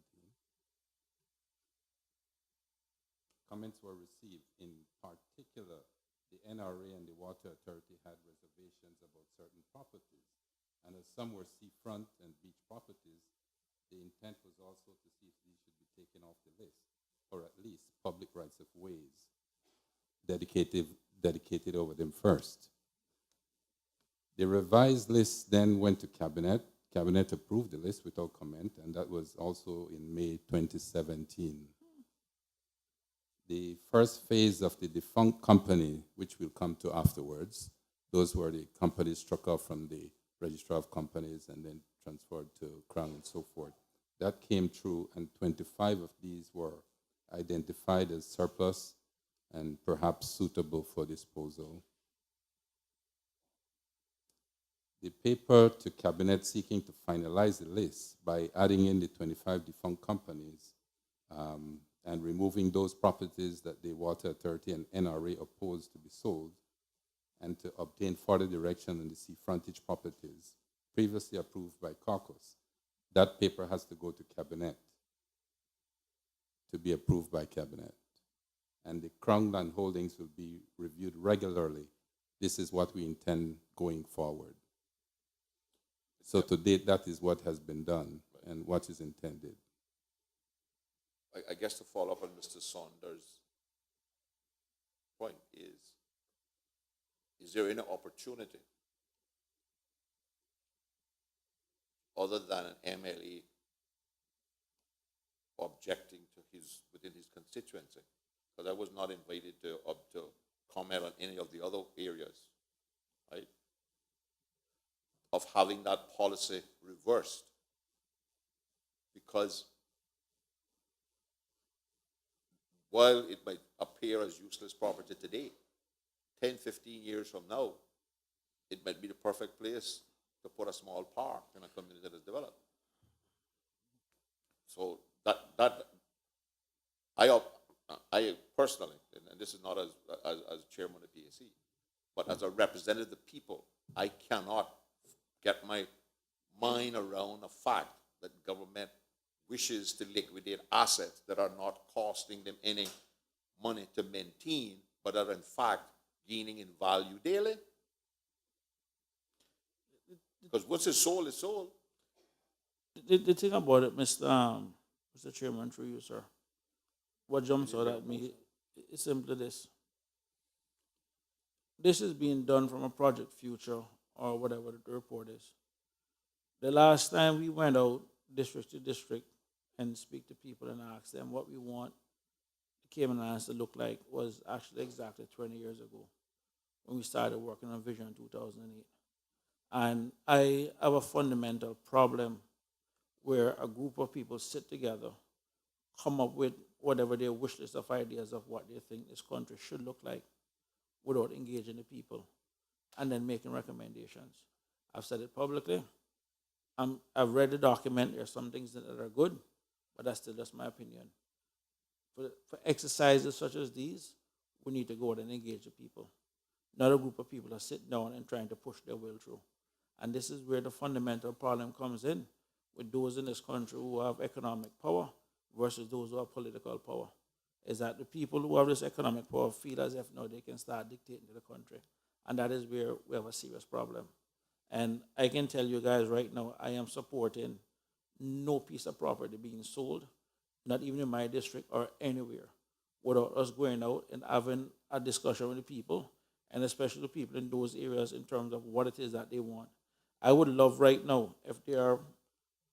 Comments were received. In particular, the NRA and the Water Authority had reservations about certain properties. And as some were seafront and beach properties, the intent was also to see if these should be taken off the list, or at least public rights of ways dedicated over them first. The revised list then went to Cabinet. Cabinet approved the list without comment, and that was also in May 2017. The first phase of the defunct company, which we'll come to afterwards, those were the companies struck off from the Registrar of Companies and then transferred to Crown and so forth. That came through, and 25 of these were identified as surplus and perhaps suitable for disposal. the paper to Cabinet seeking to finalize the list by adding in the 25 defunct companies and removing those properties that the Water Authority and NRA opposed to be sold, and to obtain further direction on the sea frontage properties previously approved by caucus. That paper has to go to Cabinet to be approved by Cabinet. And the Crown Land holdings will be reviewed regularly. This is what we intend going forward. So to date, that is what has been done and what is intended. I guess to follow up on Mr. Saunders' point is there any opportunity other than an MLA objecting to within his constituency? Because I was not invited to comment on any of the other areas, right, of having that policy reversed. Because while it might appear as useless property today, 10, 15 years from now, it might be the perfect place to put a small park in a community that is developed. So I personally, and this is not as chairman of the PAC, but as a representative of the people, I cannot get my mind around the fact that government wishes to liquidate assets that are not costing them any money to maintain, but are in fact gaining in value daily. Because once it's sold, it's sold. The thing about it, Mr. Chairman, through you, sir, what jumps out at me is simply this. This is being done from a project future or whatever the report is. The last time we went out district to district and speak to people and ask them what we want the Cayman Islands to look like was actually exactly 20 years ago when we started working on Vision in 2008. And I have a fundamental problem where a group of people sit together, come up with whatever their wish list of ideas of what they think this country should look like without engaging the people and then making recommendations. I've said it publicly. I've read the document. There are some things that are good, but that's still just my opinion. For exercises such as these, we need to go out and engage the people, not a group of people that sit down and trying to push their will through. And this is where the fundamental problem comes in with those in this country who have economic power versus those who have political power, is that the people who have this economic power feel as if now they can start dictating to the country. And that is where we have a serious problem. And I can tell you guys right now, I am supporting no piece of property being sold, not even in my district or anywhere, without us going out and having a discussion with the people, and especially the people in those areas in terms of what it is that they want. I would love right now, if there are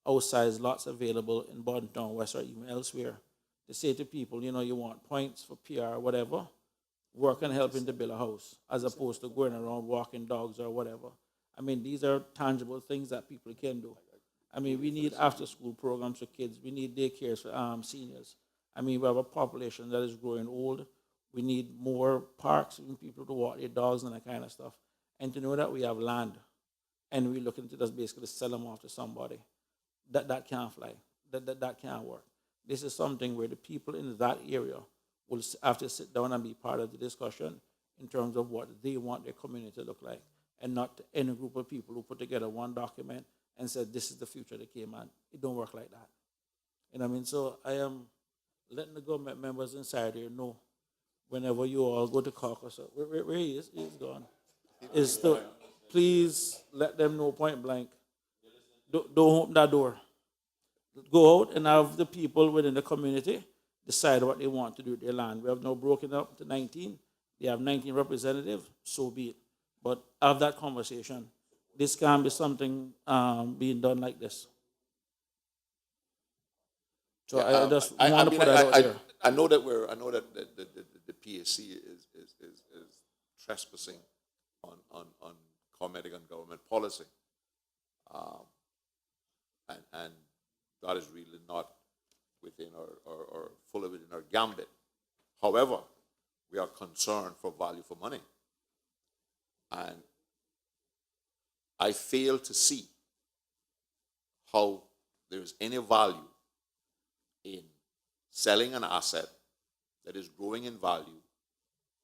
outsized lots available in Bordentown, West, or even elsewhere, to say to people, you want points for PR or whatever, work and helping to build a house, as opposed to going around walking dogs or whatever. I mean, these are tangible things that people can do. I mean, we need after-school programs for kids. We need daycares for seniors. I mean, we have a population that is growing old. We need more parks for people to walk their dogs and that kind of stuff. And to know that we have land, and we're looking to just basically sell them off to somebody, that can't fly. That can't work. This is something where the people in that area will have to sit down and be part of the discussion in terms of what they want their community to look like, and not any group of people who put together one document and said, this is the future of the Cayman. It don't work like that. You know what I mean? So I am letting the government members inside here know, whenever you all go to caucus, where he is, he's gone, is to please let them know point blank. Don't open that door. Go out and have the people within the community decide what they want to do with their land. We have now broken up to 19. They have 19 representatives, so be it. But have that conversation. This can't be something being done like this. So I just want to put that out there. I know that the PAC is trespassing on commenting on government policy, and that is really not within or fully within our gambit. However, we are concerned for value for money, and I fail to see how there is any value in selling an asset that is growing in value,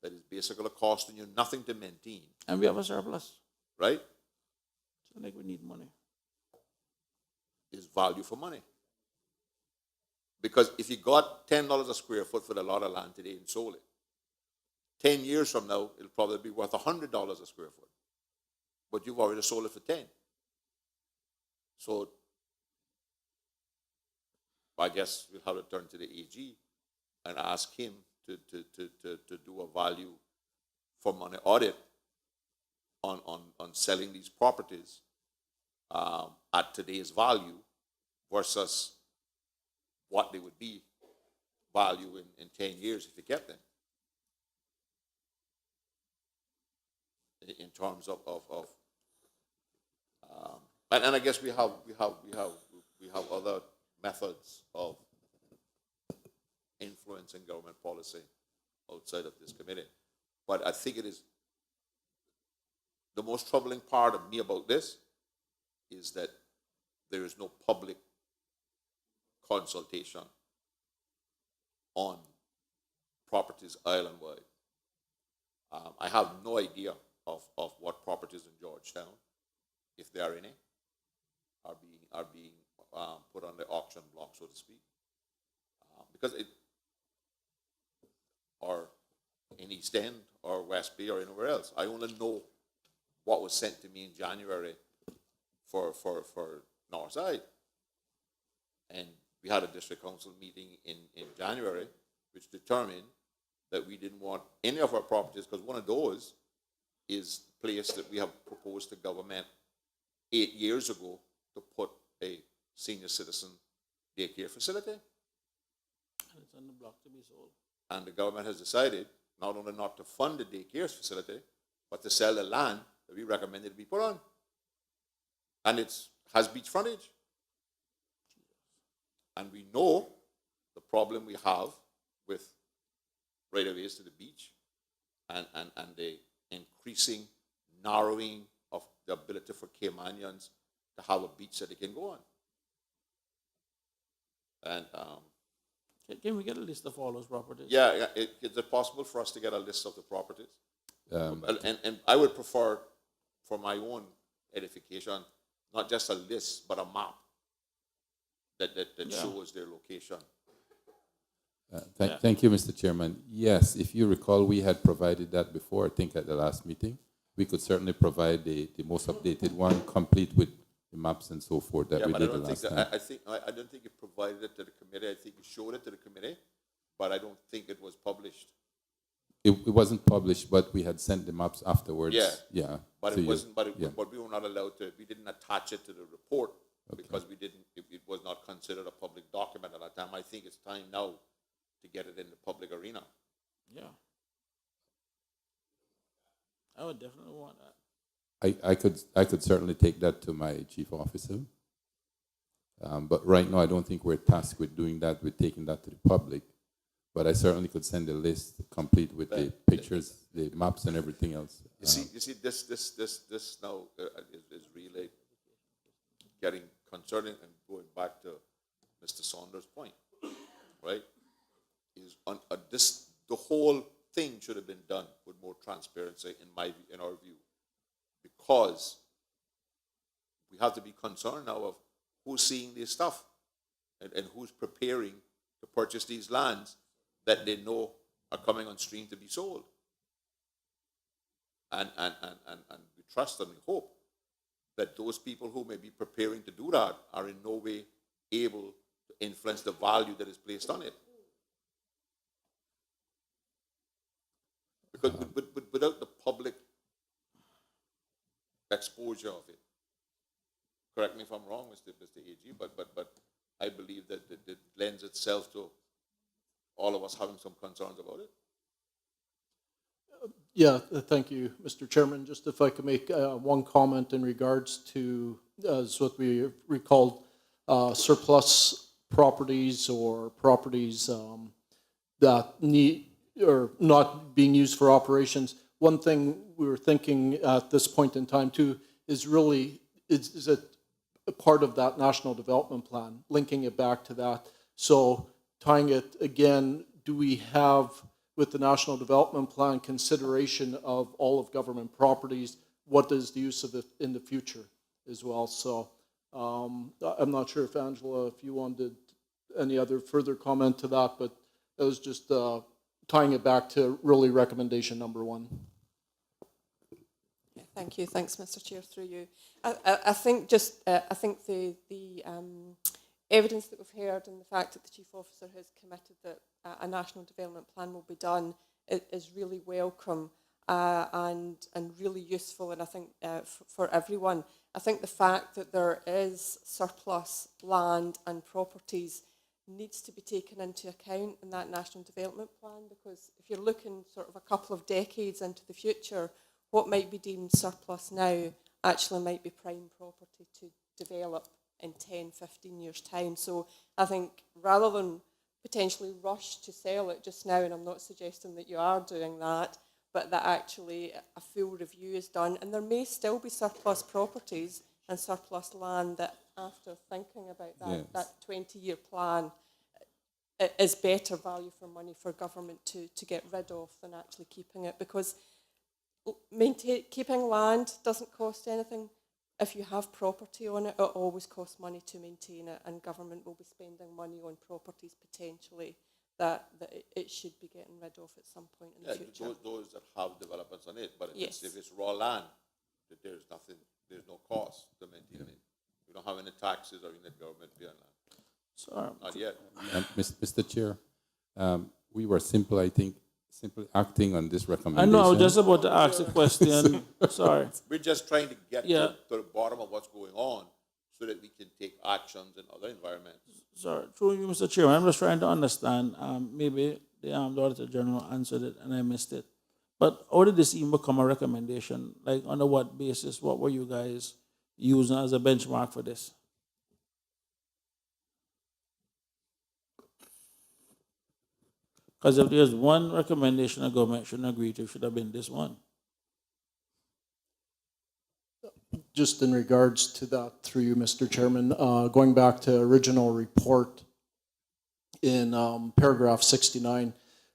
that is basically costing you nothing to maintain, And we have a surplus. right? So like we need money. Is value for money. Because if you got $10 a square foot for a lot of land today and sold it, 10 years from now, it'll probably be worth $100 a square foot. But you've already sold it for 10. So I guess we'll have to turn to the AG and ask him to do a value for money audit on selling these properties at today's value versus what they would be value in 10 years if you kept them. In terms of and I guess we have other methods of influencing government policy outside of this committee. But I think it is the most troubling part of me about this is that there is no public consultation on properties island-wide. I have no idea of what properties in Georgetown, if there are any, are being put on the auction block, so to speak, because it, or in East End or West Bay or anywhere else. I only know what was sent to me in January for Northside, and we had a district council meeting in January, which determined that we didn't want any of our properties, because one of those is the place that we have proposed to government 8 years ago to put a senior citizen daycare facility. And it's on the block to be sold. And the government has decided not only not to fund the daycare facility, but to sell the land that we recommended to be put on. And it has beach frontage. And we know the problem we have with right-of-ways to the beach and the increasing narrowing of the ability for Caymanians to have a beach that they can go on. And Can we get a list of all those properties? yeah, is it possible for us to get a list of the properties? And I would prefer, for my own edification, not just a list, but a map that shows their location. Thank you, Mr. Chairman. Yes, if you recall, we had provided that before, I think at the last meeting. We could certainly provide the most updated one, complete with the maps and so forth that we did the last time. I don't think you provided it to the committee. I think you showed it to the committee, but I don't think it was published. It wasn't published, but we had sent the maps afterwards. Yeah. But it wasn't. But we were not allowed to. We didn't attach it to the report because we didn't. It was not considered a public document at that time. I think it's time now to get it in the public arena. Yeah. I would definitely want that. I could certainly take that to my chief officer. But right now, I don't think we're tasked with doing that, with taking that to the public. But I certainly could send a list complete with the pictures, the maps, and everything else. You see, this now is really getting concerning, and going back to Mr. Saunders' point, right? Is on the whole thing should have been done with more transparency, in our view, because we have to be concerned now of who's seeing this stuff and who's preparing to purchase these lands that they know are coming on stream to be sold. And we trust and we hope that those people who may be preparing to do that are in no way able to influence the value that is placed on it. Because without the public exposure of it, correct me if I'm wrong, Mr. AG, but I believe that it lends itself to all of us having some concerns about it. Yeah, thank you, Mr. Chairman. Just if I could make one comment in regards to as what we recalled surplus properties or properties that need or not being used for operations. One thing we were thinking at this point in time too is really, is a part of that national development plan, linking it back to that. So tying it again, do we have, with the national development plan, consideration of all of government properties? What is the use of it in the future as well? So I'm not sure if Angela, if you wanted any other further comment to that, but it was just tying it back to really recommendation number 1. Thank you. Thanks, Mr. Chair. Through you, I think just I think the evidence that we've heard and the fact that the Chief Officer has committed that a national development plan will be done is really welcome and really useful, and I think for everyone. I think the fact that there is surplus land and properties needs to be taken into account in that national development plan, because if you're looking sort of a couple of decades into the future, what might be deemed surplus now actually might be prime property to develop in 10, 15 years' time. So I think rather than potentially rush to sell it just now, and I'm not suggesting that you are doing that, but that actually a full review is done. And there may still be surplus properties and surplus land that, after thinking about that, Yes. that 20-year plan, it is better value for money for government to get rid of than actually keeping it, because keeping land doesn't cost anything. If you have property on it, it always costs money to maintain it, and government will be spending money on properties potentially that it should be getting rid of at some point in the future. Those that have developments on it, but Yes. if it's raw land, that there's no cost to maintain it. We don't have any taxes or any government paying land. Sorry. Not yet. Mr. Chair, we were simply acting on this I recommendation. know, I was just about to ask a question. Sorry. We're just trying to get Yeah. to the bottom of what's going on so that we can take actions in other environments. Sorry, through you, Mr. Chairman, I'm just trying to understand. Maybe the Auditor General answered it and I missed it. But how did this even become a recommendation? Like, on what basis? What were you guys using as a benchmark for this? Because if there's one recommendation a government shouldn't agree to, it should have been this one. Just in regards to that, through you, Mr. Chairman, going back to original report in paragraph 69,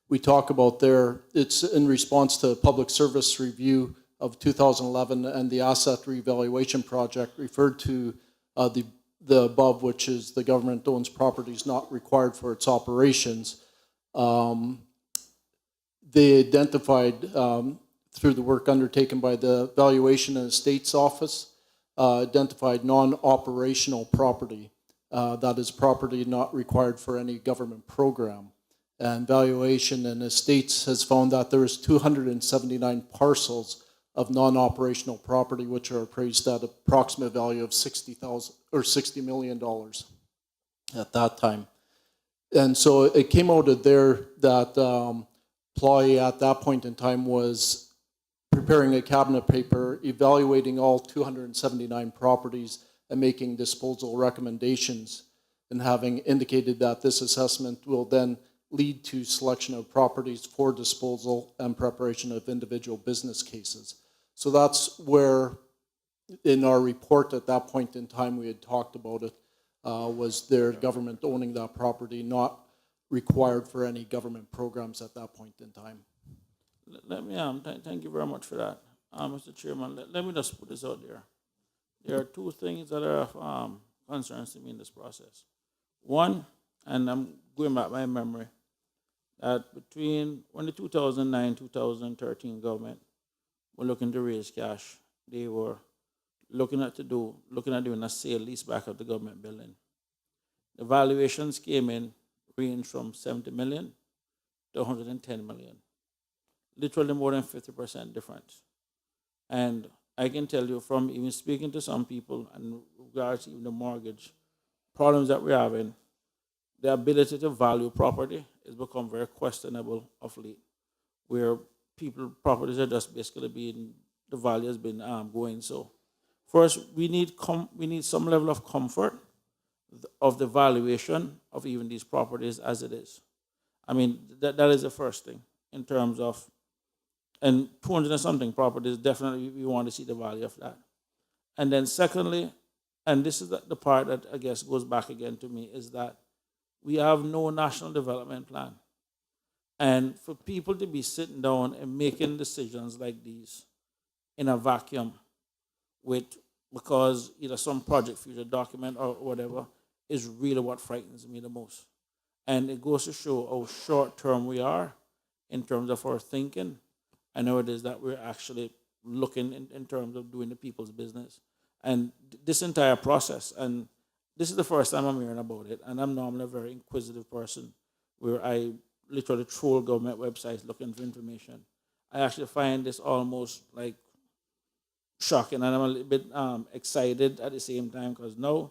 we talk about there, it's in response to public service review of 2011 and the asset revaluation project referred to the above, which is the government owns properties not required for its operations. They identified through the work undertaken by the Valuation and Estates Office, identified non-operational property, that is property not required for any government program. And Valuation and Estates has found that there is 279 parcels of non-operational property which are appraised at approximate value of $60 million at that time. And so it came out of there that Ploy at that point in time was preparing a cabinet paper, evaluating all 279 properties and making disposal recommendations, and having indicated that this assessment will then lead to selection of properties for disposal and preparation of individual business cases. So that's where, in our report at that point in time, we had talked about it, was their government owning that property, not required for any government programs at that point in time. Let me, thank you very much for that. Mr. Chairman, let me just put this out there. There are two things that are of concerns to me in this process. One, and I'm going back my memory, that between when the 2009-2013 government were looking to raise cash, they were looking at doing a sale leaseback of the government building. The valuations came in range from 70 million to 110 million. Literally more than 50% difference. And I can tell you from even speaking to some people in regards to even the mortgage problems that we're having, the ability to value property has become very questionable of late, where properties are just basically being, the value has been going. So first, we need some level of comfort of the valuation of even these properties as it is. I mean, that is the first thing in terms of, and 200 and something properties, definitely we want to see the value of that. And then secondly, and this is the part that I guess goes back again to me, is that we have no national development plan. And for people to be sitting down and making decisions like these in a vacuum with, because either some project future document or whatever, is really what frightens me the most. And it goes to show how short term we are in terms of our thinking and how it is that we're actually looking in terms of doing the people's business. And this entire process, and this is the first time I'm hearing about it, and I'm normally a very inquisitive person where I literally troll government websites looking for information. I actually find this almost like shocking, and I'm a little bit excited at the same time, because now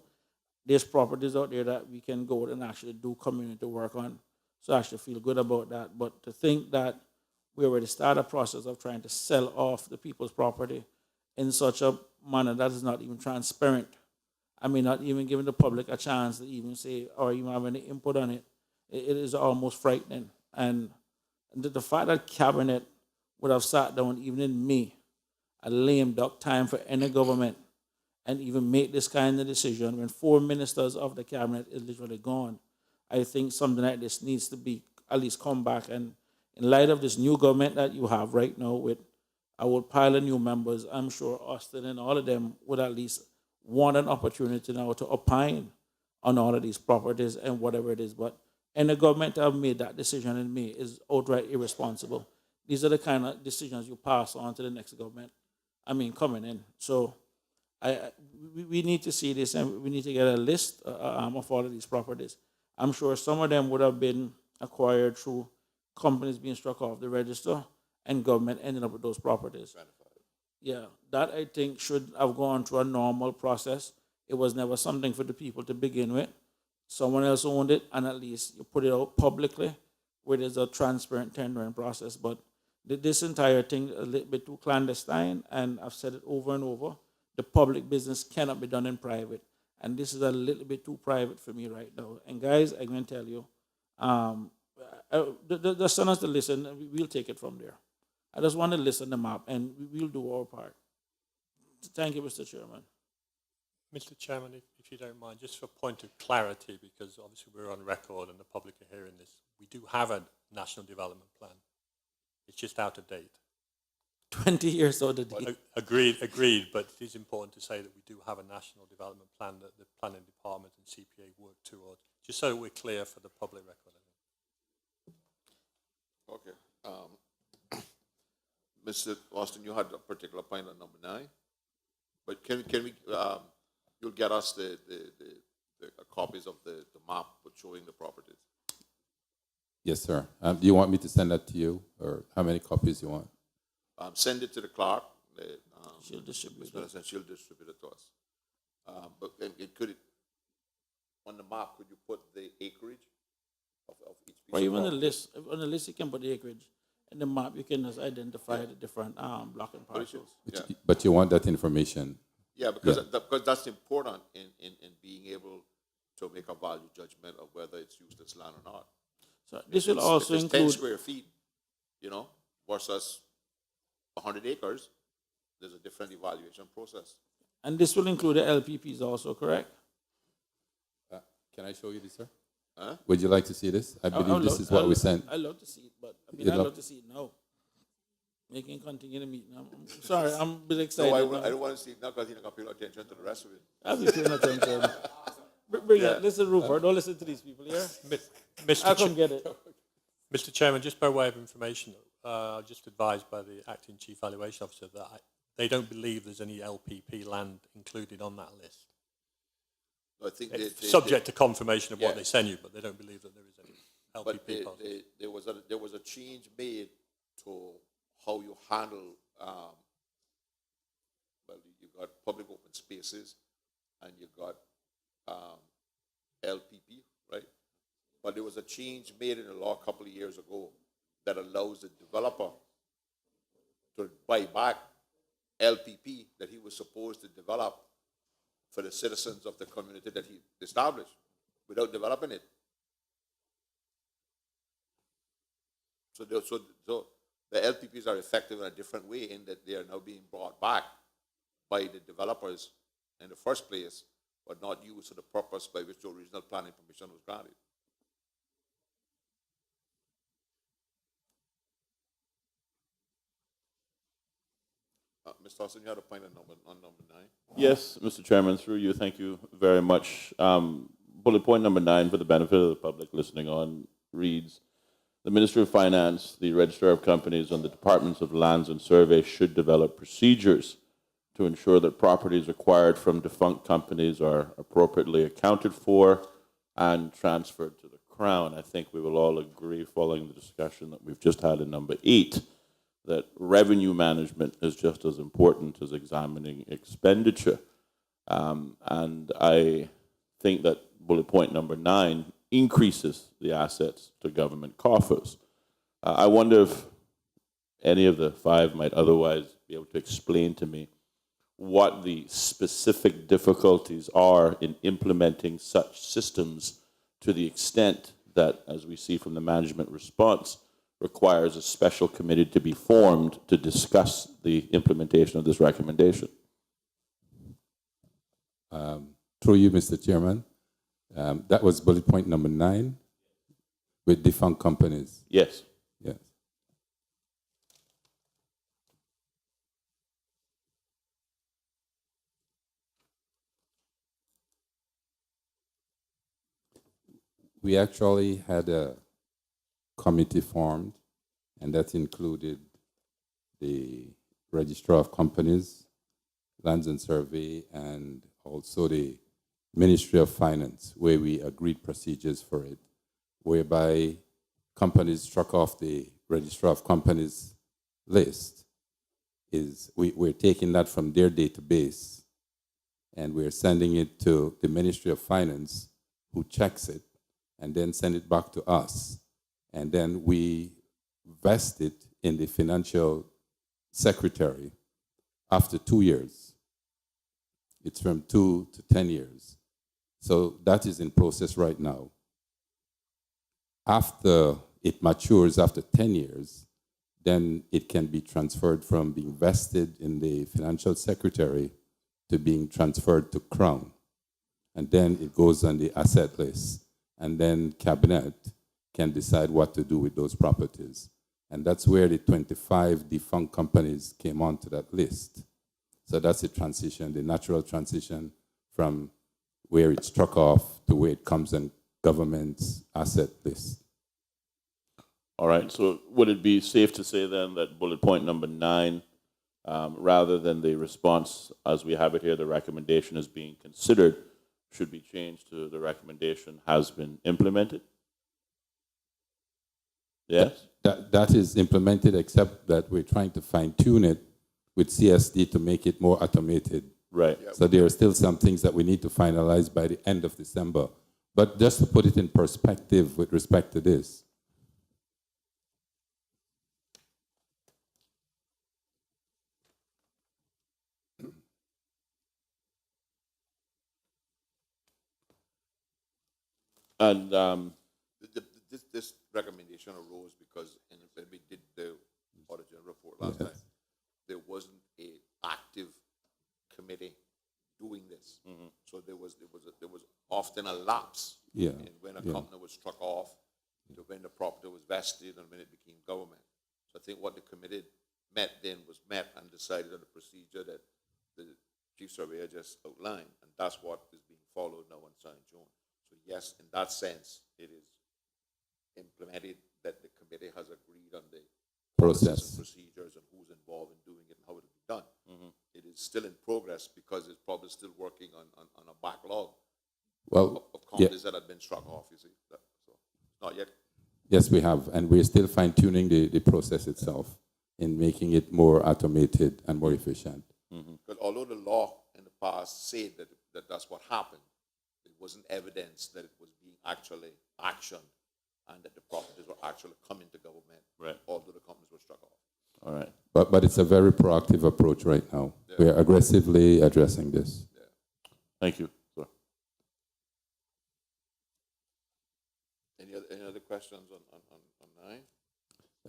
there's properties out there that we can go and actually do community work on. So I actually feel good about that. But to think that we already started a process of trying to sell off the people's property in such a manner that is not even transparent, I mean, not even giving the public a chance to even say or even have any input on it, it is almost frightening. And the fact that Cabinet would have sat down, even in May, a lame duck time for any government, and even make this kind of decision when 4 ministers of the Cabinet is literally gone, I think something like this needs to be at least come back. And in light of this new government that you have right now with a whole pile of new members, I'm sure Austin and all of them would at least want an opportunity now to opine on all of these properties and whatever it is. But any government that have made that decision in May is outright irresponsible. These are the kind of decisions you pass on to the next government, coming in. So we need to see this, and we need to get a list of all of these properties. I'm sure some of them would have been acquired through companies being struck off the register and government ending up with those properties. Yeah, that I think should have gone through a normal process. It was never something for the people to begin with. Someone else owned it, and at least you put it out publicly where there's a transparent tendering process. But this entire thing is a little bit too clandestine, and I've said it over and over. The public business cannot be done in private, and this is a little bit too private for me right now. And guys, I'm going to tell you, the send us to listen, and we'll take it from there. I just want to listen them up, and we'll do our part. Thank you, Mr. Chairman. Mr. Chairman, if you don't mind, just for a point of clarity, because obviously we're on record and the public are hearing this, we do have a national development plan. It's just out of date. 20 years out of date. Well, agreed, but it is important to say that we do have a national development plan that the planning department and CPA work toward, just so that we're clear for the public record. Okay. Mr. Austin, you had a particular point on number 9, but can we, you'll get us the copies of the map showing the properties? Yes, sir. Do you want me to send that to you, or how many copies you want? Send it to the clerk. She'll distribute it. She'll distribute it to us. But it could, on the map, could you put the acreage of each piece? Or even on the list you can put the acreage. In the map you can just identify the different block and parcels. But you want that information? Yeah, because that's important in being able to make a value judgment of whether it's used as land or not. So this will also if it's include 10 square feet, versus 100 acres, there's a different evaluation process. And this will include the LPPs also, correct? Can I show you this, sir? Huh? Would you like to see this? I believe this is what we sent. I love to see it, but I'd love to see it now. We can continue the meeting. I'm sorry, I'm a bit excited. No, I don't want to see it now because you're not going to pay attention to the rest of it. I'll be paying attention. Bring it. Listen, Rupert. Don't listen to these people here. I'll come get it. Mr. Chairman, just by way of information, just advised by the Acting Chief Valuation Officer that they don't believe there's any LPP land included on that list. I think subject to confirmation of what they send you, but they don't believe that there is any LPP. But there was a change made to how you handle. You got public open spaces, and you got LPP, right? But there was a change made in the law a couple of years ago that allows the developer to buy back LPP that he was supposed to develop for the citizens of the community that he established without developing it. So the LPPs are effective in a different way in that they are now being brought back by the developers in the first place, but not used for the purpose by which the original planning permission was granted. Mr. Austin, you had a point on number 9. Yes, Mr. Chairman, through you, thank you very much. Bullet point number 9, for the benefit of the public listening on, reads, the Ministry of Finance, the Registrar of Companies, and the Departments of Lands and Survey should develop procedures to ensure that properties acquired from defunct companies are appropriately accounted for and transferred to the Crown. I think we will all agree, following the discussion that we've just had in number 8, that revenue management is just as important as examining expenditure. And I think that bullet point number 9 increases the assets to government coffers. I wonder if any of the 5 might otherwise be able to explain to me what the specific difficulties are in implementing such systems, to the extent that, as we see from the management response, requires a special committee to be formed to discuss the implementation of this recommendation. Through you, Mr. Chairman, that was bullet point number 9 with defunct companies. Yes. Yes. We actually had a committee formed, and that included the Registrar of Companies, Lands and Survey, and also the Ministry of Finance, where we agreed procedures for it, whereby companies struck off the Registrar of Companies list. We're taking that from their database, and we're sending it to the Ministry of Finance, who checks it, and then send it back to us. And then we vest it in the financial secretary after 2 years. It's from 2 to 10 years. So that is in process right now. After it matures, after 10 years, then it can be transferred from being vested in the financial secretary to being transferred to Crown. And then it goes on the asset list. And then Cabinet can decide what to do with those properties. And that's where the 25 defunct companies came onto that list. So that's the transition, the natural transition from where it struck off to where it comes on government's asset list. All right, so would it be safe to say then that bullet point number 9, rather than the response as we have it here, the recommendation is being considered, should be changed to the recommendation has been implemented? Yes? That is implemented, except that we're trying to fine-tune it with CSD to make it more automated. Right. So there are still some things that we need to finalize by the end of December. But just to put it in perspective with respect to this, And This recommendation arose because when we did the Auditor General report last time, there wasn't an active committee doing this. So there was often a lapse in when a company was struck off to when the property was vested and when it became government. So I think what the committee met and decided on the procedure that the Chief Surveyor just outlined, and that's what is being followed now on St. John. So yes, in that sense, it is implemented that the committee has agreed on the process and procedures and who's involved in doing it and how it will be done. It is still in progress because it's probably still working on a backlog of companies that have been struck off, you see. So not yet. Yes, we have, and we're still fine-tuning the process itself in making it more automated and more efficient. Because although the law in the past said that that's what happened, it wasn't evidence that it was being actually actioned and that the properties were actually coming to government, right, although the companies were struck off. All right. But it's a very proactive approach right now. Yeah. We are aggressively addressing this. Yeah. Thank you. Sir. Any other questions on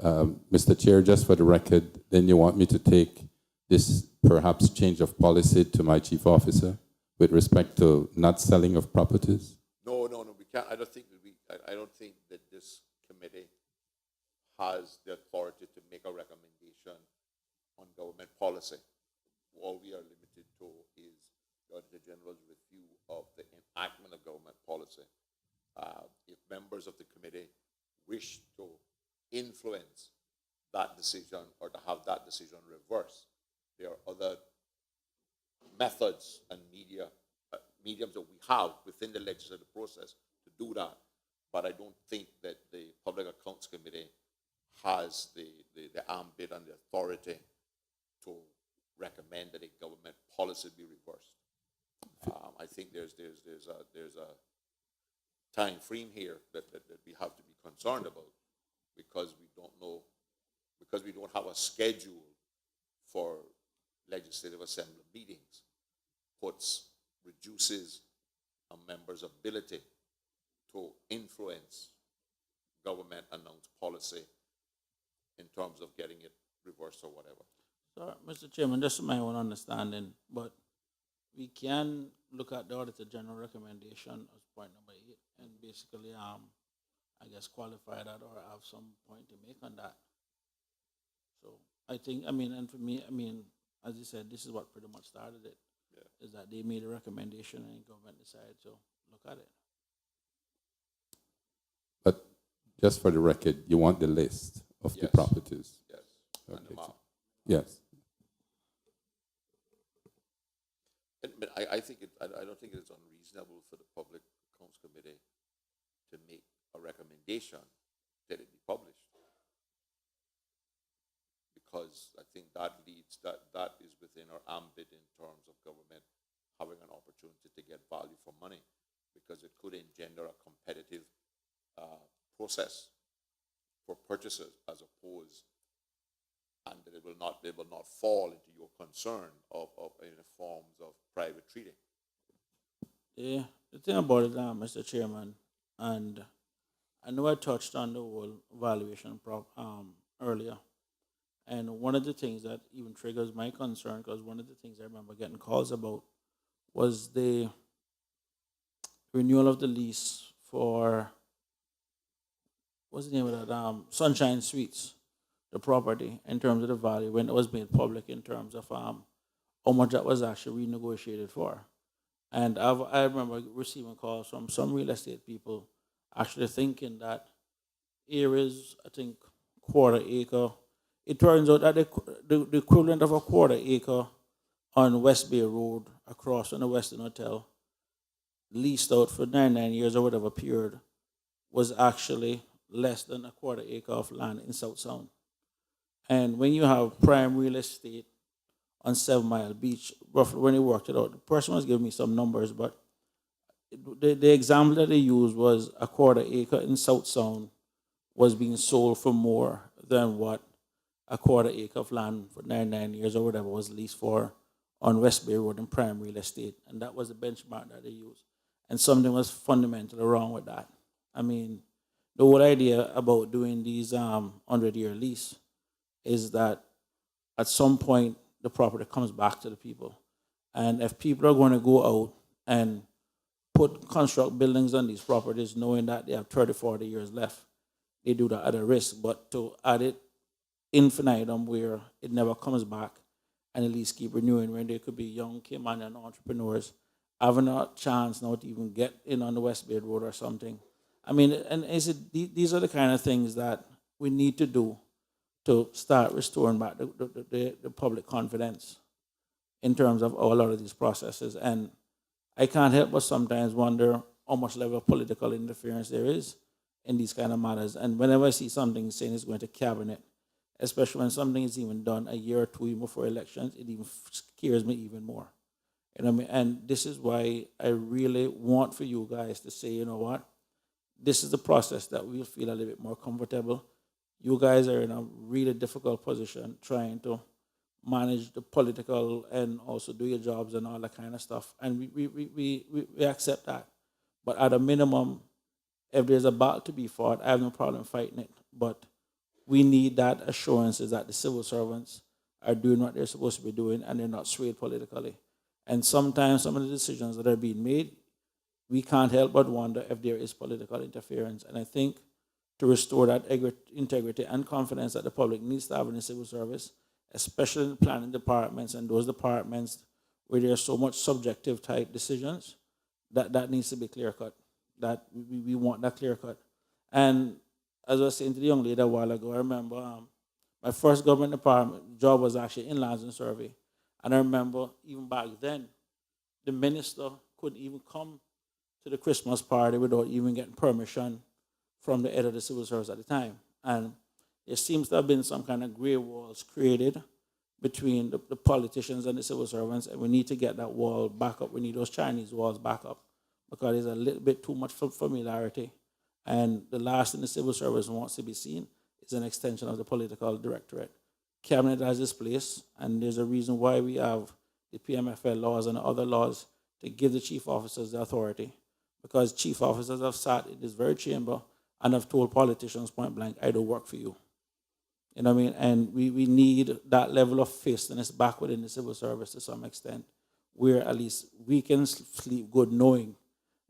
9? Mr. Chair, just for the record, then you want me to take this perhaps change of policy to my chief officer with respect to not selling of properties? No, we can't. I don't think that I don't think that this committee has the authority to make a recommendation on government policy. All we are limited to is the Auditor General's review of the enactment of government policy. If members of the committee wish to influence that decision or to have that decision reversed, there are other methods and mediums that we have within the legislative process to do that. But I don't think that the Public Accounts Committee has the ambit and the authority to recommend that a government policy be reversed. I think there's a time frame here that we have to be concerned about, because we don't know, because we don't have a schedule for legislative assembly meetings, reduces a member's ability to influence government announced policy in terms of getting it reversed or whatever. So, Mr. Chairman, this is my own understanding, but we can look at the Auditor General recommendation as point number 8 and basically, I guess, qualify that or have some point to make on that. So I think, and for me, as you said, this is what pretty much started it, is that they made a recommendation and government decided to look at it. But just for the record, you want the list of the properties? Yes. Okay. And the map. Yes. But I don't think it's unreasonable for the Public Accounts Committee to make a recommendation that it be published, because I think that is within our ambit in terms of government having an opportunity to get value for money, because it could engender a competitive process for purchasers, as opposed, and that it will not fall into your concern of in the forms of private treating. Yeah, the thing about it, Mr. Chairman, and I know I touched on the whole valuation earlier, and one of the things that even triggers my concern, because one of the things I remember getting calls about was the renewal of the lease for, what's the name of that, Sunshine Suites, the property, in terms of the value, when it was made public in terms of how much that was actually renegotiated for. And I remember receiving calls from some real estate people actually thinking that areas, I think, quarter acre, it turns out that the equivalent of a quarter acre on West Bay Road across from the Western Hotel, leased out for 99 years or whatever period, was actually less than a quarter acre of land in South Sound. And when you have prime real estate on 7 Mile Beach, roughly when they worked it out, the person was giving me some numbers, but the example that they used was a quarter acre in South Sound was being sold for more than what a quarter acre of land for 99 years or whatever was leased for on West Bay Road in prime real estate. And that was the benchmark that they used. And something was fundamentally wrong with that. I mean, the whole idea about doing these 100-year lease is that at some point the property comes back to the people. And if people are going to go out and construct buildings on these properties knowing that they have 30, 40 years left, they do that at a risk. But to add it infinitum where it never comes back and at least keep renewing, when there could be young Cayman entrepreneurs having a chance now to even get in on the West Bay Road or something. I mean, and these are the kind of things that we need to do to start restoring back the public confidence in terms of a lot of these processes. And I can't help but sometimes wonder how much level of political interference there is in these kind of matters. And whenever I see something saying it's going to cabinet, especially when something is even done a year or two even before elections, it even scares me even more. You know what I mean? And this is why I really want for you guys to say, you know what, this is the process that we'll feel a little bit more comfortable. You guys are in a really difficult position trying to manage the political and also do your jobs and all that kind of stuff. And we accept that. But at a minimum, if there's a battle to be fought, I have no problem fighting it. But we need that assurance that the civil servants are doing what they're supposed to be doing and they're not swayed politically. And sometimes some of the decisions that are being made, we can't help but wonder if there is political interference. And I think to restore that integrity and confidence that the public needs to have in the civil service, especially in the planning departments and those departments where there's so much subjective type decisions, that needs to be clear cut. That we want that clear cut. And as I was saying to the young lady a while ago, I remember my first government department job was actually in lands and survey. And I remember even back then, the minister couldn't even come to the Christmas party without even getting permission from the head of the civil service at the time. And there seems to have been some kind of gray walls created between the politicians and the civil servants, and we need to get that wall back up. We need those Chinese walls back up because there's a little bit too much familiarity. And the last thing the civil service wants to be seen is an extension of the political directorate. Cabinet has its place, and there's a reason why we have the PMFL laws and other laws to give the chief officers the authority. Because chief officers have sat in this very chamber and have told politicians point blank, I don't work for you. You know what I mean? And we need that level of faithfulness back within the civil service to some extent, where at least we can sleep good knowing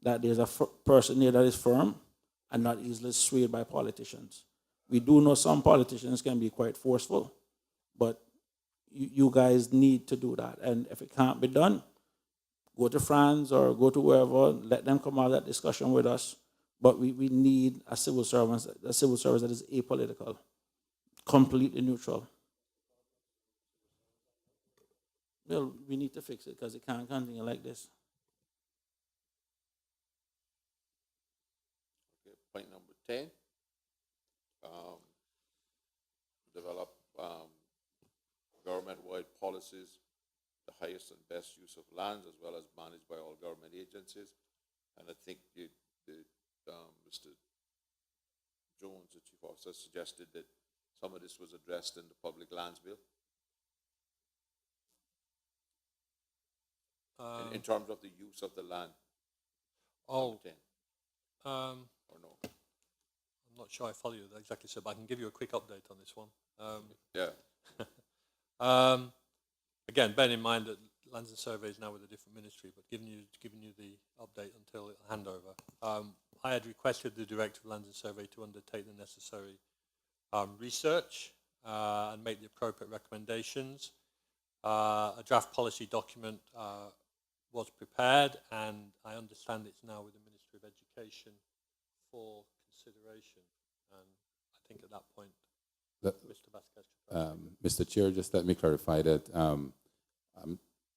that there's a person there that is firm and not easily swayed by politicians. We do know some politicians can be quite forceful, but you guys need to do that. And if it can't be done, go to France or go to wherever, let them come out of that discussion with us. But we need a civil service that is apolitical, completely neutral. Well, we need to fix it because it can't continue like this. Okay, point number 10. Develop government-wide policies, the highest and best use of lands, as well as managed by all government agencies. And I think Mr. Jones, the chief officer, suggested that some of this was addressed in the public lands bill. In terms of the use of the land. Oh, 10. or no? I'm not sure I follow you exactly, so but I can give you a quick update on this one. Yeah. Again, bear in mind that Lands and Survey is now with a different ministry, but giving you the update until handover. I had requested the Director of Lands and Survey to undertake the necessary research and make the appropriate recommendations. A draft policy document was prepared, and I understand it's now with the Ministry of Education for consideration. And I think at that point, Mr. Vasquez. Mr. Chair, just let me clarify that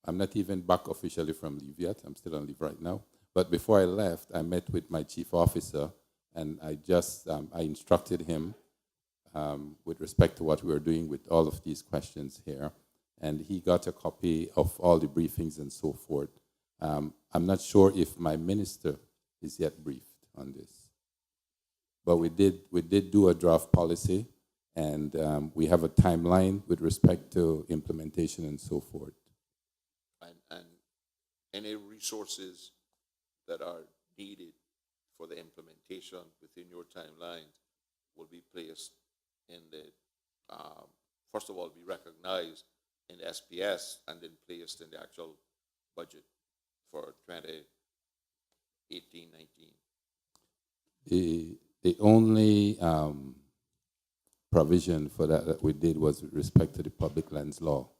I'm not even back officially from leave yet. I'm still on leave right now. But before I left, I met with my chief officer, and I just I instructed him with respect to what we were doing with all of these questions here, and he got a copy of all the briefings and so forth. I'm not sure if my minister is yet briefed on this, but we did do a draft policy, and we have a timeline with respect to implementation and so forth. And any resources that are needed for the implementation within your timeline will be placed in the, first of all, be recognized in the SPS and then placed in the actual budget for 2018-19. The only provision for that we did was with respect to the public lands law,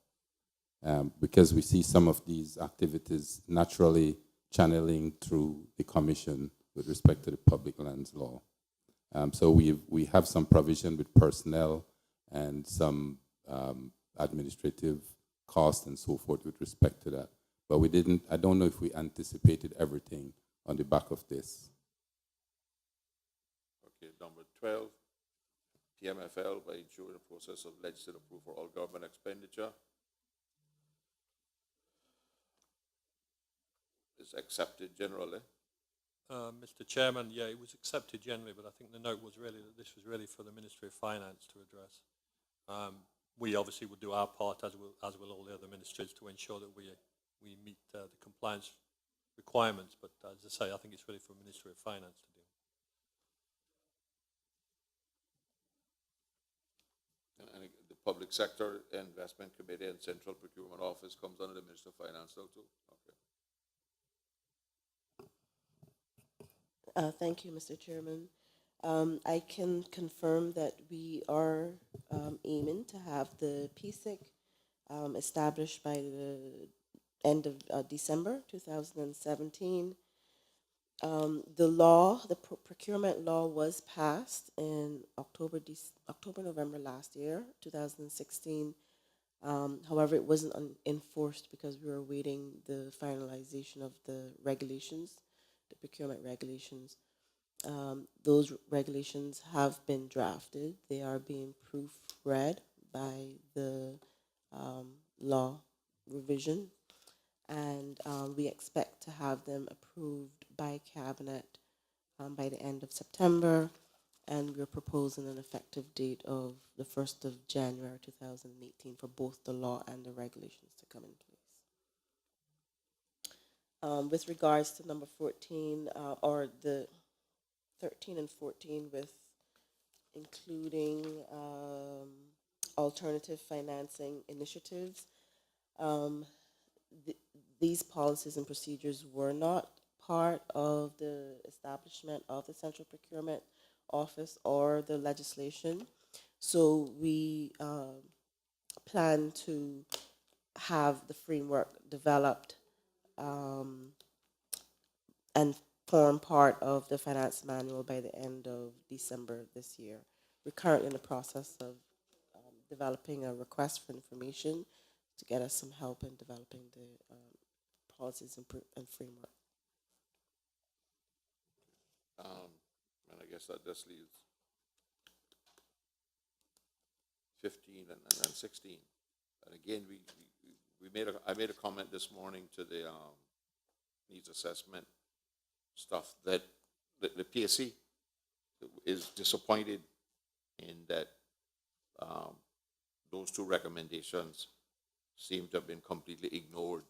because we see some of these activities naturally channeling through the commission with respect to the public lands law. So we have some provision with personnel and some administrative costs and so forth with respect to that. But I don't know if we anticipated everything on the back of this. Okay, number 12, PMFL by ensuring the process of legislative approval for all government expenditure is accepted generally. Mr. Chairman, yeah, it was accepted generally, but I think the note was really that this was really for the Ministry of Finance to address. We obviously will do our part, as will all the other ministries, to ensure that we meet the compliance requirements. But as I say, I think it's really for the Ministry of Finance to do. And the Public Sector Investment Committee and Central Procurement Office comes under the Minister of Finance now too? Okay. Thank you, Mr. Chairman. I can confirm that we are aiming to have the PSIC established by the end of December 2017. The procurement law was passed in November last year, 2016. However, it wasn't enforced because we were awaiting the finalization of the regulations, the procurement regulations. Those regulations have been drafted. They are being proofread by the law revision, and we expect to have them approved by Cabinet by the end of September, and we're proposing an effective date of the 1st of January 2018 for both the law and the regulations to come in place. With regards to number 14, or the 13 and 14, with including alternative financing initiatives, these policies and procedures were not part of the establishment of the Central Procurement Office or the legislation. So we plan to have the framework developed and form part of the finance manual by the end of December this year. We're currently in the process of developing a request for information to get us some help in developing the policies and framework. And I guess that just leaves 15 and 16. And again, I made a comment this morning to the needs assessment stuff that the PSC is disappointed in that those two recommendations seem to have been completely ignored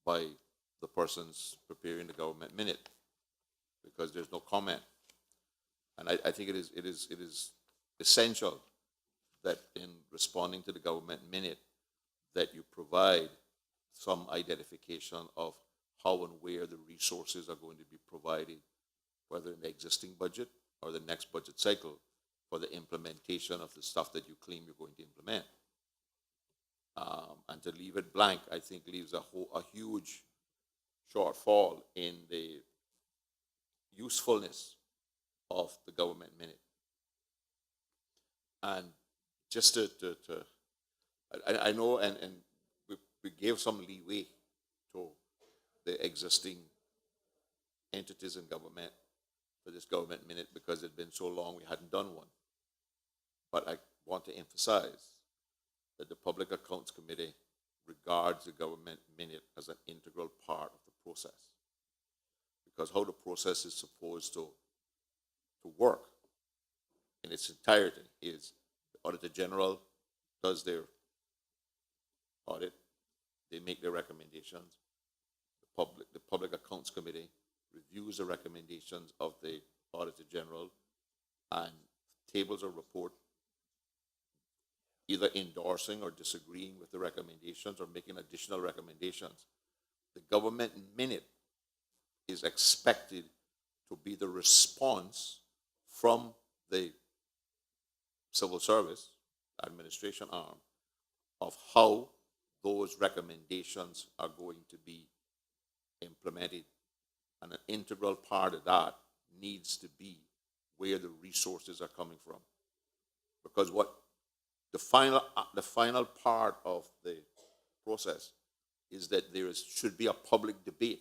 by the persons preparing the government minute, because there's no comment. And I think it is essential that in responding to the government minute that you provide some identification of how and where the resources are going to be provided, whether in the existing budget or the next budget cycle, for the implementation of the stuff that you claim you're going to implement. And to leave it blank, I think leaves a huge shortfall in the usefulness of the government minute. And just I know, and we gave some leeway to the existing entities in government for this government minute because it had been so long we hadn't done one. But I want to emphasize that the Public Accounts Committee regards the government minute as an integral part of the process. Because how the process is supposed to work in its entirety is the Auditor General does their audit, they make their recommendations, the Public Accounts Committee reviews the recommendations of the Auditor General and tables a report either endorsing or disagreeing with the recommendations or making additional recommendations. The government minute is expected to be the response from the civil service administration arm of how those recommendations are going to be implemented. And an integral part of that needs to be where the resources are coming from. Because what the final part of the process is that should be a public debate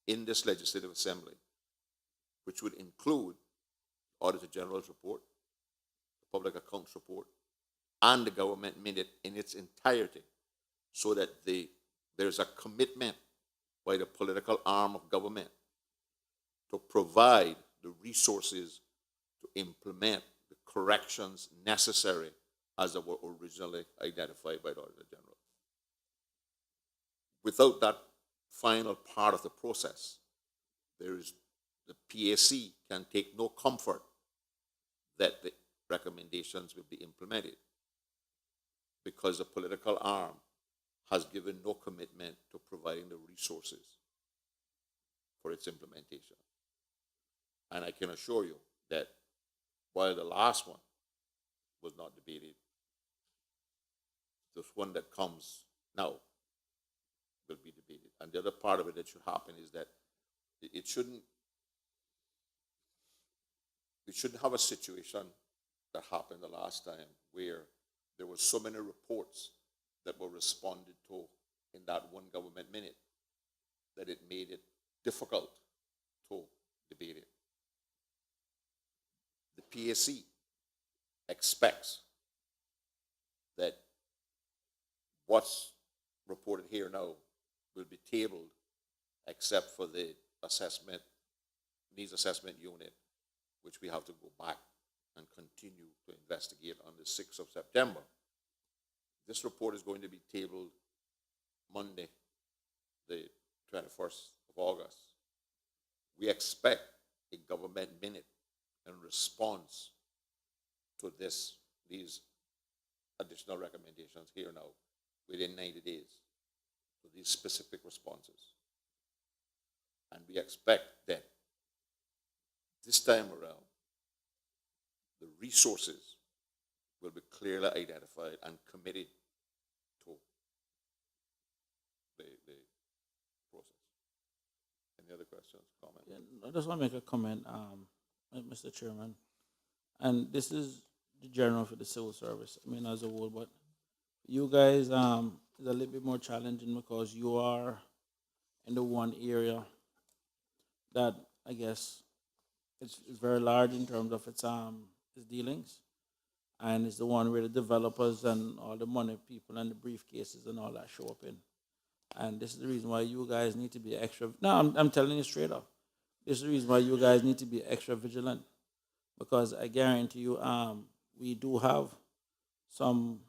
in this Legislative Assembly, which would include the Auditor General's report, the Public Accounts report, and the government minute in its entirety, so that there's a commitment by the political arm of government to provide the resources to implement the corrections necessary as they were originally identified by the Auditor General. Without that final part of the process, the PAC can take no comfort that the recommendations will be implemented. because the political arm has given no commitment to providing the resources for its implementation. And I can assure you that while the last one was not debated, this one that comes now will be debated. And the other part of it that should happen is that it shouldn't have a situation that happened the last time where there were so many reports that were responded to in that one government minute that it made it difficult to debate it. The PAC expects that what's reported here now will be tabled except for the needs assessment unit, which we have to go back and continue to investigate on the 6th of September. This report is going to be tabled Monday, the 21st of August. We expect a government minute in response to these additional recommendations here now within 90 days for these specific responses. And we expect that this time around, the resources will be clearly identified and committed to the process. Any other questions, comments? Yeah, I just want to make a comment, Mr. Chairman. And this is the general for the civil service, I mean, as a whole, but you guys is a little bit more challenging because you are in the one area that I guess it's very large in terms of its dealings, and it's the one where the developers and all the money people and the briefcases and all that show up in. And this is the reason why you guys need to be extra. No, I'm telling you straight up. This is the reason why you guys need to be extra vigilant, because I guarantee you, we do have some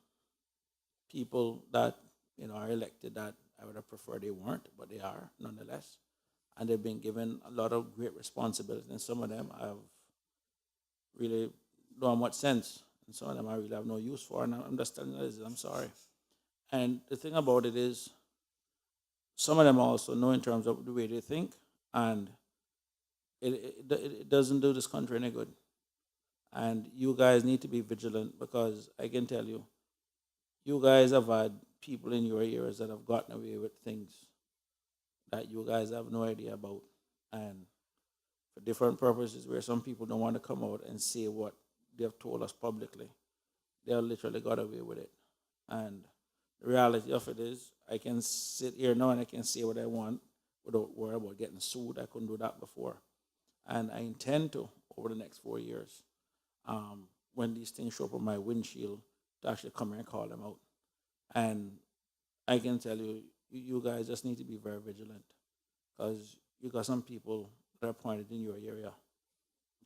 people that are elected that I would have preferred they weren't, but they are nonetheless, and they've been given a lot of great responsibility. And some of them have really don't have much sense, and some of them I really have no use for. And I'm just telling you this. I'm sorry. And the thing about it is, some of them also know in terms of the way they think, and it doesn't do this country any good. And you guys need to be vigilant, because I can tell you, you guys have had people in your areas that have gotten away with things that you guys have no idea about. And for different purposes, where some people don't want to come out and say what they've told us publicly, they have literally got away with it. And the reality of it is, I can sit here now and I can say what I want without worry about getting sued. I couldn't do that before. And I intend to, over the next 4 years, when these things show up on my windshield, to actually come here and call them out. And I can tell you, you guys just need to be very vigilant, because you got some people that are appointed in your area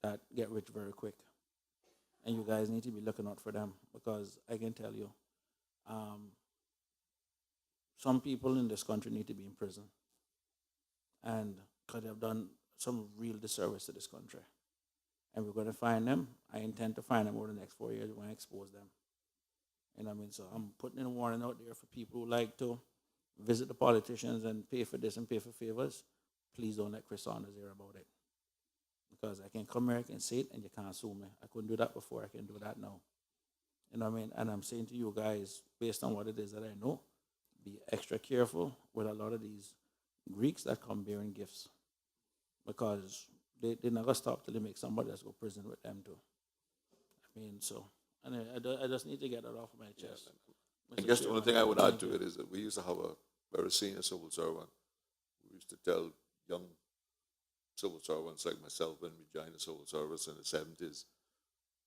that get rich very quick. And you guys need to be looking out for them, because I can tell you, some people in this country need to be in prison, and because they have done some real disservice to this country. And we're going to find them. I intend to find them over the next 4 years. We're going to expose them. You know what I mean? So I'm putting in a warning out there for people who like to visit the politicians and pay for this and pay for favors. Please don't let Chris Saunders hear about it. Because I can come here, I can say it, and you can't sue me. I couldn't do that before. I can do that now. You know what I mean? And I'm saying to you guys, based on what it is that I know, be extra careful with a lot of these Greeks that come bearing gifts. Because they're not going to stop till they make somebody else go to prison with them too. I mean, so, and I just need to get that off of my chest. I guess the only thing I would add to it is that we used to have a very senior civil servant who used to tell young civil servants like myself when we joined the civil service in the 70s,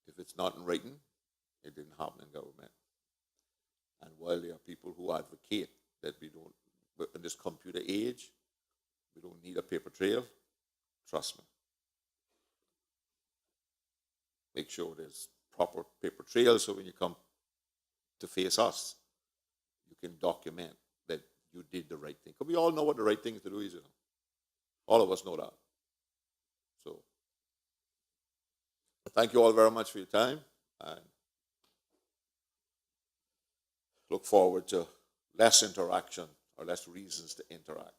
if it's not in writing, it didn't happen in government. And while there are people who advocate that we don't, in this computer age, we don't need a paper trail, trust me. Make sure there's proper paper trail, so when you come to face us, you can document that you did the right thing. Because we all know what the right thing to do is, All of us know that. So, thank you all very much for your time. And look forward to less interaction or less reasons to interact.